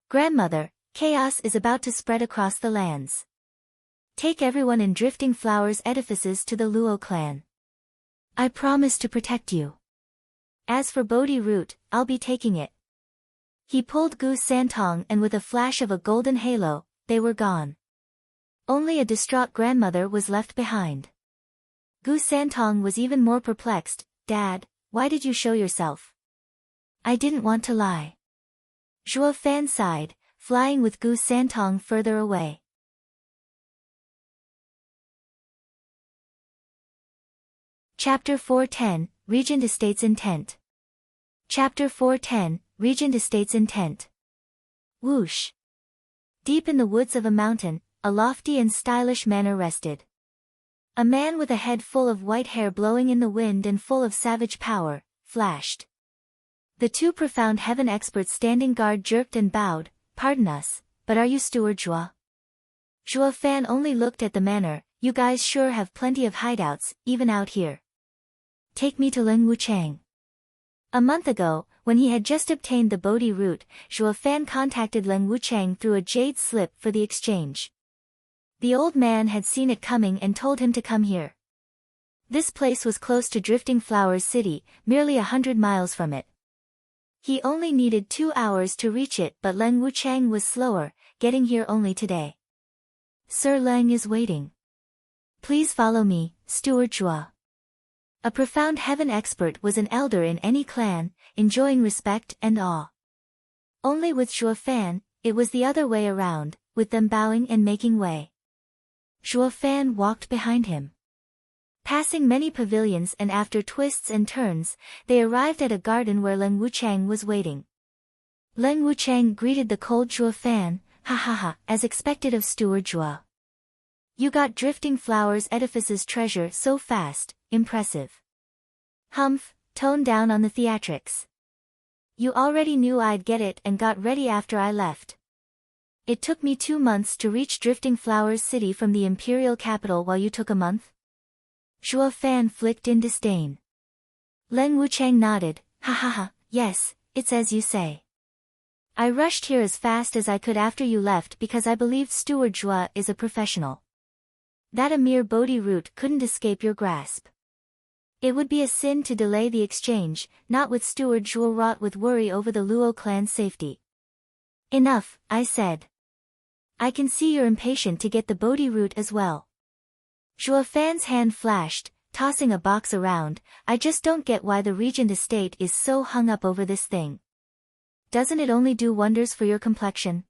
Grandmother, chaos is about to spread across the lands. Take everyone in Drifting Flower's edifices to the Luo clan. I promise to protect you. As for Bodhi root, I'll be taking it. He pulled Gu Santong and with a flash of a golden halo, they were gone. Only a distraught grandmother was left behind. Gu Santong was even more perplexed. Dad, why did you show yourself? I didn't want to lie. Zhuo Fan sighed, flying with Gu Santong further away. Chapter 410, Regent Estate's Intent. Chapter 410, Regent Estate's Intent. Whoosh! Deep in the woods of a mountain, a lofty and stylish manor rested. A man with a head full of white hair blowing in the wind and full of savage power, flashed. The two profound heaven experts standing guard jerked and bowed. Pardon us, but are you Steward Zhuo? Zhuo Fan only looked at the manor. You guys sure have plenty of hideouts, even out here. Take me to Ling Wuchang. A month ago, when he had just obtained the Bodhi root, Zhuo Fan contacted Ling Wuchang through a jade slip for the exchange. The old man had seen it coming and told him to come here. This place was close to Drifting Flower's city, merely 100 miles from it. He only needed 2 hours to reach it, but Ling Wuchang was slower, getting here only today. Sir Leng is waiting. Please follow me, Steward Zhuo. A profound heaven expert was an elder in any clan, enjoying respect and awe. Only with Zhuo Fan, it was the other way around, with them bowing and making way. Zhuo Fan walked behind him. Passing many pavilions and after twists and turns, they arrived at a garden where Ling Wuchang was waiting. Ling Wuchang greeted the cold Zhuo Fan, ha ha ha, as expected of Steward Zhuo. You got Drifting Flower's edifice's treasure so fast, impressive. Humph, tone down on the theatrics. You already knew I'd get it and got ready after I left. It took me 2 months to reach Drifting Flower's city from the imperial capital while you took a month? Zhuo Fan flicked in disdain. Ling Wuchang nodded, ha ha ha, yes, it's as you say. I rushed here as fast as I could after you left because I believed Steward Zhuo is a professional. That a mere Bodhi root couldn't escape your grasp. It would be a sin to delay the exchange, not with Steward Zhuo wrought with worry over the Luo clan's safety. Enough, I said. I can see you're impatient to get the Bodhi root as well. Zhuo Fan's hand flashed, tossing a box around. I just don't get why the regent estate is so hung up over this thing. Doesn't it only do wonders for your complexion?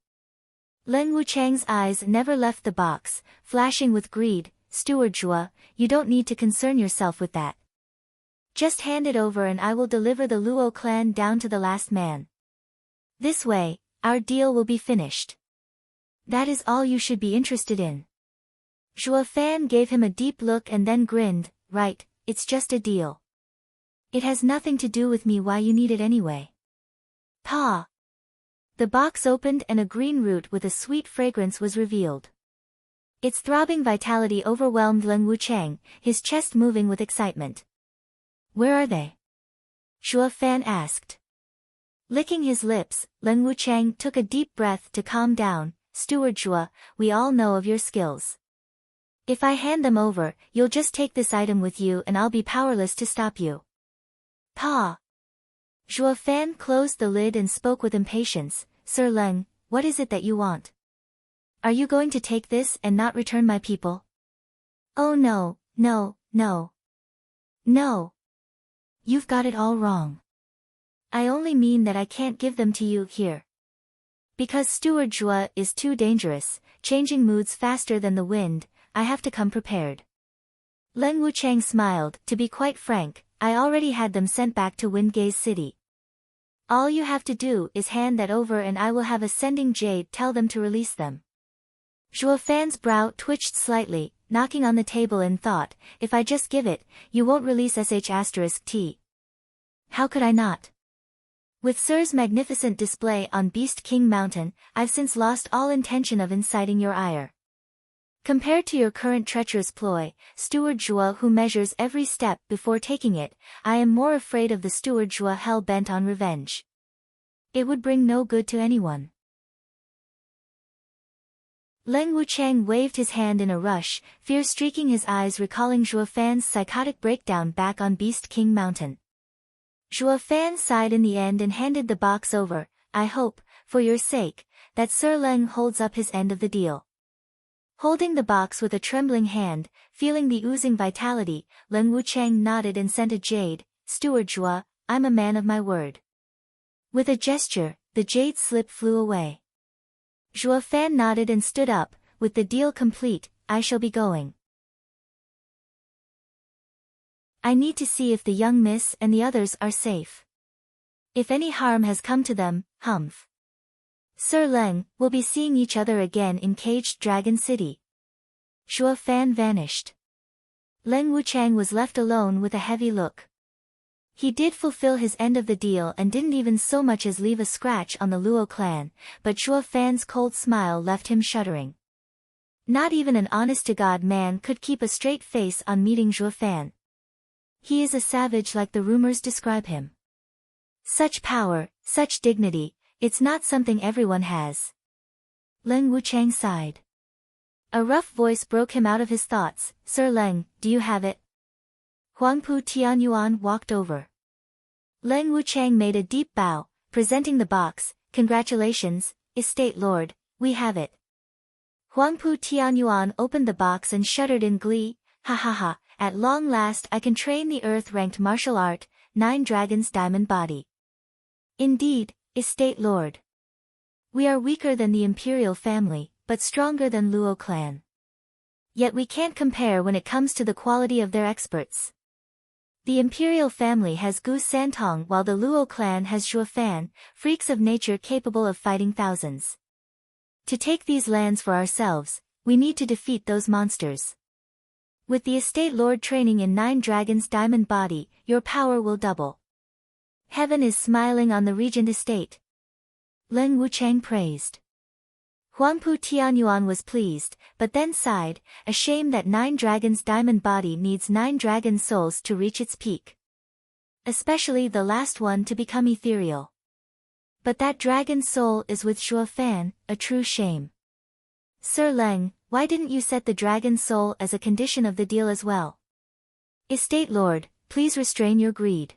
Leng Wuchang's eyes never left the box, flashing with greed. Steward Zhuo, you don't need to concern yourself with that. Just hand it over and I will deliver the Luo clan down to the last man. This way, our deal will be finished. That is all you should be interested in. Zhuo Fan gave him a deep look and then grinned. Right, it's just a deal. It has nothing to do with me why you need it anyway. Pa! The box opened and a green root with a sweet fragrance was revealed. Its throbbing vitality overwhelmed Leng Wuchang, his chest moving with excitement. Where are they? Zhuo Fan asked. Licking his lips, Leng Wuchang took a deep breath to calm down. Steward Zhuo, we all know of your skills. If I hand them over, you'll just take this item with you and I'll be powerless to stop you. Pa! Zhuo Fan closed the lid and spoke with impatience. Sir Leng, what is it that you want? Are you going to take this and not return my people? Oh no, no, no. No. You've got it all wrong. I only mean that I can't give them to you here. Because Steward Zhuo is too dangerous, changing moods faster than the wind, I have to come prepared. Leng Wuchang smiled. To be quite frank, I already had them sent back to Windgaze City. All you have to do is hand that over and I will have a sending jade tell them to release them. Zhuo Fan's brow twitched slightly, knocking on the table in thought. If I just give it, you won't release sh*t. How could I not? With Sir's magnificent display on Beast King Mountain, I've since lost all intention of inciting your ire. Compared to your current treacherous ploy, Steward Zhuo who measures every step before taking it, I am more afraid of the Steward Zhuo hell-bent on revenge. It would bring no good to anyone. Leng Wuchang waved his hand in a rush, fear streaking his eyes recalling Zhuo Fan's psychotic breakdown back on Beast King Mountain. Zhuo Fan sighed in the end and handed the box over. I hope, for your sake, that Sir Leng holds up his end of the deal. Holding the box with a trembling hand, feeling the oozing vitality, Leng Wuchang nodded and sent a jade. Steward Zhuo, I'm a man of my word. With a gesture, the jade slip flew away. Zhuo Fan nodded and stood up. With the deal complete, I shall be going. I need to see if the young miss and the others are safe. If any harm has come to them, humph. Sir Leng, we'll be seeing each other again in Caged Dragon City. Zhuo Fan vanished. Leng Wuchang was left alone with a heavy look. He did fulfill his end of the deal and didn't even so much as leave a scratch on the Luo clan, but Zhuo Fan's cold smile left him shuddering. Not even an honest-to-God man could keep a straight face on meeting Zhuo Fan. He is a savage like the rumors describe him. Such power, such dignity, it's not something everyone has. Leng Wuchang sighed. A rough voice broke him out of his thoughts. Sir Leng, do you have it? Huangpu Tianyuan walked over. Leng Wuchang made a deep bow, presenting the box. Congratulations, Estate Lord, we have it. Huangpu Tianyuan opened the box and shuddered in glee. Ha ha ha, at long last I can train the earth-ranked martial art, 9 Dragons Diamond Body. Indeed, Estate Lord. We are weaker than the Imperial family, but stronger than Luo clan. Yet we can't compare when it comes to the quality of their experts. The Imperial family has Gu Santong while the Luo clan has Zhuo Fan, freaks of nature capable of fighting thousands. To take these lands for ourselves, we need to defeat those monsters. With the Estate Lord training in 9 Dragons Diamond Body, your power will double. Heaven is smiling on the Regent Estate. Leng Wuchang praised. Huangpu Tianyuan was pleased, but then sighed, ashamed that 9 Dragons Diamond Body needs 9 dragon souls to reach its peak. Especially the last one to become ethereal. But that dragon soul is with Zhuo Fan, a true shame. Sir Leng, why didn't you set the dragon soul as a condition of the deal as well? Estate Lord, please restrain your greed.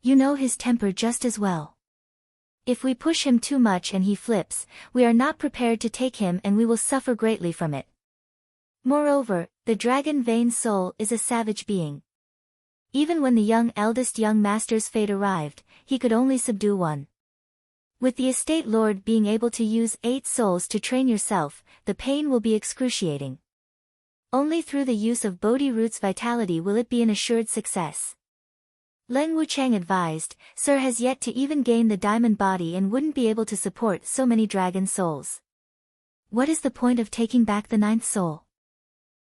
You know his temper just as well. If we push him too much and he flips, we are not prepared to take him and we will suffer greatly from it. Moreover, the dragon Vane's soul is a savage being. Even when the eldest young master's fate arrived, he could only subdue one. With the estate lord being able to use 8 souls to train yourself, the pain will be excruciating. Only through the use of Bodhi root's vitality will it be an assured success. Leng Wuchang advised, Sir has yet to even gain the diamond body and wouldn't be able to support so many dragon souls. What is the point of taking back the 9th soul?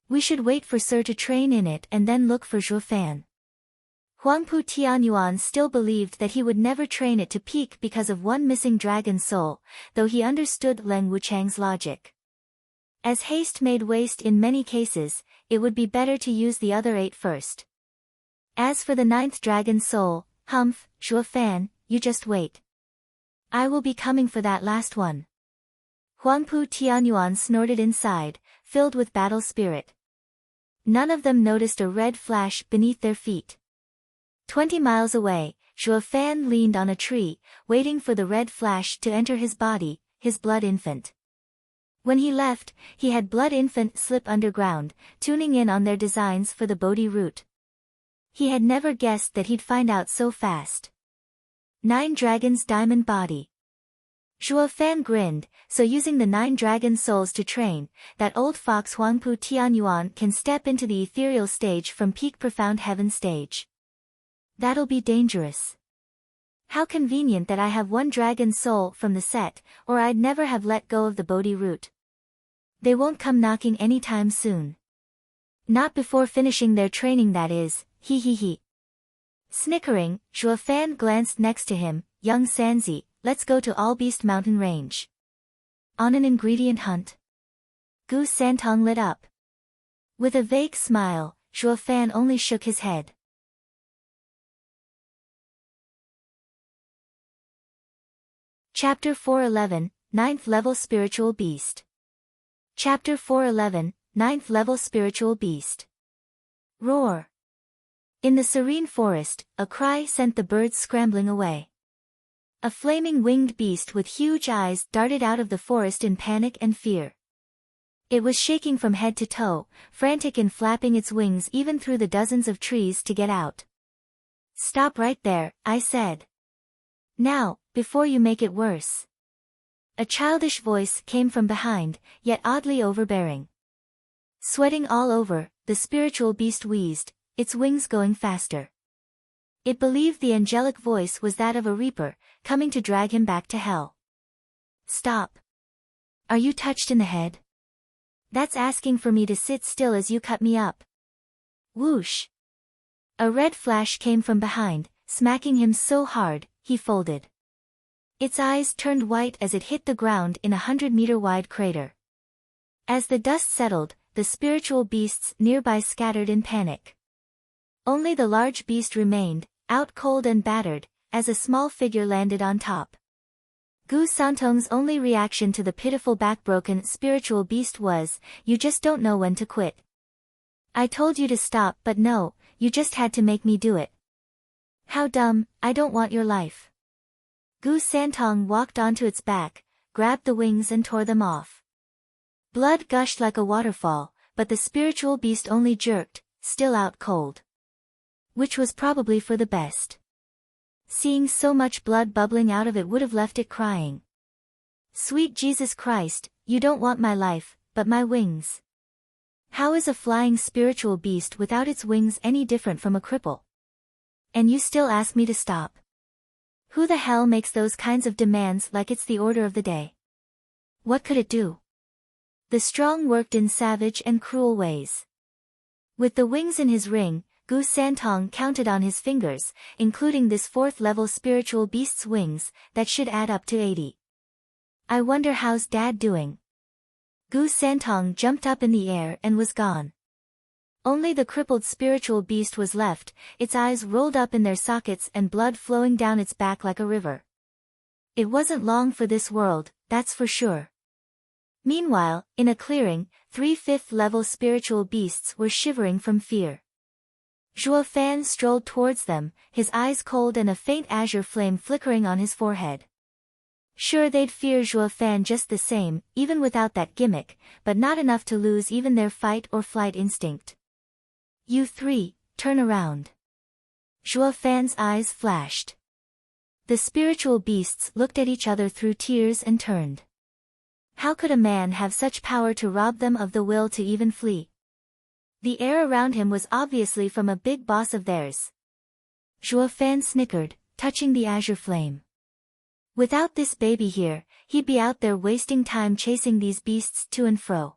We should wait for Sir to train in it and then look for Zhuo Fan. Huangpu Tianyuan still believed that he would never train it to peak because of one missing dragon soul, though he understood Leng Wuchang's logic. As haste made waste in many cases, it would be better to use the other 8 first. As for the 9th dragon soul, humph, Zhuo Fan, you just wait. I will be coming for that last one. Huangpu Tianyuan snorted inside, filled with battle spirit. None of them noticed a red flash beneath their feet. 20 miles away, Zhuo Fan leaned on a tree, waiting for the red flash to enter his body, his blood infant. When he left, he had blood infant slip underground, tuning in on their designs for the Bodhi root. He had never guessed that he'd find out so fast. 9 dragons diamond body. Zhuo Fan grinned, so using the 9 dragon souls to train, that old fox Huangpu Tianyuan can step into the ethereal stage from peak profound heaven stage. That'll be dangerous. How convenient that I have 1 dragon soul from the set, or I'd never have let go of the Bodhi root. They won't come knocking anytime soon. Not before finishing their training, that is, he he he. Snickering, Zhuo Fan glanced next to him, young Sanzi, let's go to All Beast Mountain Range. On an ingredient hunt? Gu Santong lit up. With a vague smile, Zhuo Fan only shook his head. Chapter 411, 9th Level Spiritual Beast. Chapter 411, 9th Level Spiritual Beast. Roar. In the serene forest, a cry sent the birds scrambling away. A flaming winged beast with huge eyes darted out of the forest in panic and fear. It was shaking from head to toe, frantic in flapping its wings even through the dozens of trees to get out. Stop right there, I said. Now, before you make it worse. A childish voice came from behind, yet oddly overbearing. Sweating all over, the spiritual beast wheezed, its wings going faster. It believed the angelic voice was that of a reaper, coming to drag him back to hell. Stop. Are you touched in the head? That's asking for me to sit still as you cut me up. Whoosh. A red flash came from behind, smacking him so hard, he folded. Its eyes turned white as it hit the ground in a 100-meter wide crater. As the dust settled, the spiritual beasts nearby scattered in panic. Only the large beast remained, out cold and battered, as a small figure landed on top. Gu Santong's only reaction to the pitiful backbroken spiritual beast was, you just don't know when to quit. I told you to stop, but no, you just had to make me do it. How dumb, I don't want your life. Gu Santong walked onto its back, grabbed the wings and tore them off. Blood gushed like a waterfall, but the spiritual beast only jerked, still out cold. Which was probably for the best. Seeing so much blood bubbling out of it would have left it crying. Sweet Jesus Christ, you don't want my life, but my wings. How is a flying spiritual beast without its wings any different from a cripple? And you still ask me to stop. Who the hell makes those kinds of demands like it's the order of the day? What could it do? The strong worked in savage and cruel ways. With the wings in his ring, Gu Santong counted on his fingers, including this 4th-level spiritual beast's wings, that should add up to 80. I wonder how's Dad doing? Gu Santong jumped up in the air and was gone. Only the crippled spiritual beast was left, its eyes rolled up in their sockets and blood flowing down its back like a river. It wasn't long for this world, that's for sure. Meanwhile, in a clearing, 3 5th-level spiritual beasts were shivering from fear. Zhuo Fan strolled towards them, his eyes cold and a faint azure flame flickering on his forehead. Sure, they'd fear Zhuo Fan just the same, even without that gimmick, but not enough to lose even their fight or flight instinct. You three, turn around. Zhuo Fan's eyes flashed. The spiritual beasts looked at each other through tears and turned. How could a man have such power to rob them of the will to even flee? The air around him was obviously from a big boss of theirs. Zhuo Fan snickered, touching the azure flame. Without this baby here, he'd be out there wasting time chasing these beasts to and fro.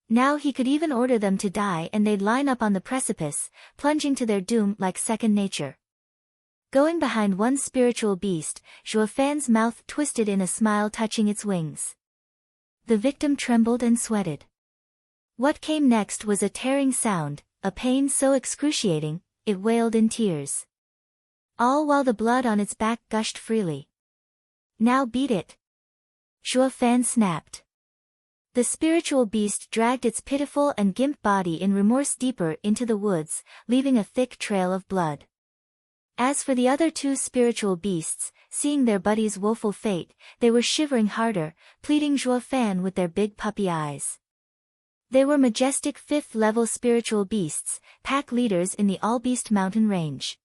Now he could even order them to die and they'd line up on the precipice, plunging to their doom like second nature. Going behind one spiritual beast, Zhuo Fan's mouth twisted in a smile touching its wings. The victim trembled and sweated. What came next was a tearing sound, a pain so excruciating, it wailed in tears. All while the blood on its back gushed freely. Now beat it. Zhuo Fan snapped. The spiritual beast dragged its pitiful and gimp body in remorse deeper into the woods, leaving a thick trail of blood. As for the other two spiritual beasts, seeing their buddy's woeful fate, they were shivering harder, pleading Zhuo Fan with their big puppy eyes. They were majestic 5th-level spiritual beasts, pack leaders in the All-Beast mountain range.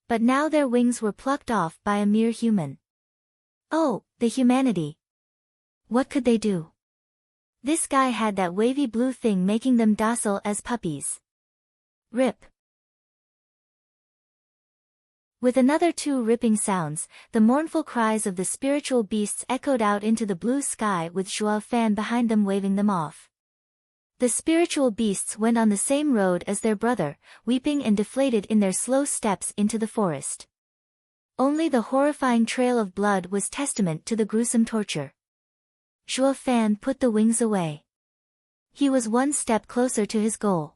But now their wings were plucked off by a mere human. Oh, the humanity! What could they do? This guy had that wavy blue thing making them docile as puppies. Rip. With another 2 ripping sounds, the mournful cries of the spiritual beasts echoed out into the blue sky with Zhuo Fan behind them waving them off. The spiritual beasts went on the same road as their brother, weeping and deflated in their slow steps into the forest. Only the horrifying trail of blood was testament to the gruesome torture. Zhuo Fan put the wings away. He was one step closer to his goal.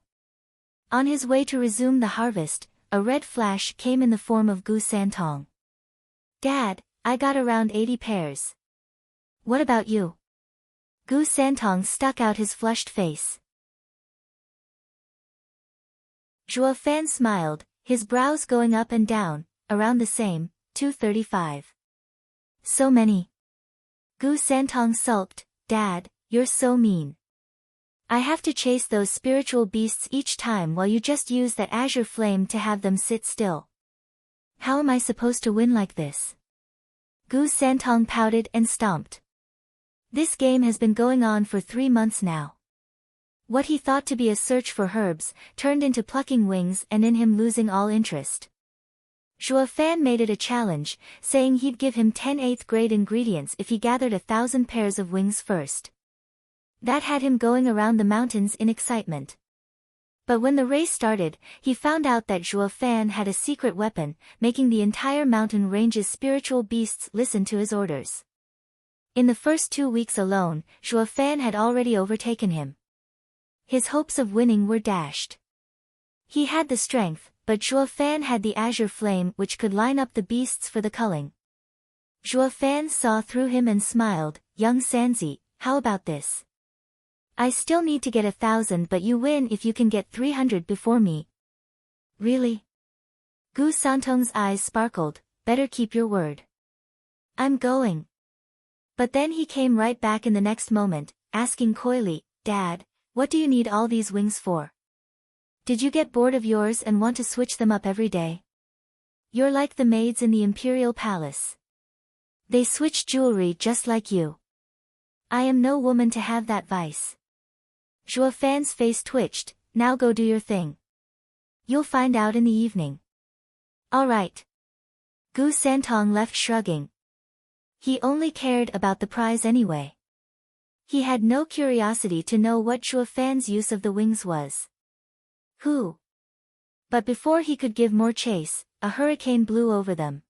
On his way to resume the harvest, a red flash came in the form of Gu Santong. Dad, I got around 80 pairs. What about you? Gu Santong stuck out his flushed face. Zhuo Fan smiled, his brows going up and down, around the same, 235. So many. Gu Santong sulked, Dad, you're so mean. I have to chase those spiritual beasts each time while you just use that azure flame to have them sit still. How am I supposed to win like this? Gu Santong pouted and stomped. This game has been going on for 3 months now. What he thought to be a search for herbs, turned into plucking wings and in him losing all interest. Zhuo Fan made it a challenge, saying he'd give him 10 8th-grade ingredients if he gathered 1,000 pairs of wings first. That had him going around the mountains in excitement. But when the race started, he found out that Zhuo Fan had a secret weapon, making the entire mountain range's spiritual beasts listen to his orders. In the first 2 weeks alone, Zhuo Fan had already overtaken him. His hopes of winning were dashed. He had the strength, but Zhuo Fan had the azure flame which could line up the beasts for the culling. Zhuo Fan saw through him and smiled, Young Sanzi, how about this? I still need to get 1,000 but you win if you can get 300 before me. Really? Gu Santong's eyes sparkled, better keep your word. I'm going. But then he came right back in the next moment, asking coyly, Dad, what do you need all these wings for? Did you get bored of yours and want to switch them up every day? You're like the maids in the imperial palace. They switch jewelry just like you. I am no woman to have that vice. Zhuo Fan's face twitched, now go do your thing. You'll find out in the evening. All right. Gu Santong left shrugging. He only cared about the prize anyway. He had no curiosity to know what Zhuo Fan's use of the wings was. Who? But before he could give more chase, a hurricane blew over them.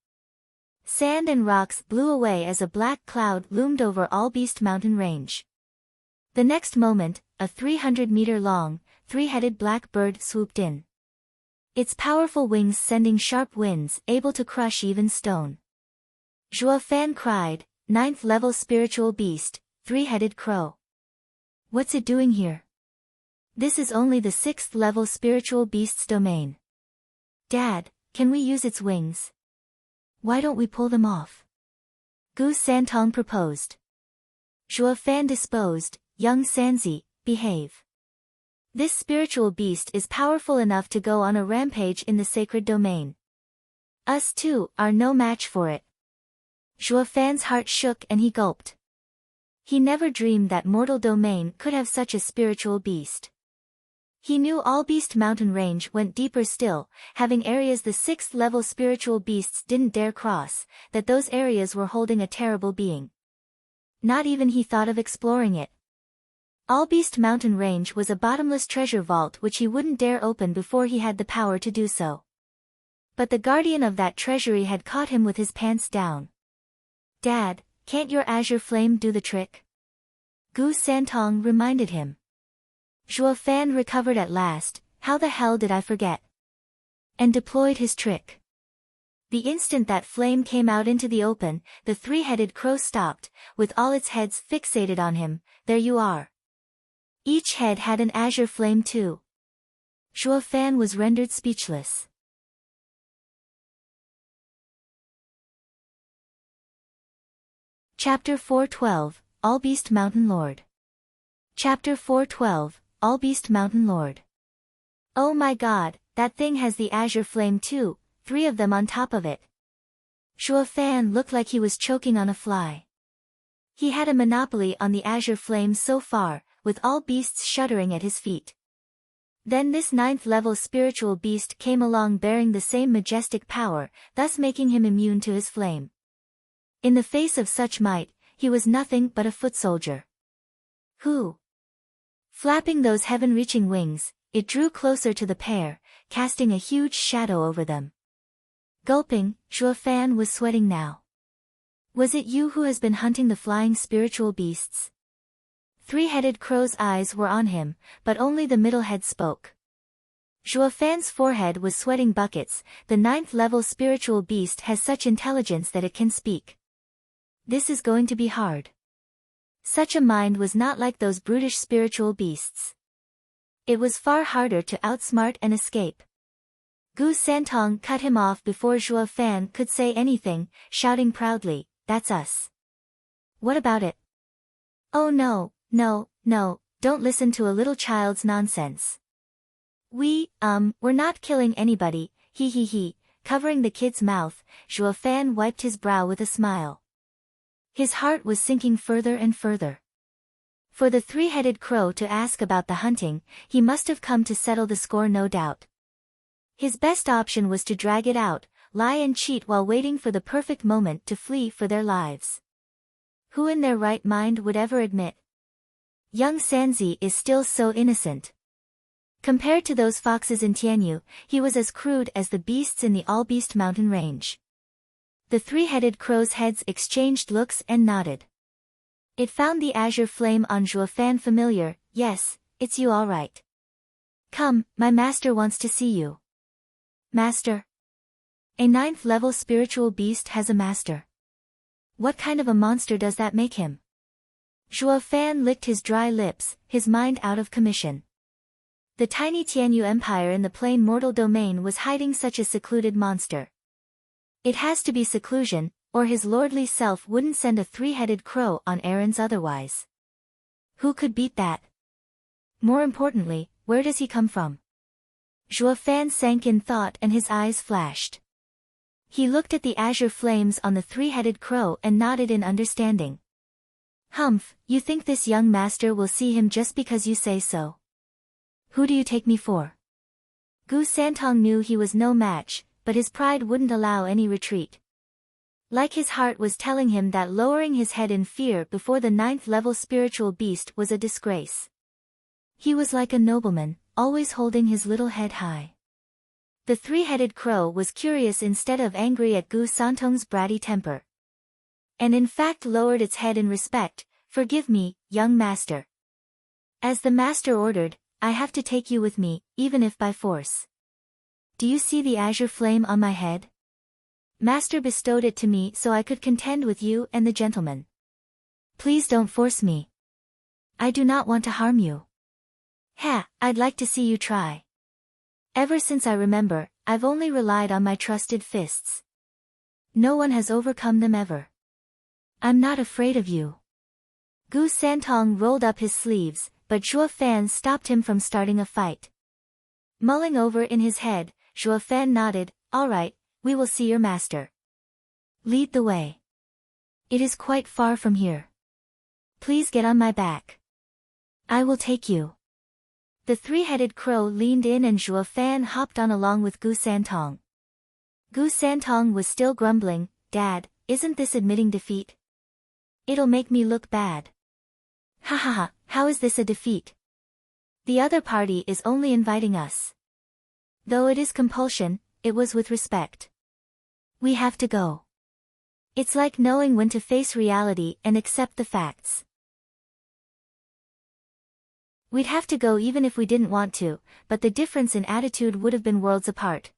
Sand and rocks blew away as a black cloud loomed over All-Beast mountain range. The next moment, a 300-meter-long, 3-headed black bird swooped in. Its powerful wings sending sharp winds able to crush even stone. Zhuo Fan cried, 9th-level spiritual beast, 3-headed crow. What's it doing here? This is only the 6th-level spiritual beast's domain. Dad, can we use its wings? Why don't we pull them off? Gu Santong proposed. Zhuo Fan disposed, young Sanzi, behave. This spiritual beast is powerful enough to go on a rampage in the sacred domain. Us two are no match for it. Zhuo Fan's heart shook and he gulped. He never dreamed that mortal domain could have such a spiritual beast. He knew all Beast Mountain Range went deeper still, having areas the 6th level spiritual beasts didn't dare cross, that those areas were holding a terrible being. Not even he thought of exploring it. All Beast Mountain Range was a bottomless treasure vault which he wouldn't dare open before he had the power to do so. But the guardian of that treasury had caught him with his pants down. Dad, can't your azure flame do the trick? Gu Santong reminded him. Zhuo Fan recovered at last, how the hell did I forget? And deployed his trick. The instant that flame came out into the open, the three-headed crow stopped, with all its heads fixated on him. There you are. Each head had an azure flame too. Zhuo Fan was rendered speechless. Chapter 412, All Beast Mountain Lord. Chapter 412, All Beast Mountain Lord. Oh my god, that thing has the azure flame too, 3 of them on top of it. Zhuo Fan looked like he was choking on a fly. He had a monopoly on the azure flame so far, with all beasts shuddering at his feet. Then this 9th level spiritual beast came along bearing the same majestic power, thus making him immune to his flame. In the face of such might, he was nothing but a foot soldier. Who? Flapping those heaven-reaching wings, it drew closer to the pair, casting a huge shadow over them. Gulping, Zhuo Fan was sweating now. Was it you who has been hunting the flying spiritual beasts? Three-headed crow's eyes were on him, but only the middle head spoke. Zhuo Fan's forehead was sweating buckets. The 9th level spiritual beast has such intelligence that it can speak. This is going to be hard. Such a mind was not like those brutish spiritual beasts. It was far harder to outsmart and escape. Gu Santong cut him off before Zhuo Fan could say anything, shouting proudly, "That's us." What about it? Oh no, don't listen to a little child's nonsense. We're not killing anybody, he. Covering the kid's mouth, Zhuo Fan wiped his brow with a smile. His heart was sinking further and further. For the 3-headed crow to ask about the hunting, he must have come to settle the score no doubt. His best option was to drag it out, lie and cheat while waiting for the perfect moment to flee for their lives. Who in their right mind would ever admit? Young Sanzi is still so innocent. Compared to those foxes in Tianyu, he was as crude as the beasts in the All-Beast Mountain Range. The 3-headed crow's heads exchanged looks and nodded. It found the azure flame on Zhuo Fan familiar. Yes, it's you all right. Come, my master wants to see you. Master? A 9th level spiritual beast has a master. What kind of a monster does that make him? Zhuo Fan licked his dry lips, his mind out of commission. The tiny Tianyu Empire in the plain mortal domain was hiding such a secluded monster. It has to be seclusion, or his lordly self wouldn't send a 3-headed crow on errands otherwise. Who could beat that? More importantly, where does he come from? Zhuo Fan sank in thought and his eyes flashed. He looked at the azure flames on the 3-headed crow and nodded in understanding. Humph, you think this young master will see him just because you say so? Who do you take me for? Gu Santong knew he was no match, but his pride wouldn't allow any retreat. Like his heart was telling him that lowering his head in fear before the 9th level spiritual beast was a disgrace. He was like a nobleman, always holding his little head high. The 3-headed crow was curious instead of angry at Gu Santong's bratty temper. And in fact lowered its head in respect. Forgive me, young master. As the master ordered, I have to take you with me, even if by force. Do you see the azure flame on my head? Master bestowed it to me so I could contend with you and the gentleman. Please don't force me. I do not want to harm you. I'd like to see you try. Ever since I remember, I've only relied on my trusted fists. No one has overcome them ever. I'm not afraid of you. Gu Santong rolled up his sleeves, but Zhuo Fan stopped him from starting a fight. Mulling over in his head, Zhuo Fan nodded, all right, we will see your master. Lead the way. It is quite far from here. Please get on my back. I will take you. The three-headed crow leaned in and Zhuo Fan hopped on along with Gu Santong. Gu Santong was still grumbling, Dad, isn't this admitting defeat? It'll make me look bad. Ha ha ha, how is this a defeat? The other party is only inviting us. Though it is compulsion, it was with respect. We have to go. It's like knowing when to face reality and accept the facts. We'd have to go even if we didn't want to, but the difference in attitude would have been worlds apart.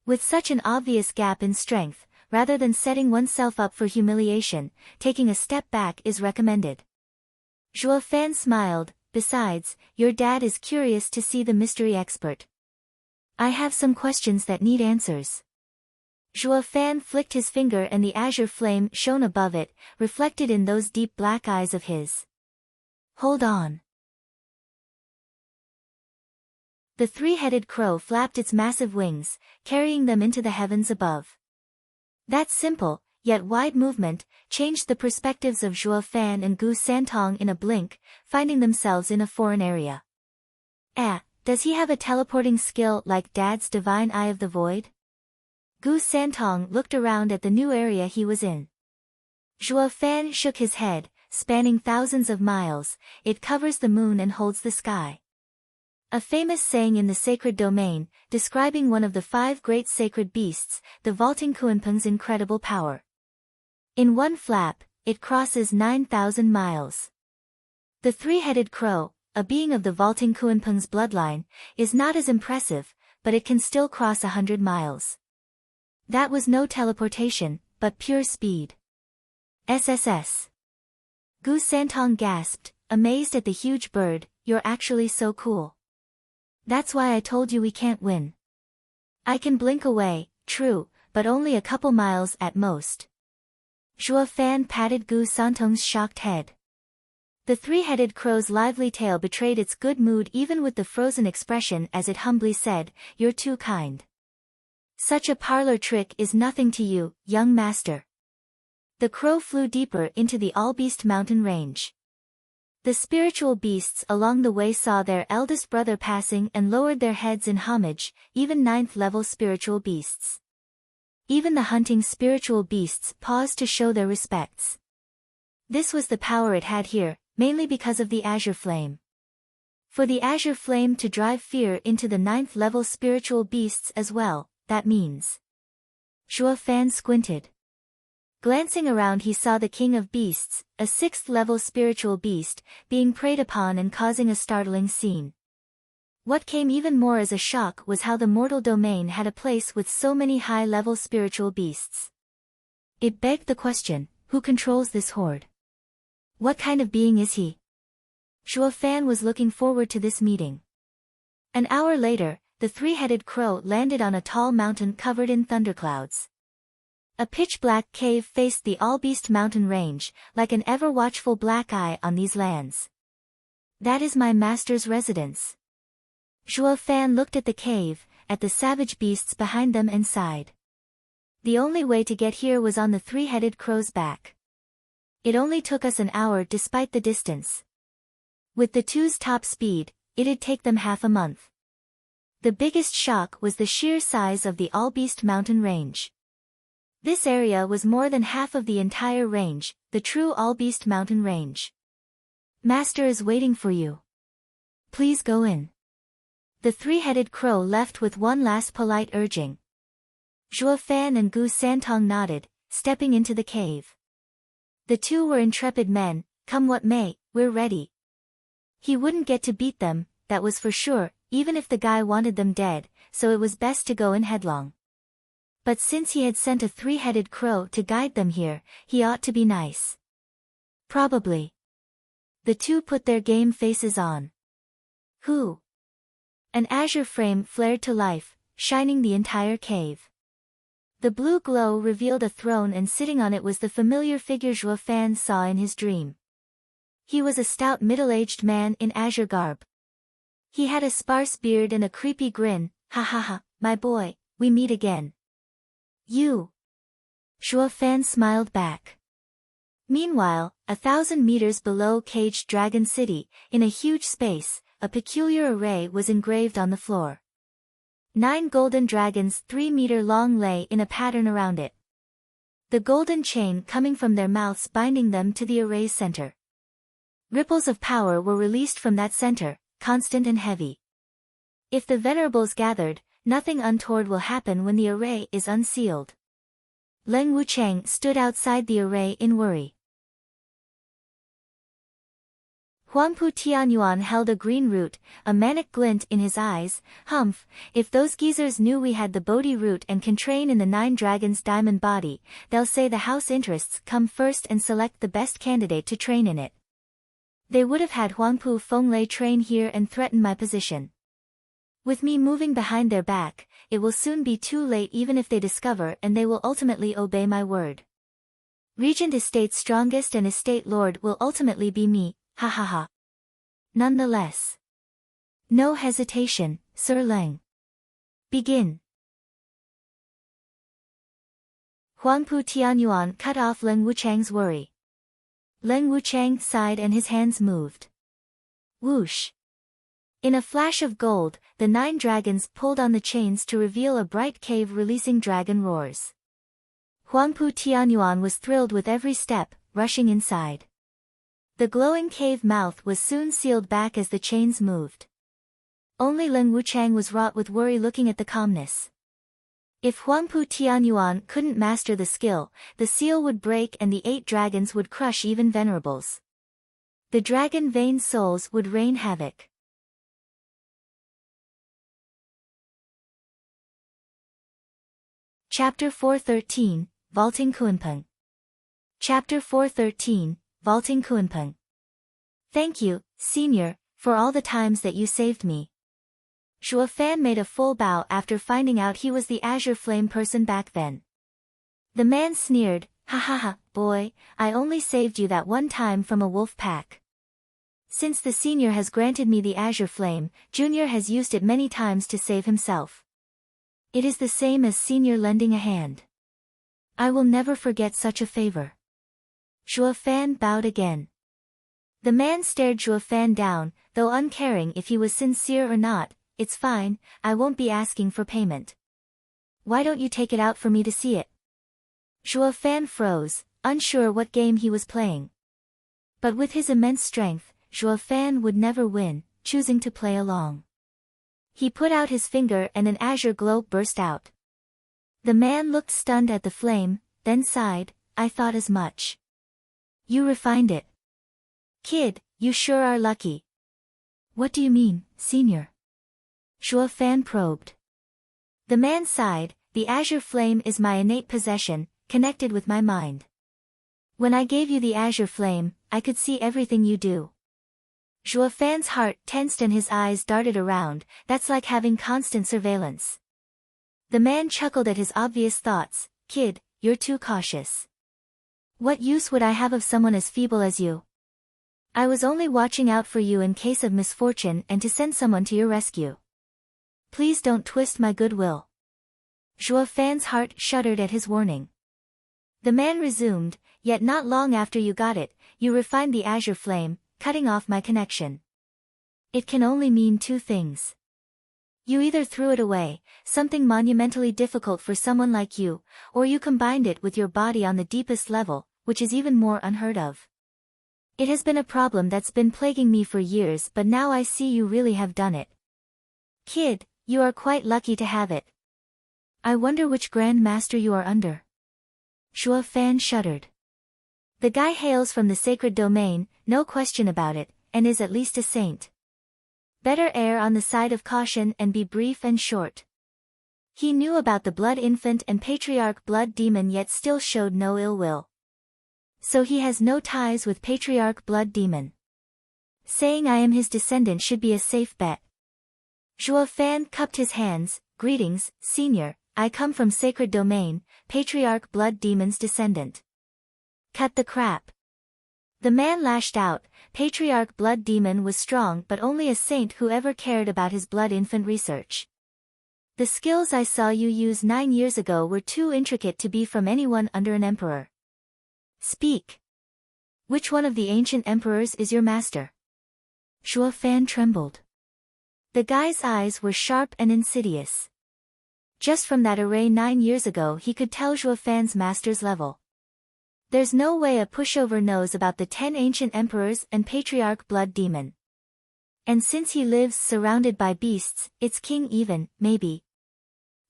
With such an obvious gap in strength, rather than setting oneself up for humiliation, taking a step back is recommended. Zhuo Fan smiled, besides, your dad is curious to see the mystery expert. I have some questions that need answers. Zhuo Fan flicked his finger and the azure flame shone above it, reflected in those deep black eyes of his. Hold on. The three-headed crow flapped its massive wings, carrying them into the heavens above. That simple, yet wide movement, changed the perspectives of Zhuo Fan and Gu Santong in a blink, finding themselves in a foreign area. Does he have a teleporting skill like Dad's divine eye of the void? Gu Santong looked around at the new area he was in. Zhuo Fan shook his head, spanning thousands of miles, it covers the moon and holds the sky. A famous saying in the sacred domain, describing one of the 5 great sacred beasts, the vaulting Kuanpeng's incredible power. In one flap, it crosses 9,000 miles. The three-headed crow, a being of the vaulting Kuanpeng's bloodline, is not as impressive, but it can still cross 100 miles. That was no teleportation, but pure speed. SSS. Gu Santong gasped, amazed at the huge bird, you're actually so cool. That's why I told you we can't win. I can blink away, true, but only a couple miles at most. Zhuo Fan patted Gu Santong's shocked head. The three-headed crow's lively tail betrayed its good mood even with the frozen expression as it humbly said, you're too kind. Such a parlor trick is nothing to you, young master. The crow flew deeper into the all-beast mountain range. The spiritual beasts along the way saw their eldest brother passing and lowered their heads in homage, even 9th-level spiritual beasts. Even the hunting spiritual beasts paused to show their respects. This was the power it had here, mainly because of the azure flame. For the azure flame to drive fear into the 9th-level spiritual beasts as well, that means. Zhuo Fan squinted. Glancing around he saw the king of beasts, a 6th-level spiritual beast, being preyed upon and causing a startling scene. What came even more as a shock was how the mortal domain had a place with so many high-level spiritual beasts. It begged the question, who controls this horde? What kind of being is he? Zhuo Fan was looking forward to this meeting. An hour later, the three-headed crow landed on a tall mountain covered in thunderclouds. A pitch-black cave faced the all-beast mountain range, like an ever-watchful black eye on these lands. That is my master's residence. Zhuo Fan looked at the cave, at the savage beasts behind them and sighed. The only way to get here was on the three-headed crow's back. It only took us an hour despite the distance. With the two's top speed, it'd take them half a month. The biggest shock was the sheer size of the all-beast mountain range. This area was more than half of the entire range, the true all-beast mountain range. Master is waiting for you. Please go in. The three-headed crow left with one last polite urging. Zhuo Fan and Gu Santong nodded, stepping into the cave. The two were intrepid men, come what may, we're ready. He wouldn't get to beat them, that was for sure, even if the guy wanted them dead, so it was best to go in headlong. But since he had sent a three-headed crow to guide them here, he ought to be nice. Probably. The two put their game faces on. Who? An azure frame flared to life, shining the entire cave. The blue glow revealed a throne, and sitting on it was the familiar figure Zhuo Fan saw in his dream. He was a stout middle-aged man in azure garb. He had a sparse beard and a creepy grin. Ha ha ha, my boy, we meet again. You. Zhuo Fan smiled back. Meanwhile, 1,000 meters below Caged Dragon City, in a huge space, a peculiar array was engraved on the floor. 9 golden dragons 3-meter long lay in a pattern around it. The golden chain coming from their mouths binding them to the array's center. Ripples of power were released from that center, constant and heavy. If the venerables gathered, nothing untoward will happen when the array is unsealed. Leng Wuchang stood outside the array in worry. Huangpu Tianyuan held a green root, a manic glint in his eyes. Humph, if those geezers knew we had the Bodhi root and can train in the 9 dragons' diamond body, they'll say the house interests come first and select the best candidate to train in it. They would have had Huangpu Fenglei train here and threaten my position. With me moving behind their back, it will soon be too late even if they discover, and they will ultimately obey my word. Regent Estate's strongest and estate lord will ultimately be me. Ha ha ha. Nonetheless. No hesitation, Sir Leng. Begin. Huangpu Tianyuan cut off Leng Wuchang's worry. Leng Wuchang sighed and his hands moved. Whoosh. In a flash of gold, the 9 dragons pulled on the chains to reveal a bright cave releasing dragon roars. Huangpu Tianyuan was thrilled with every step, rushing inside. The glowing cave mouth was soon sealed back as the chains moved. Only Leng Wuchang was wrought with worry looking at the calmness. If Huangpu Tianyuan couldn't master the skill, the seal would break and the 8 dragons would crush even venerables. The dragon vein souls would rain havoc. Chapter 413, Vaulting Kunpeng. Chapter 413, Vaulting Kunpeng. Thank you, Senior, for all the times that you saved me. Zhuo Fan made a full bow after finding out he was the Azure Flame person back then. The man sneered, ha ha ha, boy, I only saved you that one time from a wolf pack. Since the Senior has granted me the Azure Flame, Junior has used it many times to save himself. It is the same as Senior lending a hand. I will never forget such a favor. Zhuo Fan bowed again. The man stared Zhuo Fan down, though uncaring if he was sincere or not. It's fine, I won't be asking for payment. Why don't you take it out for me to see it? Zhuo Fan froze, unsure what game he was playing. But with his immense strength, Zhuo Fan would never win, choosing to play along. He put out his finger and an azure glow burst out. The man looked stunned at the flame, then sighed, I thought as much. You refined it. Kid, you sure are lucky. What do you mean, Senior? Zhuo Fan probed. The man sighed, the azure flame is my innate possession, connected with my mind. When I gave you the azure flame, I could see everything you do. Zhuo Fan's heart tensed and his eyes darted around, that's like having constant surveillance. The man chuckled at his obvious thoughts, kid, you're too cautious. What use would I have of someone as feeble as you? I was only watching out for you in case of misfortune and to send someone to your rescue. Please don't twist my goodwill. Zhuo Fan's heart shuddered at his warning. The man resumed, yet not long after you got it, you refined the azure flame, cutting off my connection. It can only mean 2 things. You either threw it away, something monumentally difficult for someone like you, or you combined it with your body on the deepest level, which is even more unheard of. It has been a problem that's been plaguing me for years, but now I see you really have done it. Kid, you are quite lucky to have it. I wonder which Grand Master you are under. Zhuo Fan shuddered. The guy hails from the sacred domain, no question about it, and is at least a saint. Better err on the side of caution and be brief and short. He knew about the Blood Infant and Patriarch Blood Demon yet still showed no ill will. So he has no ties with Patriarch Blood Demon. Saying I am his descendant should be a safe bet. Zhuo Fan cupped his hands, greetings, Senior, I come from sacred domain, patriarch blood demon's descendant. Cut the crap. The man lashed out. Patriarch blood demon was strong but only a saint who ever cared about his blood infant research. The skills I saw you use 9 years ago were too intricate to be from anyone under an emperor. Speak. Which one of the ancient emperors is your master? Zhuo Fan trembled. The guy's eyes were sharp and insidious. Just from that array 9 years ago he could tell Zhuo Fan's master's level. There's no way a pushover knows about the 10 ancient emperors and patriarch blood demon. And since he lives surrounded by beasts, it's king even, maybe.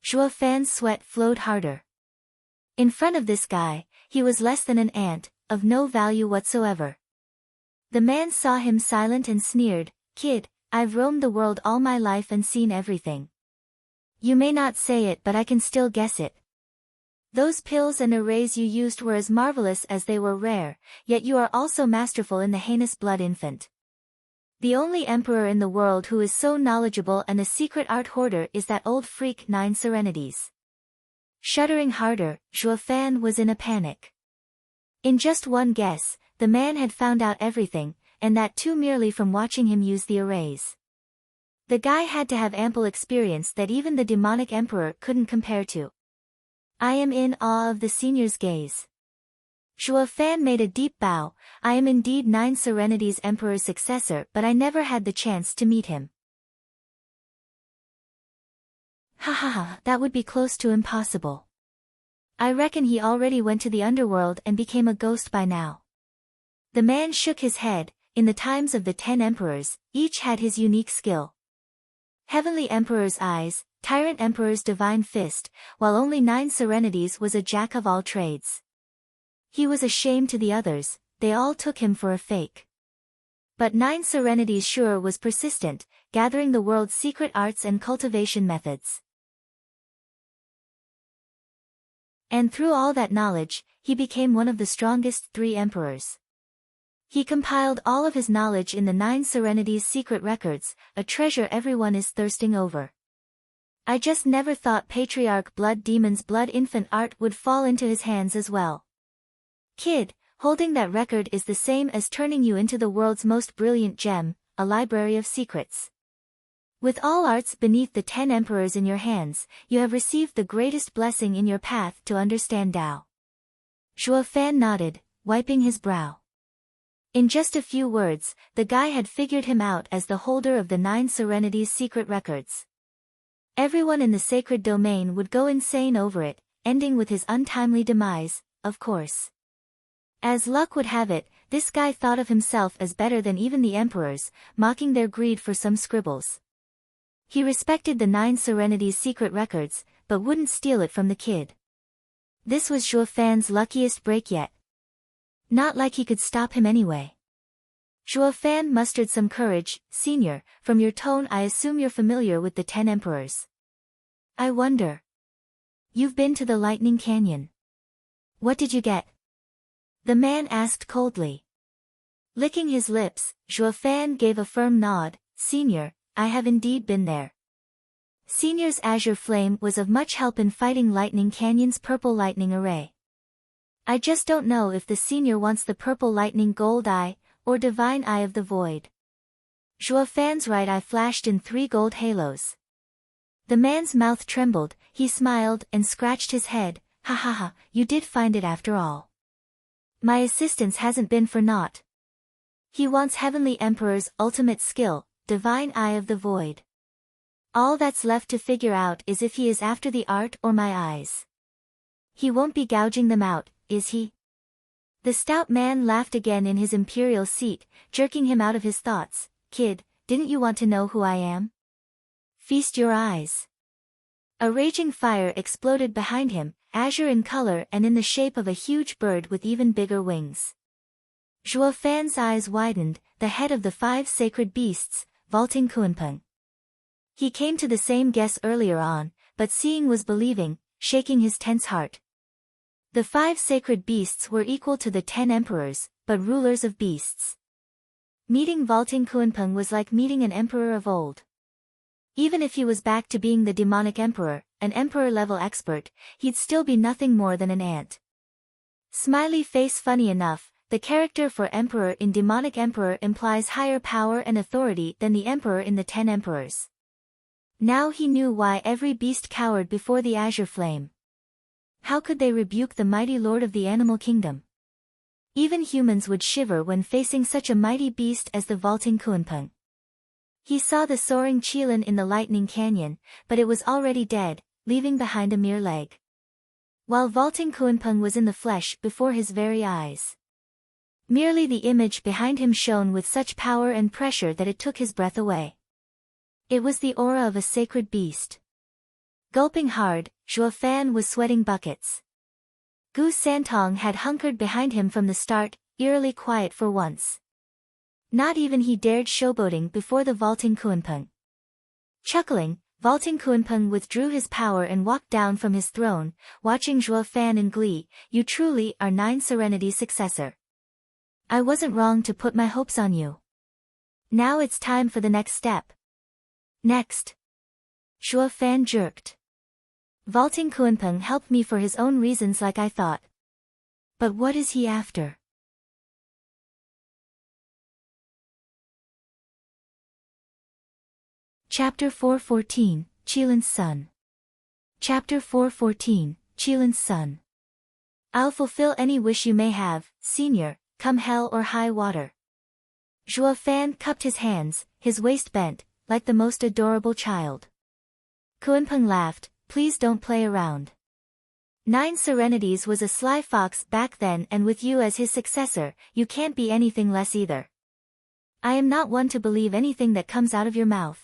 Zhuo Fan's sweat flowed harder. In front of this guy, he was less than an ant, of no value whatsoever. The man saw him silent and sneered, "Kid, I've roamed the world all my life and seen everything. You may not say it but I can still guess it. Those pills and arrays you used were as marvelous as they were rare, yet you are also masterful in the heinous blood infant. The only emperor in the world who is so knowledgeable and a secret art hoarder is that old freak 9 Serenities." Shuddering harder, Zhuo Fan was in a panic. In just one guess, the man had found out everything, and that too merely from watching him use the arrays. The guy had to have ample experience that even the demonic emperor couldn't compare to. I am in awe of the senior's gaze. Zhuo Fan made a deep bow. I am indeed 9 Serenities Emperor's successor, but I never had the chance to meet him. Ha ha ha, that would be close to impossible. I reckon he already went to the underworld and became a ghost by now. The man shook his head. In the times of the 10 emperors, each had his unique skill. Heavenly Emperor's eyes, Tyrant Emperor's divine fist, while only 9 Serenities was a jack of all trades. He was a shame to the others, they all took him for a fake. But 9 Serenities sure was persistent, gathering the world's secret arts and cultivation methods. And through all that knowledge, he became one of the strongest 3 emperors. He compiled all of his knowledge in the 9 Serenities secret records, a treasure everyone is thirsting over. I just never thought Patriarch Blood Demon's blood infant art would fall into his hands as well. Kid, holding that record is the same as turning you into the world's most brilliant gem, a library of secrets. With all arts beneath the 10 emperors in your hands, you have received the greatest blessing in your path to understand Tao. Zhuo Fan nodded, wiping his brow. In just a few words, the guy had figured him out as the holder of the 9 Serenities secret records. Everyone in the sacred domain would go insane over it, ending with his untimely demise, of course. As luck would have it, this guy thought of himself as better than even the emperors, mocking their greed for some scribbles. He respected the 9 Serenities secret records, but wouldn't steal it from the kid. This was Zhuo Fan's luckiest break yet. Not like he could stop him anyway. Zhuo Fan mustered some courage. Senior, from your tone I assume you're familiar with the 10 emperors. I wonder. You've been to the Lightning Canyon. What did you get? The man asked coldly. Licking his lips, Zhuo Fan gave a firm nod. Senior, I have indeed been there. Senior's azure flame was of much help in fighting Lightning Canyon's purple lightning array. I just don't know if the senior wants the purple lightning gold eye, or divine eye of the void. Zhuo Fan's right eye flashed in 3 gold halos. The man's mouth trembled, he smiled and scratched his head. Ha ha ha, you did find it after all. My assistance hasn't been for naught. He wants Heavenly Emperor's ultimate skill, divine eye of the void. All that's left to figure out is if he is after the art or my eyes. He won't be gouging them out, is he? The stout man laughed again in his imperial seat, jerking him out of his thoughts. Kid, didn't you want to know who I am? Feast your eyes. A raging fire exploded behind him, azure in color and in the shape of a huge bird with even bigger wings. Zhuo Fan's eyes widened, the head of the 5 sacred beasts, vaulting Kuanpeng. He came to the same guess earlier on, but seeing was believing, shaking his tense heart. The 5 sacred beasts were equal to the 10 emperors, but rulers of beasts. Meeting vaulting Kuanpeng was like meeting an emperor of old. Even if he was back to being the demonic emperor, an emperor-level expert, he'd still be nothing more than an ant. Smiley face. Funny enough, the character for emperor in Demonic Emperor implies higher power and authority than the emperor in the 10 Emperors. Now he knew why every beast cowered before the azure flame. How could they rebuke the mighty lord of the animal kingdom? Even humans would shiver when facing such a mighty beast as the vaulting Kunpeng. He saw the soaring Qilin in the lightning canyon, but it was already dead, leaving behind a mere leg. While vaulting Kunpeng was in the flesh before his very eyes. Merely the image behind him shone with such power and pressure that it took his breath away. It was the aura of a sacred beast. Gulping hard, Zhuo Fan was sweating buckets. Gu Santong had hunkered behind him from the start, eerily quiet for once. Not even he dared showboating before the vaulting Kunpeng. Chuckling, vaulting Kunpeng withdrew his power and walked down from his throne, watching Zhuo Fan in glee. You truly are 9 Serenity's successor. I wasn't wrong to put my hopes on you. Now it's time for the next step. Next. Zhuo Fan jerked. Vaulting Kunpeng helped me for his own reasons like I thought. But what is he after? Chapter 414, Qilin's Son. Chapter 414, Qilin's Son. I'll fulfill any wish you may have, Senior, come hell or high water. Zhuo Fan cupped his hands, his waist bent, like the most adorable child. Kunpeng laughed, please don't play around. 9 Serenities was a sly fox back then, and with you as his successor, you can't be anything less either. I am not one to believe anything that comes out of your mouth.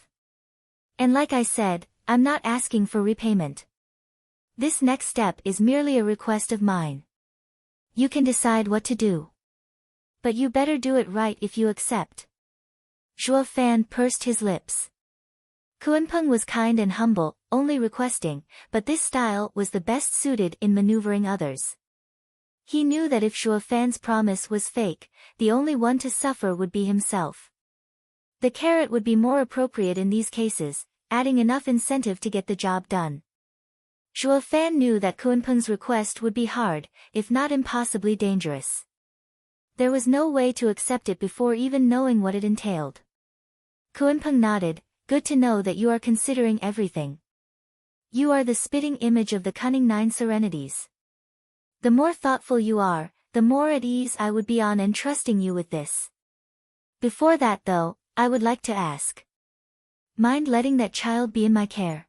And like I said, I'm not asking for repayment. This next step is merely a request of mine. You can decide what to do. But you better do it right if you accept. Zhuo Fan pursed his lips. Kunpeng was kind and humble, only requesting, but this style was the best suited in maneuvering others. He knew that if Zhuo Fan's promise was fake, the only one to suffer would be himself. The carrot would be more appropriate in these cases, adding enough incentive to get the job done. Zhuo Fan knew that Kunpeng's request would be hard, if not impossibly dangerous. There was no way to accept it before even knowing what it entailed. Kunpeng nodded, good to know that you are considering everything. You are the spitting image of the cunning 9 Serenities. The more thoughtful you are, the more at ease I would be on entrusting you with this. Before that though, I would like to ask. Mind letting that child be in my care?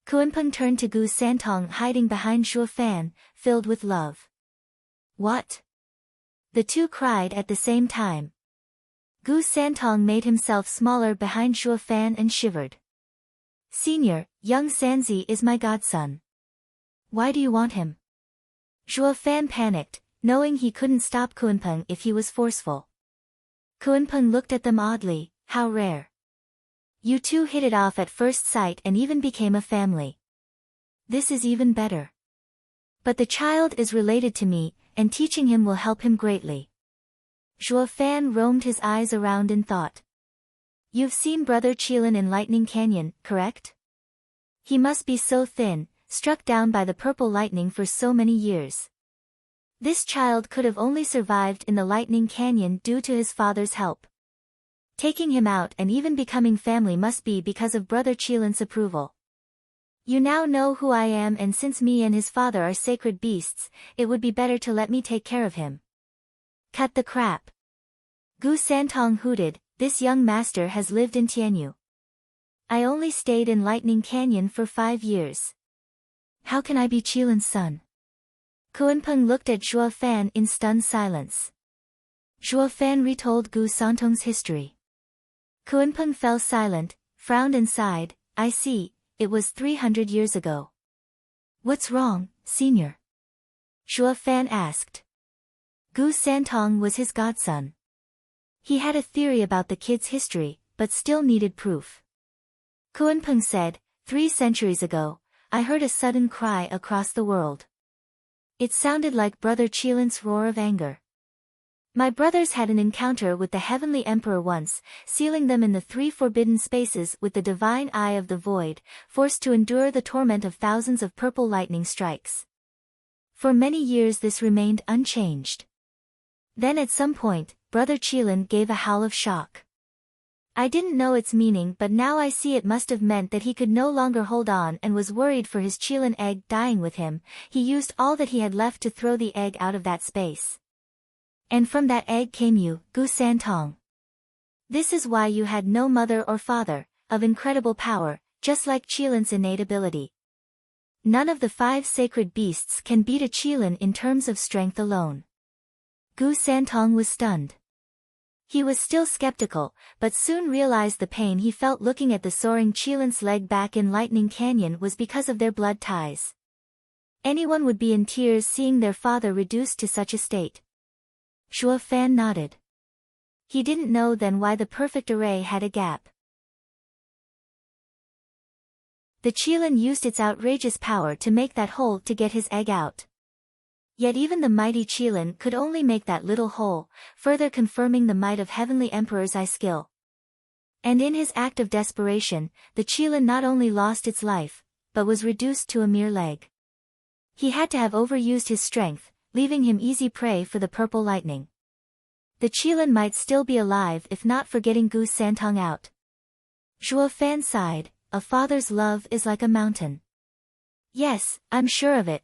Kunpeng turned to Gu Santong hiding behind Zhuo Fan, filled with love. What? The two cried at the same time. Gu Santong made himself smaller behind Zhuo Fan and shivered. Senior, young Sanzi is my godson. Why do you want him? Zhuo Fan panicked, knowing he couldn't stop Kunpeng if he was forceful. Kunpeng looked at them oddly, how rare. You two hit it off at first sight and even became a family. This is even better. But the child is related to me, and teaching him will help him greatly. Zhuo Fan roamed his eyes around in thought. You've seen Brother Qilin in Lightning Canyon, correct? He must be so thin, struck down by the purple lightning for so many years. This child could have only survived in the Lightning Canyon due to his father's help. Taking him out and even becoming family must be because of Brother Qilin's approval. You now know who I am, and since me and his father are sacred beasts, it would be better to let me take care of him. Cut the crap. Gu Santong hooted, this young master has lived in Tianyu. I only stayed in Lightning Canyon for 5 years. How can I be Qilin's son? Kunpeng looked at Zhuo Fan in stunned silence. Zhuo Fan retold Gu Santong's history. Kunpeng fell silent, frowned and sighed, I see, it was 300 years ago. What's wrong, senior? Zhuo Fan asked. Gu Santong was his godson. He had a theory about the kid's history, but still needed proof. Kunpeng said, 3 centuries ago, I heard a sudden cry across the world. It sounded like Brother Qilin's roar of anger. My brothers had an encounter with the Heavenly Emperor once, sealing them in the 3 forbidden spaces with the divine eye of the void, forced to endure the torment of thousands of purple lightning strikes. For many years this remained unchanged. Then at some point, Brother Qilin gave a howl of shock. I didn't know its meaning, but now I see it must have meant that he could no longer hold on and was worried for his Qilin egg dying with him. He used all that he had left to throw the egg out of that space. And from that egg came you, Gu Santong. This is why you had no mother or father, of incredible power, just like Qilin's innate ability. None of the 5 sacred beasts can beat a Qilin in terms of strength alone. Gu Santong was stunned. He was still skeptical, but soon realized the pain he felt looking at the soaring Qilin's leg back in Lightning Canyon was because of their blood ties. Anyone would be in tears seeing their father reduced to such a state. Zhuo Fan nodded. He didn't know then why the perfect array had a gap. The Qilin used its outrageous power to make that hole to get his egg out. Yet even the mighty Qilin could only make that little hole, further confirming the might of Heavenly Emperor's eye skill. And in his act of desperation, the Qilin not only lost its life, but was reduced to a mere leg. He had to have overused his strength, leaving him easy prey for the purple lightning. The Qilin might still be alive if not for getting Gu Santong out. Zhuo Fan sighed, a father's love is like a mountain. Yes, I'm sure of it.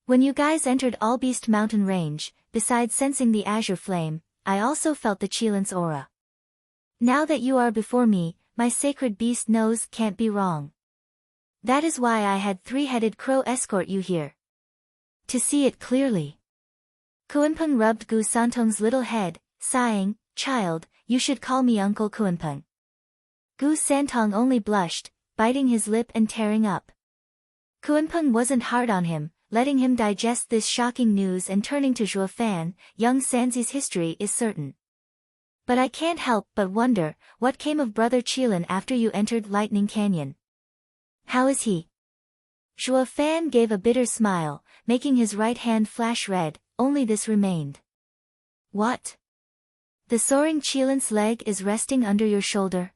When you guys entered All Beast Mountain Range, besides sensing the azure flame, I also felt the Qilin's aura. Now that you are before me, my sacred beast nose can't be wrong. That is why I had 3-headed crow escort you here. To see it clearly. Kuanpeng rubbed Gu Santong's little head, sighing, child, you should call me Uncle Kuanpeng. Gu Santong only blushed, biting his lip and tearing up. Kuanpeng wasn't hard on him, letting him digest this shocking news and turning to Zhuo Fan, young Sanzi's history is certain. But I can't help but wonder, what came of Brother Qilin after you entered Lightning Canyon? How is he? Zhuo Fan gave a bitter smile, making his right hand flash red, only this remained. What? The soaring Qilin's leg is resting under your shoulder?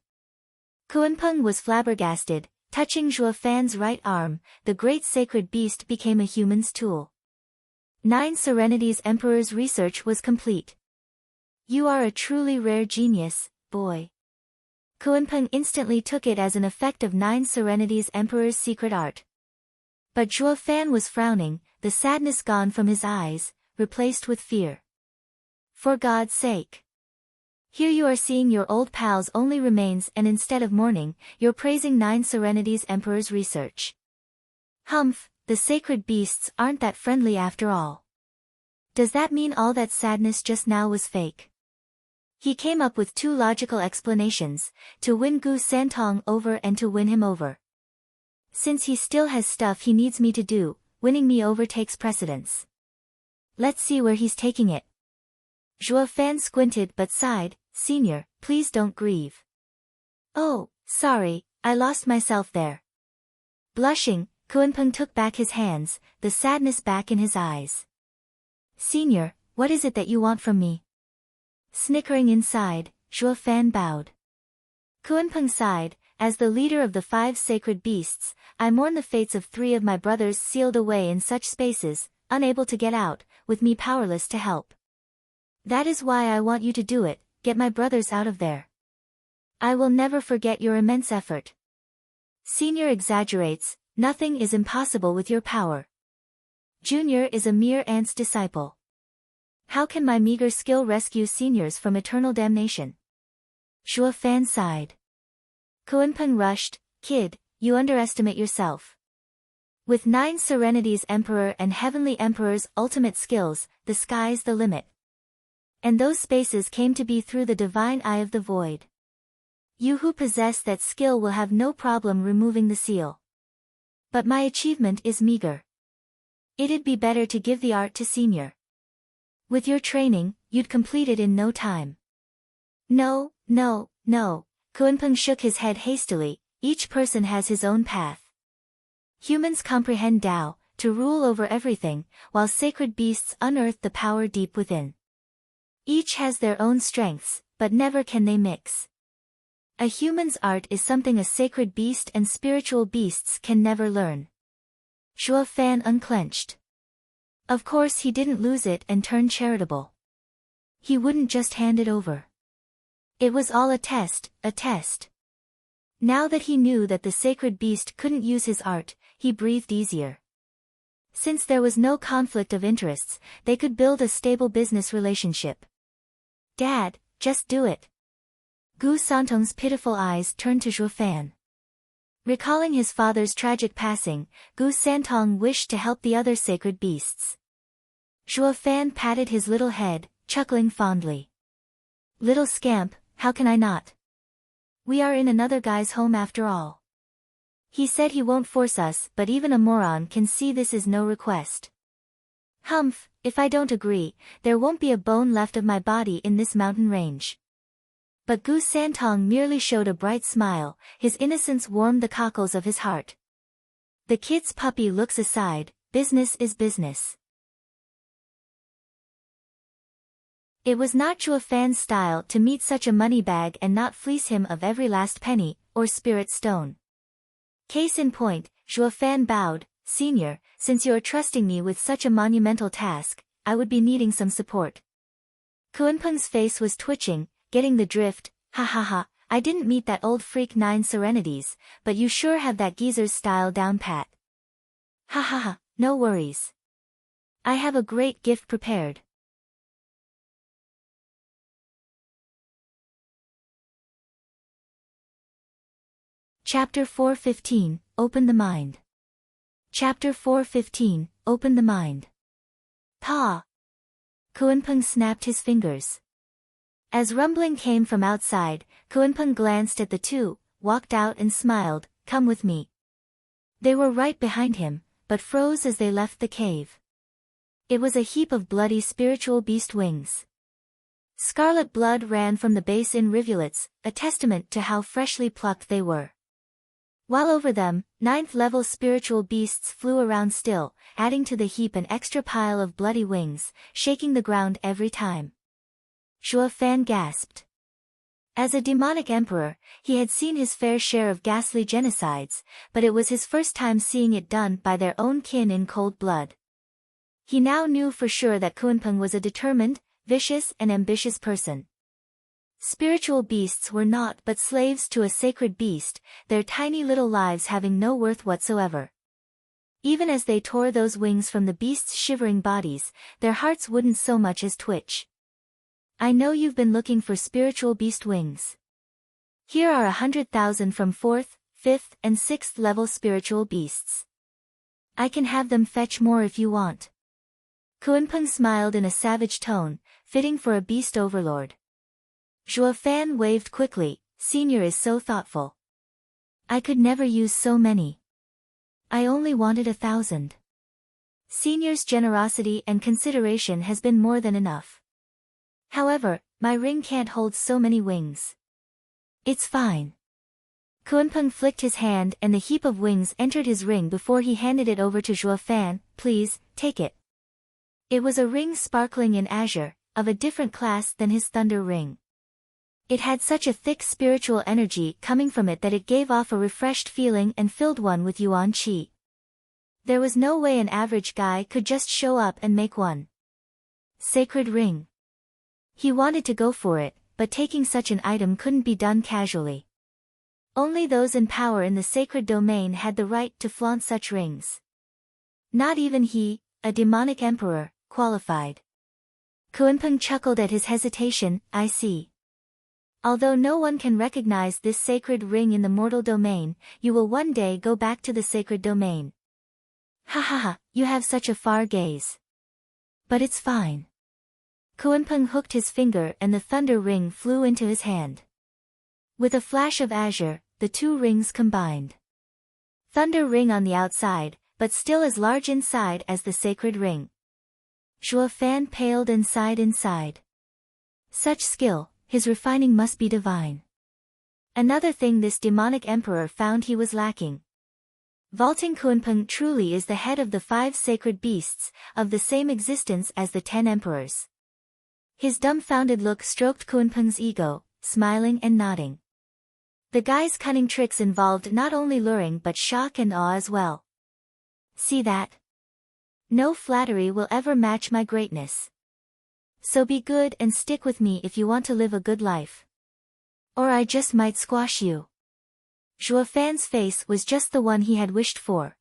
Kuanpeng was flabbergasted, touching Zhuo Fan's right arm, the great sacred beast became a human's tool. 9 Serenity's Emperor's research was complete. You are a truly rare genius, boy. Kuanpeng instantly took it as an effect of 9 Serenity's Emperor's secret art. But Zhuo Fan was frowning, the sadness gone from his eyes, replaced with fear. For God's sake. Here you are seeing your old pal's only remains and instead of mourning, you're praising 9 Serenity's Emperor's research. Humph, the sacred beasts aren't that friendly after all. Does that mean all that sadness just now was fake? He came up with 2 logical explanations, to win Gu Santong over and to win him over. Since he still has stuff he needs me to do, winning me over takes precedence. Let's see where he's taking it. Zhuo Fan squinted but sighed, Senior, please don't grieve. Oh, sorry, I lost myself there. Blushing, Kuanpeng took back his hands, the sadness back in his eyes. Senior, what is it that you want from me? Snickering inside, Zhuo Fan bowed. Kuanpeng sighed, as the leader of the 5 sacred beasts, I mourn the fates of 3 of my brothers sealed away in such spaces, unable to get out, with me powerless to help. That is why I want you to do it, get my brothers out of there. I will never forget your immense effort. Senior exaggerates, nothing is impossible with your power. Junior is a mere ant's disciple. How can my meager skill rescue seniors from eternal damnation? Zhuo Fan sighed. Kuanpeng rushed, kid, you underestimate yourself. With 9 Serenity's Emperor and Heavenly Emperor's ultimate skills, the sky's the limit. And those spaces came to be through the divine eye of the void. You who possess that skill will have no problem removing the seal. But my achievement is meager. It'd be better to give the art to Senior. With your training, you'd complete it in no time. No, no, no, Kuanpeng shook his head hastily, each person has his own path. Humans comprehend Tao, to rule over everything, while sacred beasts unearth the power deep within. Each has their own strengths, but never can they mix. A human's art is something a sacred beast and spiritual beasts can never learn. Zhuo Fan unclenched. Of course he didn't lose it and turn charitable. He wouldn't just hand it over. It was all a test, a test. Now that he knew that the sacred beast couldn't use his art, he breathed easier. Since there was no conflict of interests, they could build a stable business relationship. Dad, just do it. Gu Santong's pitiful eyes turned to Zhuo Fan. Recalling his father's tragic passing, Gu Santong wished to help the other sacred beasts. Zhuo Fan patted his little head, chuckling fondly. Little scamp, how can I not? We are in another guy's home after all. He said he won't force us, but even a moron can see this is no request. Humph, if I don't agree, there won't be a bone left of my body in this mountain range. But Gu Santong merely showed a bright smile, his innocence warmed the cockles of his heart. The kid's puppy looks aside, business is business. It was not Zhuo Fan's style to meet such a money bag and not fleece him of every last penny, or spirit stone. Case in point, Zhuo Fan bowed, Senior, since you are trusting me with such a monumental task, I would be needing some support. Kuenpeng's face was twitching, getting the drift. Ha ha ha, I didn't meet that old freak 9 serenities, but you sure have that geezer's style down pat. Ha ha ha, no worries. I have a great gift prepared. Chapter 4:15, Open the Mind. Chapter 4:15, Open the Mind. Pa! Kuenpeng snapped his fingers. As rumbling came from outside, Kuenpeng glanced at the two, walked out and smiled, Come with me. They were right behind him, but froze as they left the cave. It was a heap of bloody spiritual beast wings. Scarlet blood ran from the base in rivulets, a testament to how freshly plucked they were. While over them, 9th-level spiritual beasts flew around still, adding to the heap an extra pile of bloody wings, shaking the ground every time. Zhuo Fan gasped. As a demonic emperor, he had seen his fair share of ghastly genocides, but it was his first time seeing it done by their own kin in cold blood. He now knew for sure that Kuenpeng was a determined, vicious and ambitious person. Spiritual beasts were naught but slaves to a sacred beast, their tiny little lives having no worth whatsoever. Even as they tore those wings from the beast's shivering bodies, their hearts wouldn't so much as twitch. I know you've been looking for spiritual beast wings. Here are 100,000 from 4th, 5th and 6th level spiritual beasts. I can have them fetch more if you want. Kuenpeng smiled in a savage tone, fitting for a beast overlord. Zhuo Fan waved quickly, Senior is so thoughtful. I could never use so many. I only wanted 1,000. Senior's generosity and consideration has been more than enough. However, my ring can't hold so many wings. It's fine. Kuenpeng flicked his hand and the heap of wings entered his ring before he handed it over to Zhuo Fan. Please, take it. It was a ring sparkling in azure, of a different class than his thunder ring. It had such a thick spiritual energy coming from it that it gave off a refreshed feeling and filled one with yuan qi. There was no way an average guy could just show up and make one. Sacred ring. He wanted to go for it, but taking such an item couldn't be done casually. Only those in power in the sacred domain had the right to flaunt such rings. Not even he, a demonic emperor, qualified. Kuenpeng chuckled at his hesitation. I see. Although no one can recognize this sacred ring in the mortal domain, you will one day go back to the sacred domain. Ha ha ha, you have such a far gaze. But it's fine. Kuenpeng hooked his finger and the thunder ring flew into his hand. With a flash of azure, the two rings combined. Thunder ring on the outside, but still as large inside as the sacred ring. Zhuo Fan paled and sighed inside. Such skill, his refining must be divine. Another thing this demonic emperor found he was lacking. Vaulting Kunpeng truly is the head of the 5 sacred beasts, of the same existence as the 10 emperors. His dumbfounded look stroked Kunpeng's ego, smiling and nodding. The guy's cunning tricks involved not only luring but shock and awe as well. See that? No flattery will ever match my greatness. So be good and stick with me if you want to live a good life. Or I just might squash you. Zhuo Fan's face was just the one he had wished for.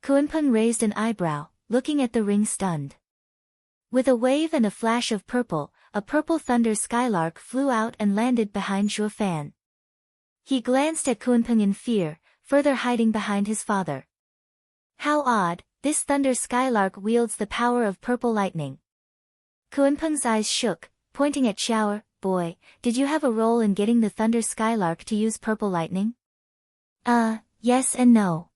Kunpeng raised an eyebrow, looking at the ring stunned. With a wave and a flash of purple, a purple thunder skylark flew out and landed behind Zhuo Fan. He glanced at Kunpeng in fear, further hiding behind his father. How odd, this thunder skylark wields the power of purple lightning. Kunpeng's eyes shook, pointing at Shower. Boy, did you have a role in getting the thunder skylark to use purple lightning? Yes and no.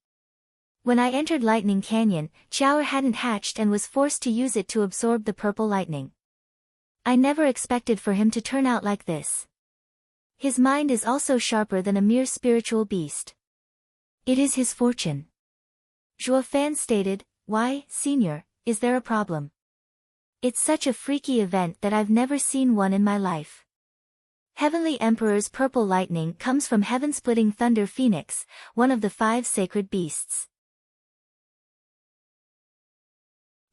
When I entered Lightning Canyon, Shower hadn't hatched and was forced to use it to absorb the purple lightning. I never expected for him to turn out like this. His mind is also sharper than a mere spiritual beast. It is his fortune. Zhuo Fan stated. Why, Senior, is there a problem? It's such a freaky event that I've never seen one in my life. Heavenly Emperor's purple lightning comes from heaven-splitting thunder phoenix, one of the 5 sacred beasts.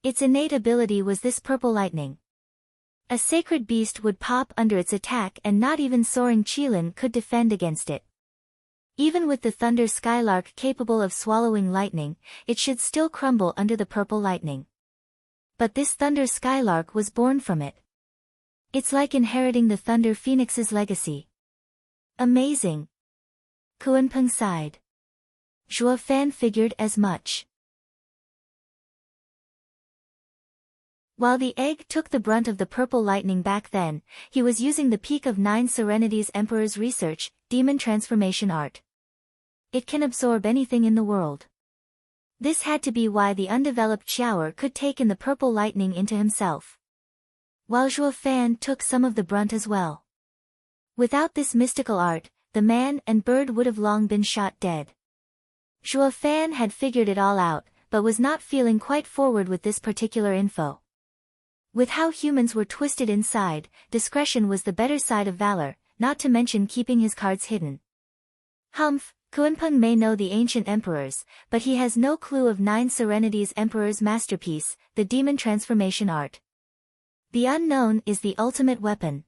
Its innate ability was this purple lightning. A sacred beast would pop under its attack and not even soaring Qilin could defend against it. Even with the thunder skylark capable of swallowing lightning, it should still crumble under the purple lightning. But this thunder skylark was born from it. It's like inheriting the thunder phoenix's legacy. Amazing. Kunpeng sighed. Zhuo Fan figured as much. While the egg took the brunt of the purple lightning back then, he was using the Peak of 9 Serenities Emperor's research, demon transformation art. It can absorb anything in the world. This had to be why the undeveloped Shower could take in the purple lightning into himself. While Zhuo Fan took some of the brunt as well. Without this mystical art, the man and bird would have long been shot dead. Zhuo Fan had figured it all out, but was not feeling quite forward with this particular info. With how humans were twisted inside, discretion was the better side of valor, not to mention keeping his cards hidden. Humph. Kunpeng may know the ancient emperors, but he has no clue of 9 Serenities Emperor's masterpiece, the demon transformation art. The unknown is the ultimate weapon.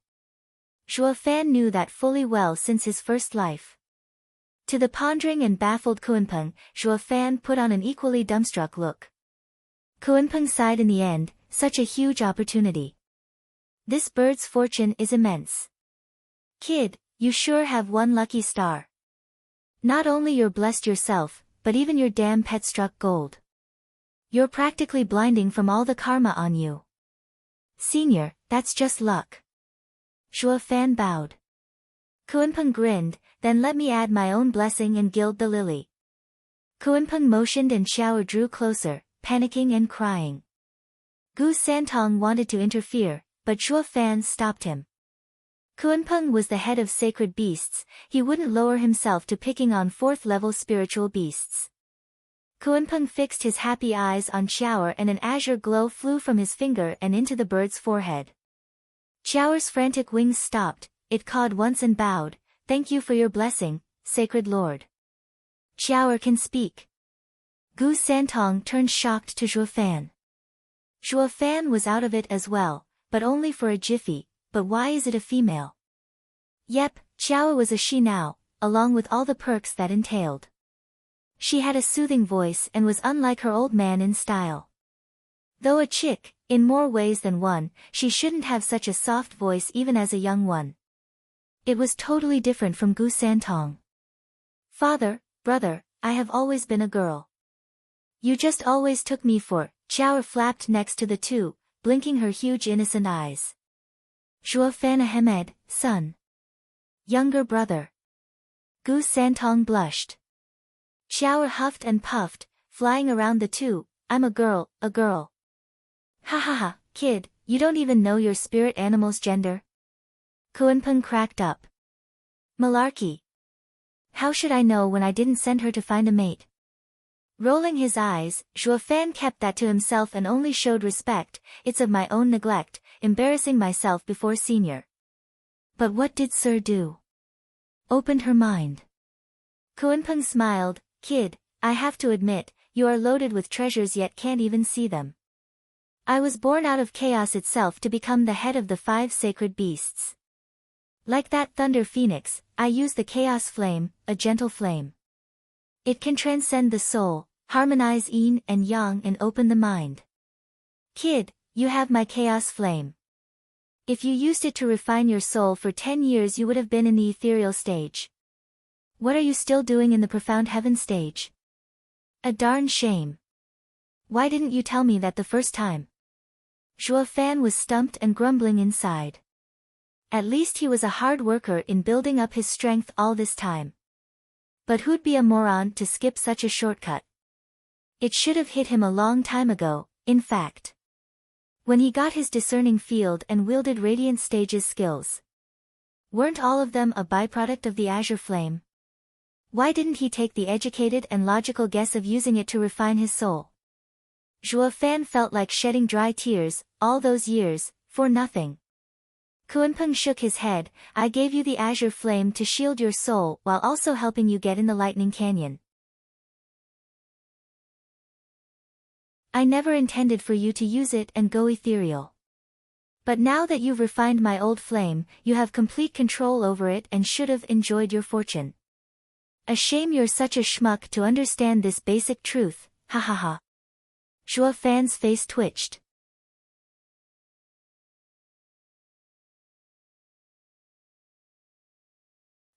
Zhuo Fan knew that fully well since his first life. To the pondering and baffled Kunpeng, Zhuo Fan put on an equally dumbstruck look. Kunpeng sighed in the end, such a huge opportunity. This bird's fortune is immense. Kid, you sure have one lucky star. Not only you're blessed yourself, but even your damn pet struck gold. You're practically blinding from all the karma on you. Senior, that's just luck. Zhuo Fan bowed. Kunpeng grinned, then let me add my own blessing and gild the lily. Kunpeng motioned and Shower drew closer, panicking and crying. Gu Santong wanted to interfere, but Zhuo Fan stopped him. Kunpeng was the head of sacred beasts, he wouldn't lower himself to picking on 4th-level spiritual beasts. Kunpeng fixed his happy eyes on Shower and an azure glow flew from his finger and into the bird's forehead. Shower's frantic wings stopped, it cawed once and bowed, thank you for your blessing, sacred lord. Shower can speak. Gu Santong turned shocked to Zhuo Fan. Zhuo Fan was out of it as well, but only for a jiffy. But why is it a female? Yep, Xiao was a she now, along with all the perks that entailed. She had a soothing voice and was unlike her old man in style. Though a chick, in more ways than one, she shouldn't have such a soft voice even as a young one. It was totally different from Gu Santong. Father, brother, I have always been a girl. You just always took me for, Xiao flapped next to the two, blinking her huge innocent eyes. Zhuo Fan Ahmed, son. Younger brother. Gu Santong blushed. Xiao huffed and puffed, flying around the two, I'm a girl, a girl. Ha ha ha, kid, you don't even know your spirit animal's gender? Kunpeng cracked up. Malarkey. How should I know when I didn't send her to find a mate? Rolling his eyes, Zhuo Fan kept that to himself and only showed respect. It's of my own neglect, embarrassing myself before senior. But what did Sir do? Opened her mind. Kuenpeng smiled. Kid, I have to admit, you are loaded with treasures yet can't even see them. I was born out of chaos itself to become the head of the 5 sacred beasts. Like that thunder phoenix, I use the chaos flame, a gentle flame. It can transcend the soul, harmonize yin and yang and open the mind. Kid, you have my chaos flame. If you used it to refine your soul for 10 years you would have been in the ethereal stage. What are you still doing in the profound heaven stage? A darn shame. Why didn't you tell me that the first time? Zhuo Fan was stumped and grumbling inside. At least he was a hard worker in building up his strength all this time. But who'd be a moron to skip such a shortcut? It should have hit him a long time ago, in fact. When he got his discerning field and wielded Radiant Stage's skills. Weren't all of them a byproduct of the Azure Flame? Why didn't he take the educated and logical guess of using it to refine his soul? Zhuo Fan felt like shedding dry tears, all those years, for nothing. Kuenpeng shook his head. I gave you the Azure Flame to shield your soul while also helping you get in the Lightning Canyon. I never intended for you to use it and go ethereal. But now that you've refined my old flame, you have complete control over it and should have enjoyed your fortune. A shame you're such a schmuck to understand this basic truth, ha ha ha. Zhuo Fan's face twitched.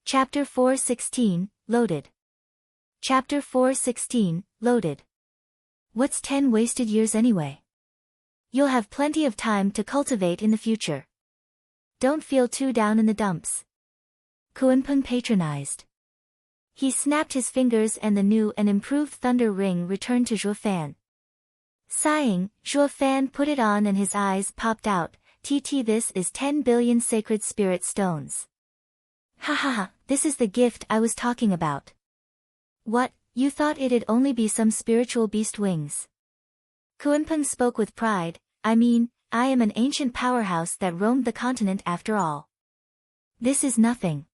Chapter 416, Loaded. Chapter 416, Loaded. What's 10 wasted years anyway? You'll have plenty of time to cultivate in the future. Don't feel too down in the dumps. Kuenpeng patronized. He snapped his fingers and the new and improved thunder ring returned to Zhuo Fan. Sighing, Zhuo Fan put it on and his eyes popped out. This is 10 billion sacred spirit stones. Ha ha ha, this is the gift I was talking about. What, you thought it'd only be some spiritual beast wings? Kuenpeng spoke with pride. I mean, I am an ancient powerhouse that roamed the continent after all. This is nothing.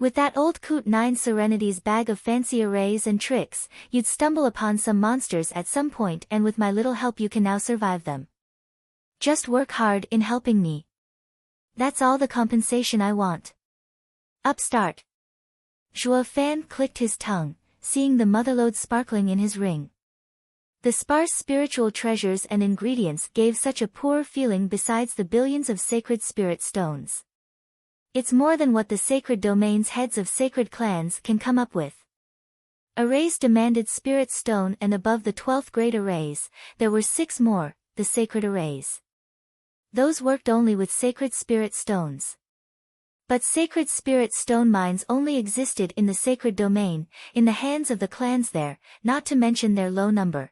With that old Coot 9 Serenity's bag of fancy arrays and tricks, you'd stumble upon some monsters at some point and with my little help you can now survive them. Just work hard in helping me. That's all the compensation I want. Upstart. Zhuo Fan clicked his tongue, seeing the motherlode sparkling in his ring. The sparse spiritual treasures and ingredients gave such a poor feeling besides the billions of sacred spirit stones. It's more than what the sacred domain's heads of sacred clans can come up with. Arrays demanded spirit stone and above the 12th grade arrays, there were 6 more, the sacred arrays. Those worked only with sacred spirit stones. But sacred spirit stone mines only existed in the sacred domain, in the hands of the clans there, not to mention their low number.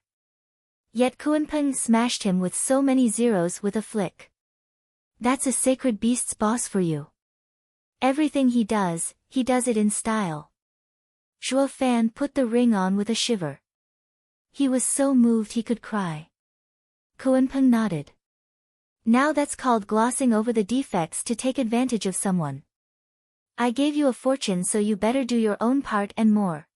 Yet Kuenpeng smashed him with so many zeros with a flick. That's a sacred beast's boss for you. Everything he does it in style. Zhuo Fan put the ring on with a shiver. He was so moved he could cry. Kuenpeng nodded. Now that's called glossing over the defects to take advantage of someone. I gave you a fortune so you better do your own part and more.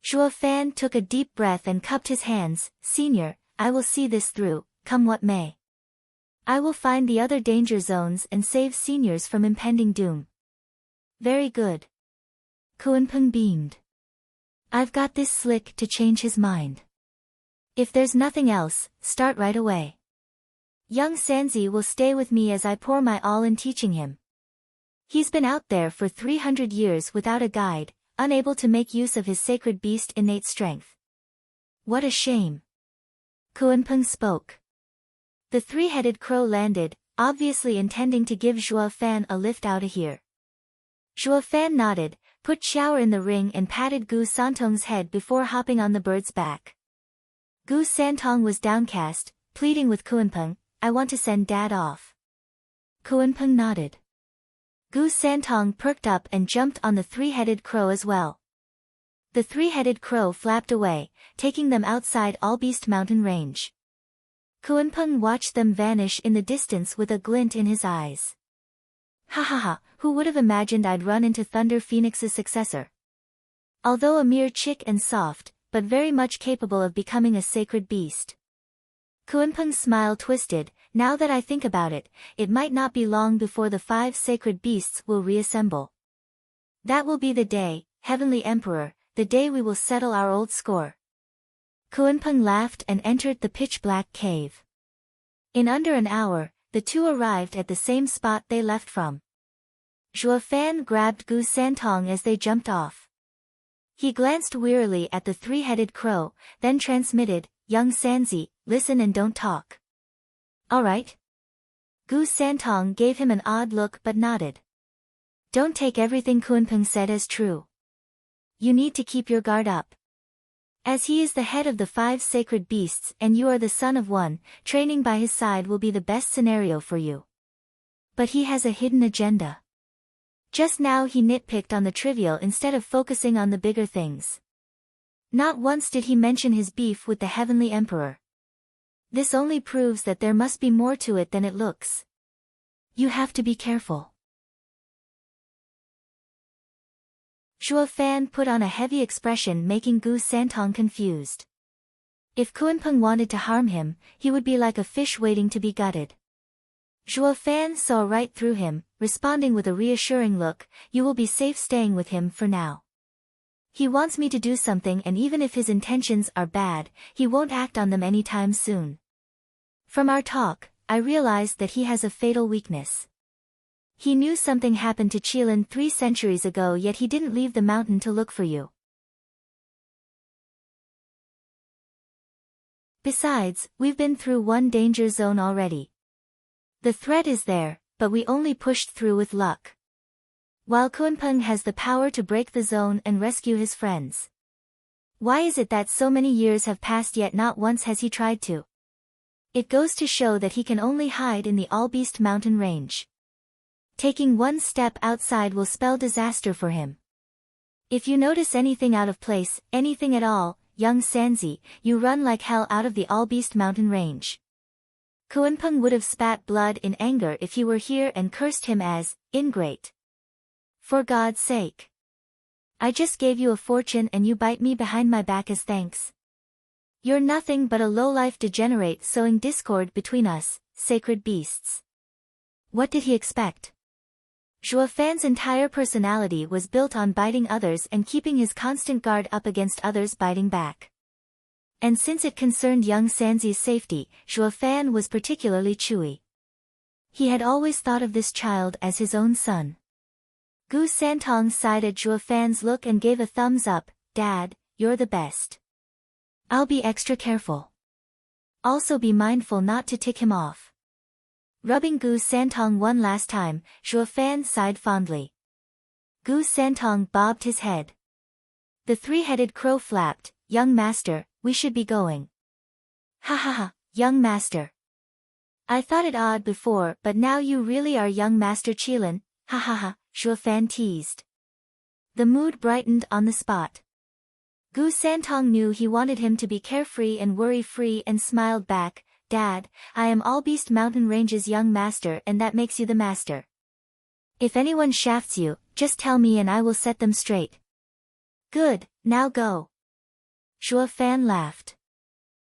Zhuo Fan took a deep breath and cupped his hands. Senior, I will see this through, come what may. I will find the other danger zones and save seniors from impending doom. Very good. Kuenpeng beamed. I've got this slick to change his mind. If there's nothing else, start right away. Young Sanzi will stay with me as I pour my all in teaching him. He's been out there for 300 years without a guide, unable to make use of his sacred beast innate strength. What a shame. Kuenpeng spoke. The 3-headed crow landed, obviously intending to give Zhuo Fan a lift out of here. Zhuo Fan nodded, put Xiaoer in the ring and patted Gu Santong's head before hopping on the bird's back. Gu Santong was downcast, pleading with Kuenpeng, I want to send Dad off. Kuenpeng nodded. Gu Santong perked up and jumped on the three-headed crow as well. The three-headed crow flapped away, taking them outside Allbeast Mountain Range. Kuanpeng watched them vanish in the distance with a glint in his eyes. Ha ha ha, who would have imagined I'd run into Thunder Phoenix's successor? Although a mere chick and soft, but very much capable of becoming a sacred beast. Kuanpeng's smile twisted. Now that I think about it, it might not be long before the 5 sacred beasts will reassemble. That will be the day, Heavenly Emperor, the day we will settle our old score. Kuanpeng laughed and entered the pitch-black cave. In under an hour, the two arrived at the same spot they left from. Zhuo Fan grabbed Gu Santong as they jumped off. He glanced wearily at the three-headed crow, then transmitted, "Young Sanzi, listen and don't talk." "All right." Gu Santong gave him an odd look but nodded. "Don't take everything Kuanpeng said as true. You need to keep your guard up. As he is the head of the 5 sacred beasts and you are the son of one, training by his side will be the best scenario for you. But he has a hidden agenda. Just now he nitpicked on the trivial instead of focusing on the bigger things. Not once did he mention his beef with the Heavenly Emperor. This only proves that there must be more to it than it looks. You have to be careful." Zhuo Fan put on a heavy expression, making Gu Santong confused. If Kuanpeng wanted to harm him, he would be like a fish waiting to be gutted. Zhuo Fan saw right through him, responding with a reassuring look, "You will be safe staying with him for now. He wants me to do something, and even if his intentions are bad, he won't act on them anytime soon. From our talk, I realized that he has a fatal weakness. He knew something happened to Qilin 3 centuries ago, yet he didn't leave the mountain to look for you. Besides, we've been through one danger zone already. The threat is there, but we only pushed through with luck. While Kuanpeng has the power to break the zone and rescue his friends. Why is it that so many years have passed yet not once has he tried to? It goes to show that he can only hide in the Allbeast Mountain Range. Taking one step outside will spell disaster for him. If you notice anything out of place, anything at all, young Sanzi, you run like hell out of the Allbeast Mountain Range." Kuanpeng would have spat blood in anger if he were here and cursed him as ingrate. "For God's sake. I just gave you a fortune and you bite me behind my back as thanks. You're nothing but a low-life degenerate sowing discord between us, sacred beasts." What did he expect? Zhuo Fan's entire personality was built on biting others and keeping his constant guard up against others biting back. And since it concerned young Sanzi's safety, Zhuo Fan was particularly chewy. He had always thought of this child as his own son. Gu Santong sighed at Zhuo Fan's look and gave a thumbs up, "Dad, you're the best. I'll be extra careful. Also be mindful not to tick him off." Rubbing Gu Santong one last time, Zhuo Fan sighed fondly. Gu Santong bobbed his head. The three-headed crow flapped, "Young master, we should be going." "Ha ha ha, young master. I thought it odd before, but now you really are young master Qilin, ha ha ha," Zhuo Fan teased. The mood brightened on the spot. Gu Santong knew he wanted him to be carefree and worry-free and smiled back, "Dad, I am Allbeast Mountain Range's young master and that makes you the master. If anyone shafts you, just tell me and I will set them straight." "Good, now go." Zhuo Fan laughed.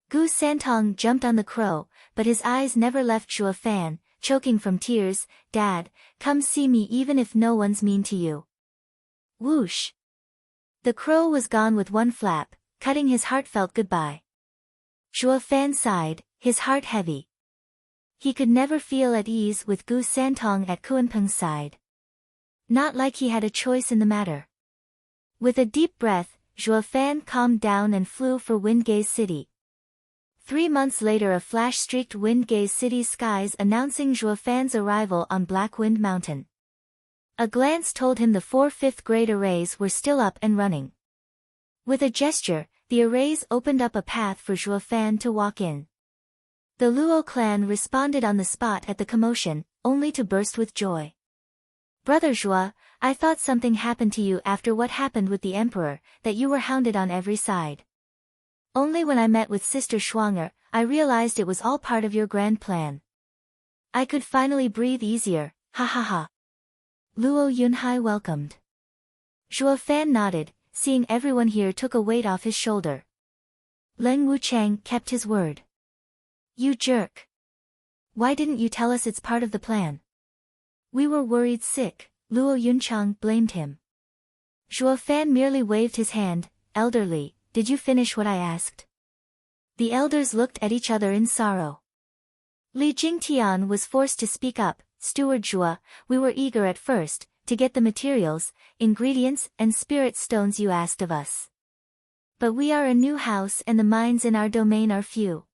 Gu Santong jumped on the crow, but his eyes never left Zhuo Fan, choking from tears, "Dad, come see me even if no one's mean to you." Whoosh! The crow was gone with one flap, cutting his heartfelt goodbye. Zhuo Fan sighed, his heart heavy. He could never feel at ease with Gu Santong at Kuanpeng's side. Not like he had a choice in the matter. With a deep breath, Zhuo Fan calmed down and flew for Windgaze City. 3 months later, a flash streaked Windgaze City's skies announcing Zhuo Fan's arrival on Blackwind Mountain. A glance told him the 4 5th-grade arrays were still up and running. With a gesture, the arrays opened up a path for Zhuo Fan to walk in. The Luo clan responded on the spot at the commotion, only to burst with joy. Brother Zhua, I thought something happened to you after what happened with the emperor, that you were hounded on every side. Only when I met with Sister Schwanger, I realized it was all part of your grand plan. I could finally breathe easier, ha ha ha. Luo Yunhai welcomed. Zhuo Fan nodded, seeing everyone here took a weight off his shoulder. Leng Wuchang kept his word. You jerk. Why didn't you tell us it's part of the plan? We were worried sick, Luo Yunchang blamed him. Zhuo Fan merely waved his hand. Elderly, did you finish what I asked? The elders looked at each other in sorrow. Li Jingtian was forced to speak up. Steward Zhua, we were eager at first, to get the materials, ingredients and spirit stones you asked of us. But we are a new house and the mines in our domain are few.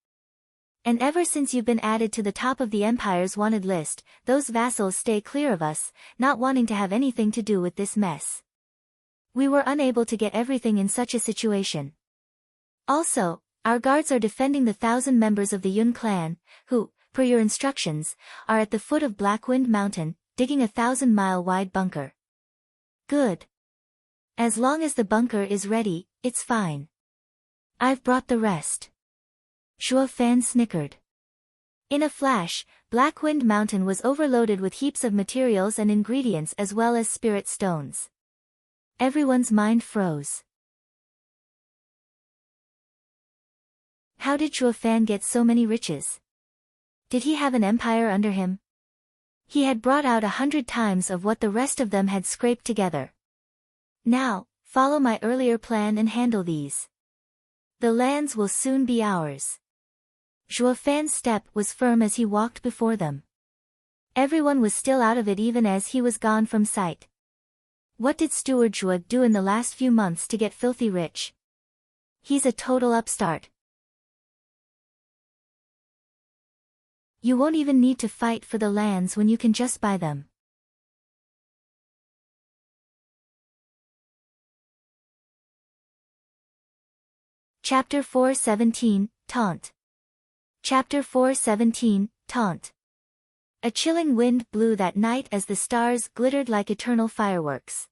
And ever since you've been added to the top of the Empire's wanted list, those vassals stay clear of us, not wanting to have anything to do with this mess. We were unable to get everything in such a situation. Also, our guards are defending the 1,000 members of the Yun clan, who, per your instructions, are at the foot of Blackwind Mountain, digging a 1,000-mile-wide bunker. Good. As long as the bunker is ready, it's fine. I've brought the rest. Zhuo Fan snickered. In a flash, Blackwind Mountain was overloaded with heaps of materials and ingredients as well as spirit stones. Everyone's mind froze. How did Zhuo Fan get so many riches? Did he have an empire under him? He had brought out 100 times of what the rest of them had scraped together. Now, follow my earlier plan and handle these. The lands will soon be ours. Zhuo Fan's step was firm as he walked before them. Everyone was still out of it even as he was gone from sight. What did Steward Zhua do in the last few months to get filthy rich? He's a total upstart. You won't even need to fight for the lands when you can just buy them. Chapter 417, Taunt. Chapter 417, Taunt. A chilling wind blew that night as the stars glittered like eternal fireworks.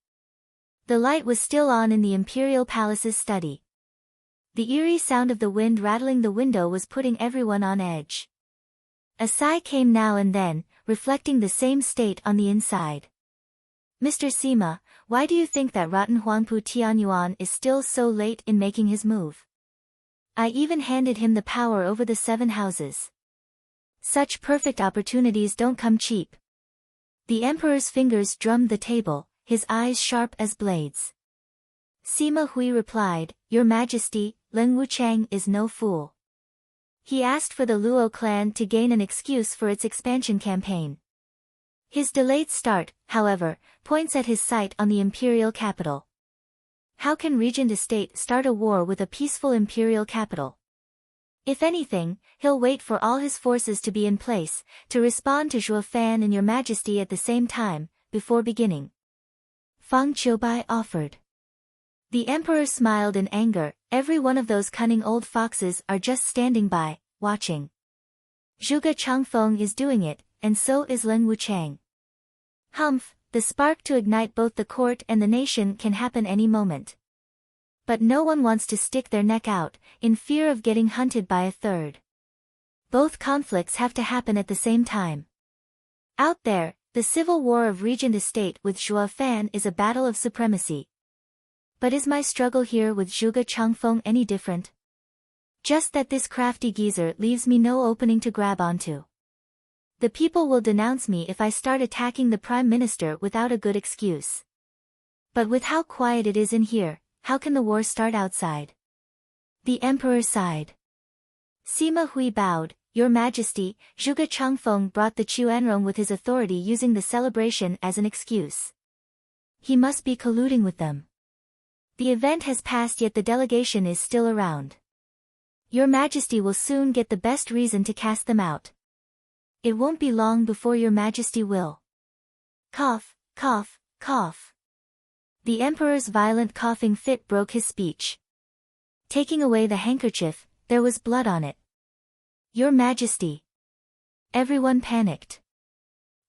The light was still on in the Imperial Palace's study. The eerie sound of the wind rattling the window was putting everyone on edge. A sigh came now and then, reflecting the same state on the inside. Mr. Sima, why do you think that rotten Huangpu Tianyuan is still so late in making his move? I even handed him the power over the 7 houses. Such perfect opportunities don't come cheap. The emperor's fingers drummed the table, his eyes sharp as blades. Sima Hui replied, Your Majesty, Leng Wuchang is no fool. He asked for the Luo clan to gain an excuse for its expansion campaign. His delayed start, however, points at his sight on the imperial capital. How can Regent Estate start a war with a peaceful imperial capital? If anything, he'll wait for all his forces to be in place, to respond to Zhuo Fan and Your Majesty at the same time, before beginning. Fang Qiubai offered. The emperor smiled in anger, every one of those cunning old foxes are just standing by, watching. Zhuge Changfeng is doing it, and so is Leng Wuchang. Humph, the spark to ignite both the court and the nation can happen any moment. But no one wants to stick their neck out, in fear of getting hunted by a third. Both conflicts have to happen at the same time. Out there, the civil war of Regent Estate with Zhuo Fan is a battle of supremacy. But is my struggle here with Zhuge Changfeng any different? Just that this crafty geezer leaves me no opening to grab onto. The people will denounce me if I start attacking the Prime Minister without a good excuse. But with how quiet it is in here, how can the war start outside? The Emperor sighed. Sima Hui bowed, Your Majesty, Zhuge Changfeng brought the Chuanrong with his authority using the celebration as an excuse. He must be colluding with them. The event has passed yet the delegation is still around. Your Majesty will soon get the best reason to cast them out. It won't be long before Your Majesty will. Cough, cough, cough. The Emperor's violent coughing fit broke his speech. Taking away the handkerchief, there was blood on it. Your Majesty. Everyone panicked.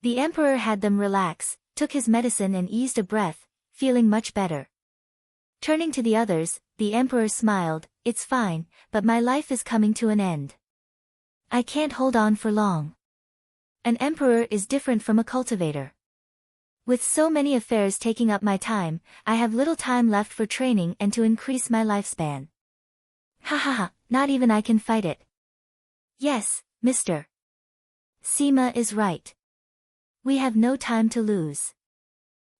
The Emperor had them relax, took his medicine and eased a breath, feeling much better. Turning to the others, the emperor smiled, "It's fine, but my life is coming to an end. I can't hold on for long. An emperor is different from a cultivator. With so many affairs taking up my time, I have little time left for training and to increase my lifespan. Ha ha ha, not even I can fight it." "Yes, Mr. Sima is right. We have no time to lose.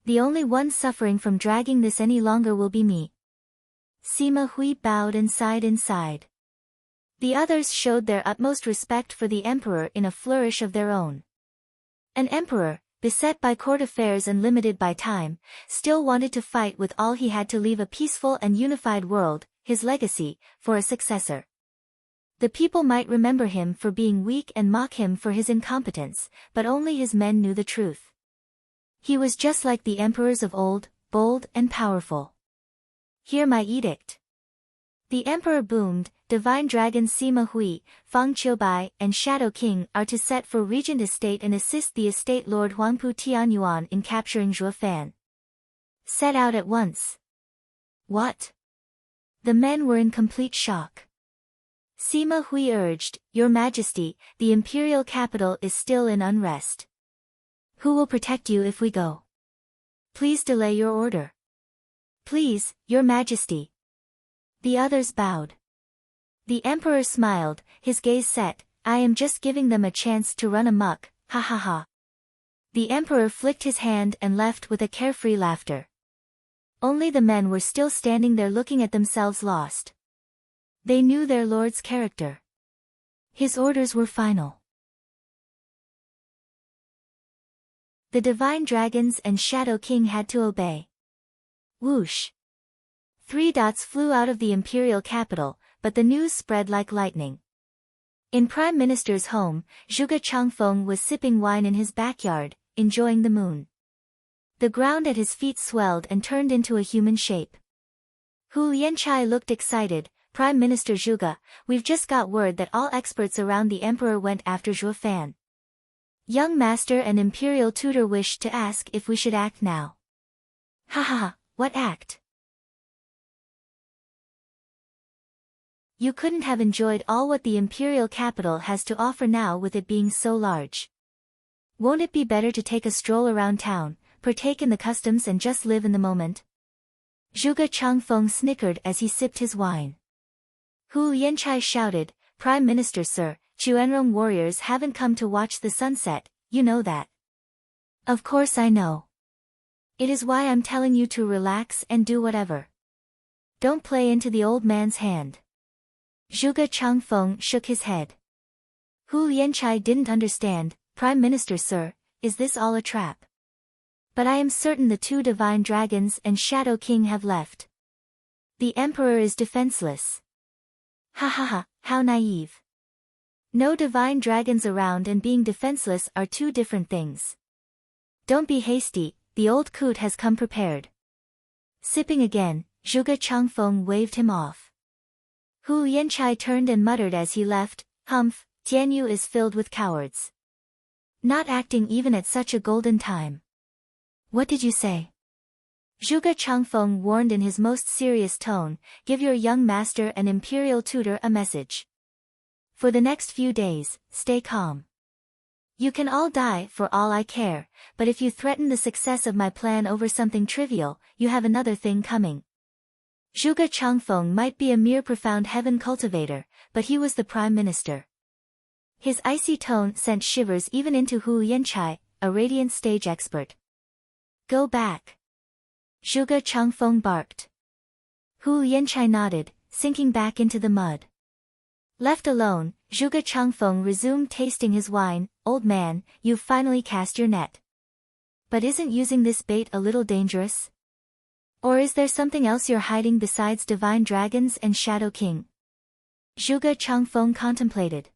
The only one suffering from dragging this any longer will be me." Sima Hui bowed and sighed inside. The others showed their utmost respect for the emperor in a flourish of their own. An emperor, beset by court affairs and limited by time, still wanted to fight with all he had to leave a peaceful and unified world, his legacy, for a successor. The people might remember him for being weak and mock him for his incompetence, but only his men knew the truth. He was just like the emperors of old, bold and powerful. "Hear my edict." The emperor boomed, "Divine Dragons Sima Hui, Fang Qiubai, and Shadow King are to set for Regent Estate and assist the Estate Lord Huangpu Tianyuan in capturing Zhuo Fan. Set out at once." "What?" The men were in complete shock. Sima Hui urged, "Your Majesty, the imperial capital is still in unrest. Who will protect you if we go? Please delay your order." "Please, Your Majesty." The others bowed. The emperor smiled, his gaze set, "I am just giving them a chance to run amok, ha ha ha." The emperor flicked his hand and left with a carefree laughter. Only the men were still standing there looking at themselves lost. They knew their lord's character. His orders were final. The Divine Dragons and Shadow King had to obey. Whoosh! 3 dots flew out of the imperial capital, but the news spread like lightning. In Prime Minister's home, Zhuge Changfeng was sipping wine in his backyard, enjoying the moon. The ground at his feet swelled and turned into a human shape. Hu Yanchai looked excited. "Prime Minister Zhuge, we've just got word that all experts around the emperor went after Zhuo Fan. Young master and imperial tutor wished to ask if we should act now." "Ha ha ha, what act?" "You couldn't have enjoyed all what the imperial capital has to offer now with it being so large. Won't it be better to take a stroll around town, partake in the customs and just live in the moment?" Zhuge Changfeng snickered as he sipped his wine. Hu Yanchai shouted, "Prime Minister Sir, Chuanrong warriors haven't come to watch the sunset, you know that." "Of course I know. It is why I'm telling you to relax and do whatever. Don't play into the old man's hand." Zhuge Changfeng shook his head. Hu Yanchai didn't understand. "Prime Minister Sir, is this all a trap? But I am certain the 2 Divine Dragons and Shadow King have left. The Emperor is defenseless." "Ha ha ha, how naive. No Divine Dragons around and being defenseless are 2 different things. Don't be hasty, the old coot has come prepared." Sipping again, Zhuge Changfeng waved him off. Hu Yanchai turned and muttered as he left, "Humph, Tianyu is filled with cowards. Not acting even at such a golden time." "What did you say?" Zhuge Changfeng warned in his most serious tone, "Give your young master and imperial tutor a message. For the next few days, stay calm. You can all die for all I care, but if you threaten the success of my plan over something trivial, you have another thing coming." Zhuge Changfeng might be a mere profound heaven cultivator, but he was the prime minister. His icy tone sent shivers even into Hu Yanchai, a radiant stage expert. "Go back." Zhuge Changfeng barked. Hu Yanchai nodded, sinking back into the mud. Left alone, Zhuge Changfeng resumed tasting his wine. "Old man, you've finally cast your net. But isn't using this bait a little dangerous? Or is there something else you're hiding besides Divine Dragons and Shadow King?" Zhuge Changfeng contemplated.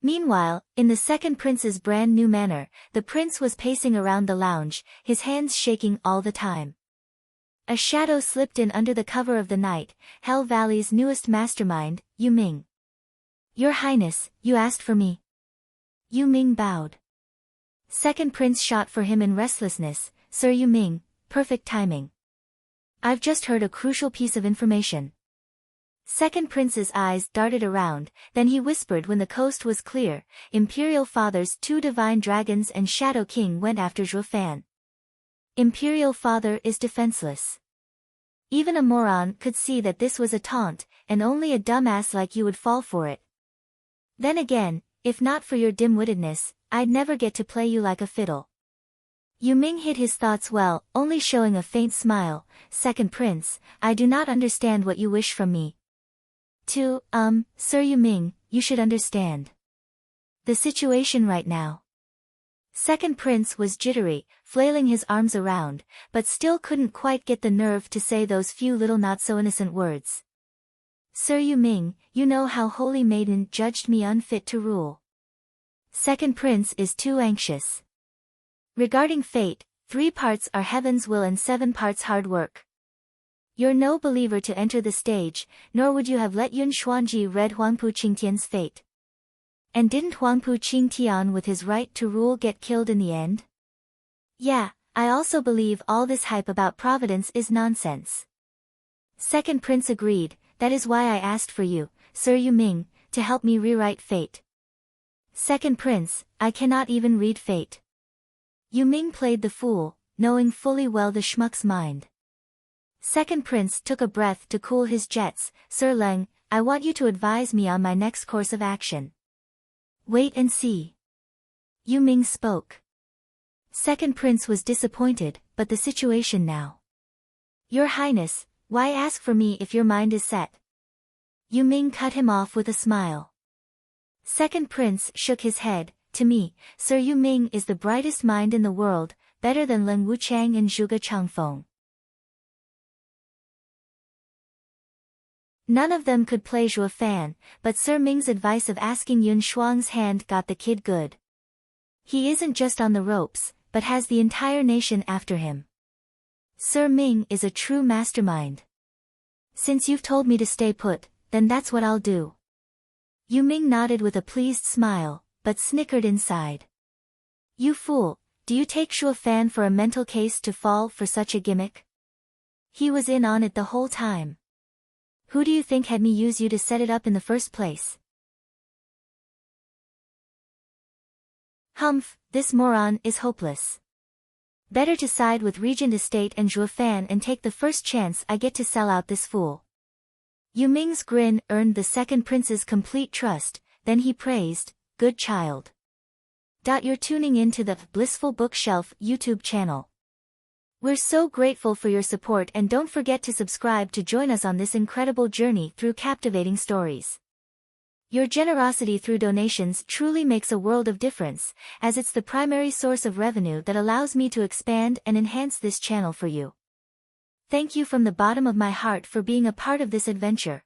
Meanwhile, in the second prince's brand new manor, the prince was pacing around the lounge, his hands shaking all the time. A shadow slipped in under the cover of the night. "Hell Valley's newest mastermind, Yu Ming." "Your Highness, you asked for me." Yu Ming bowed. Second prince shot for him in restlessness. Sir Yu Ming, perfect timing. I've just heard a crucial piece of information. Second prince's eyes darted around, then he whispered when the coast was clear, Imperial Father's 2 divine dragons and Shadow King went after Zhuo Fan. Imperial Father is defenseless. Even a moron could see that this was a taunt, and only a dumbass like you would fall for it. Then again, if not for your dim-wittedness, I'd never get to play you like a fiddle. Yu Ming hid his thoughts well, only showing a faint smile. Second prince, I do not understand what you wish from me. Sir Yu Ming, you should understand the situation right now. Second prince was jittery, flailing his arms around, but still couldn't quite get the nerve to say those few little not-so-innocent words. Sir Yu Ming, you know how Holy Maiden judged me unfit to rule. Second prince is too anxious. Regarding fate, 3 parts are heaven's will and 7 parts hard work. You're no believer to enter the stage, nor would you have let Yun Xuanji read Huangpu Qingtian's fate. And didn't Huangpu Qingtian with his right to rule get killed in the end? Yeah, I also believe all this hype about providence is nonsense. Second prince agreed, that is why I asked for you, Sir Yu Ming, to help me rewrite fate. Second prince, I cannot even read fate. Yu Ming played the fool, knowing fully well the schmuck's mind. Second prince took a breath to cool his jets. Sir Leng, I want you to advise me on my next course of action. Wait and see. Yu Ming spoke. Second prince was disappointed, but the situation now. Your Highness, why ask for me if your mind is set? Yu Ming cut him off with a smile. Second prince shook his head. To me, Sir Yu Ming is the brightest mind in the world, better than Leng Wuchang and Zhuge Changfeng. None of them could play Zhuo Fan, but Sir Ming's advice of asking Yun Shuang's hand got the kid good. He isn't just on the ropes, but has the entire nation after him. Sir Ming is a true mastermind. Since you've told me to stay put, then that's what I'll do. Yu Ming nodded with a pleased smile, but snickered inside. You fool, do you take Zhuo Fan for a mental case to fall for such a gimmick? He was in on it the whole time. Who do you think had me use you to set it up in the first place? Humph, this moron is hopeless. Better to side with Regent Estate and Zhuo Fan and take the first chance I get to sell out this fool. Yu Ming's grin earned the second prince's complete trust, then he praised, good child. You're tuning in to the Blissful Bookshelf YouTube channel. We're so grateful for your support, and don't forget to subscribe to join us on this incredible journey through captivating stories. Your generosity through donations truly makes a world of difference, as it's the primary source of revenue that allows me to expand and enhance this channel for you. Thank you from the bottom of my heart for being a part of this adventure.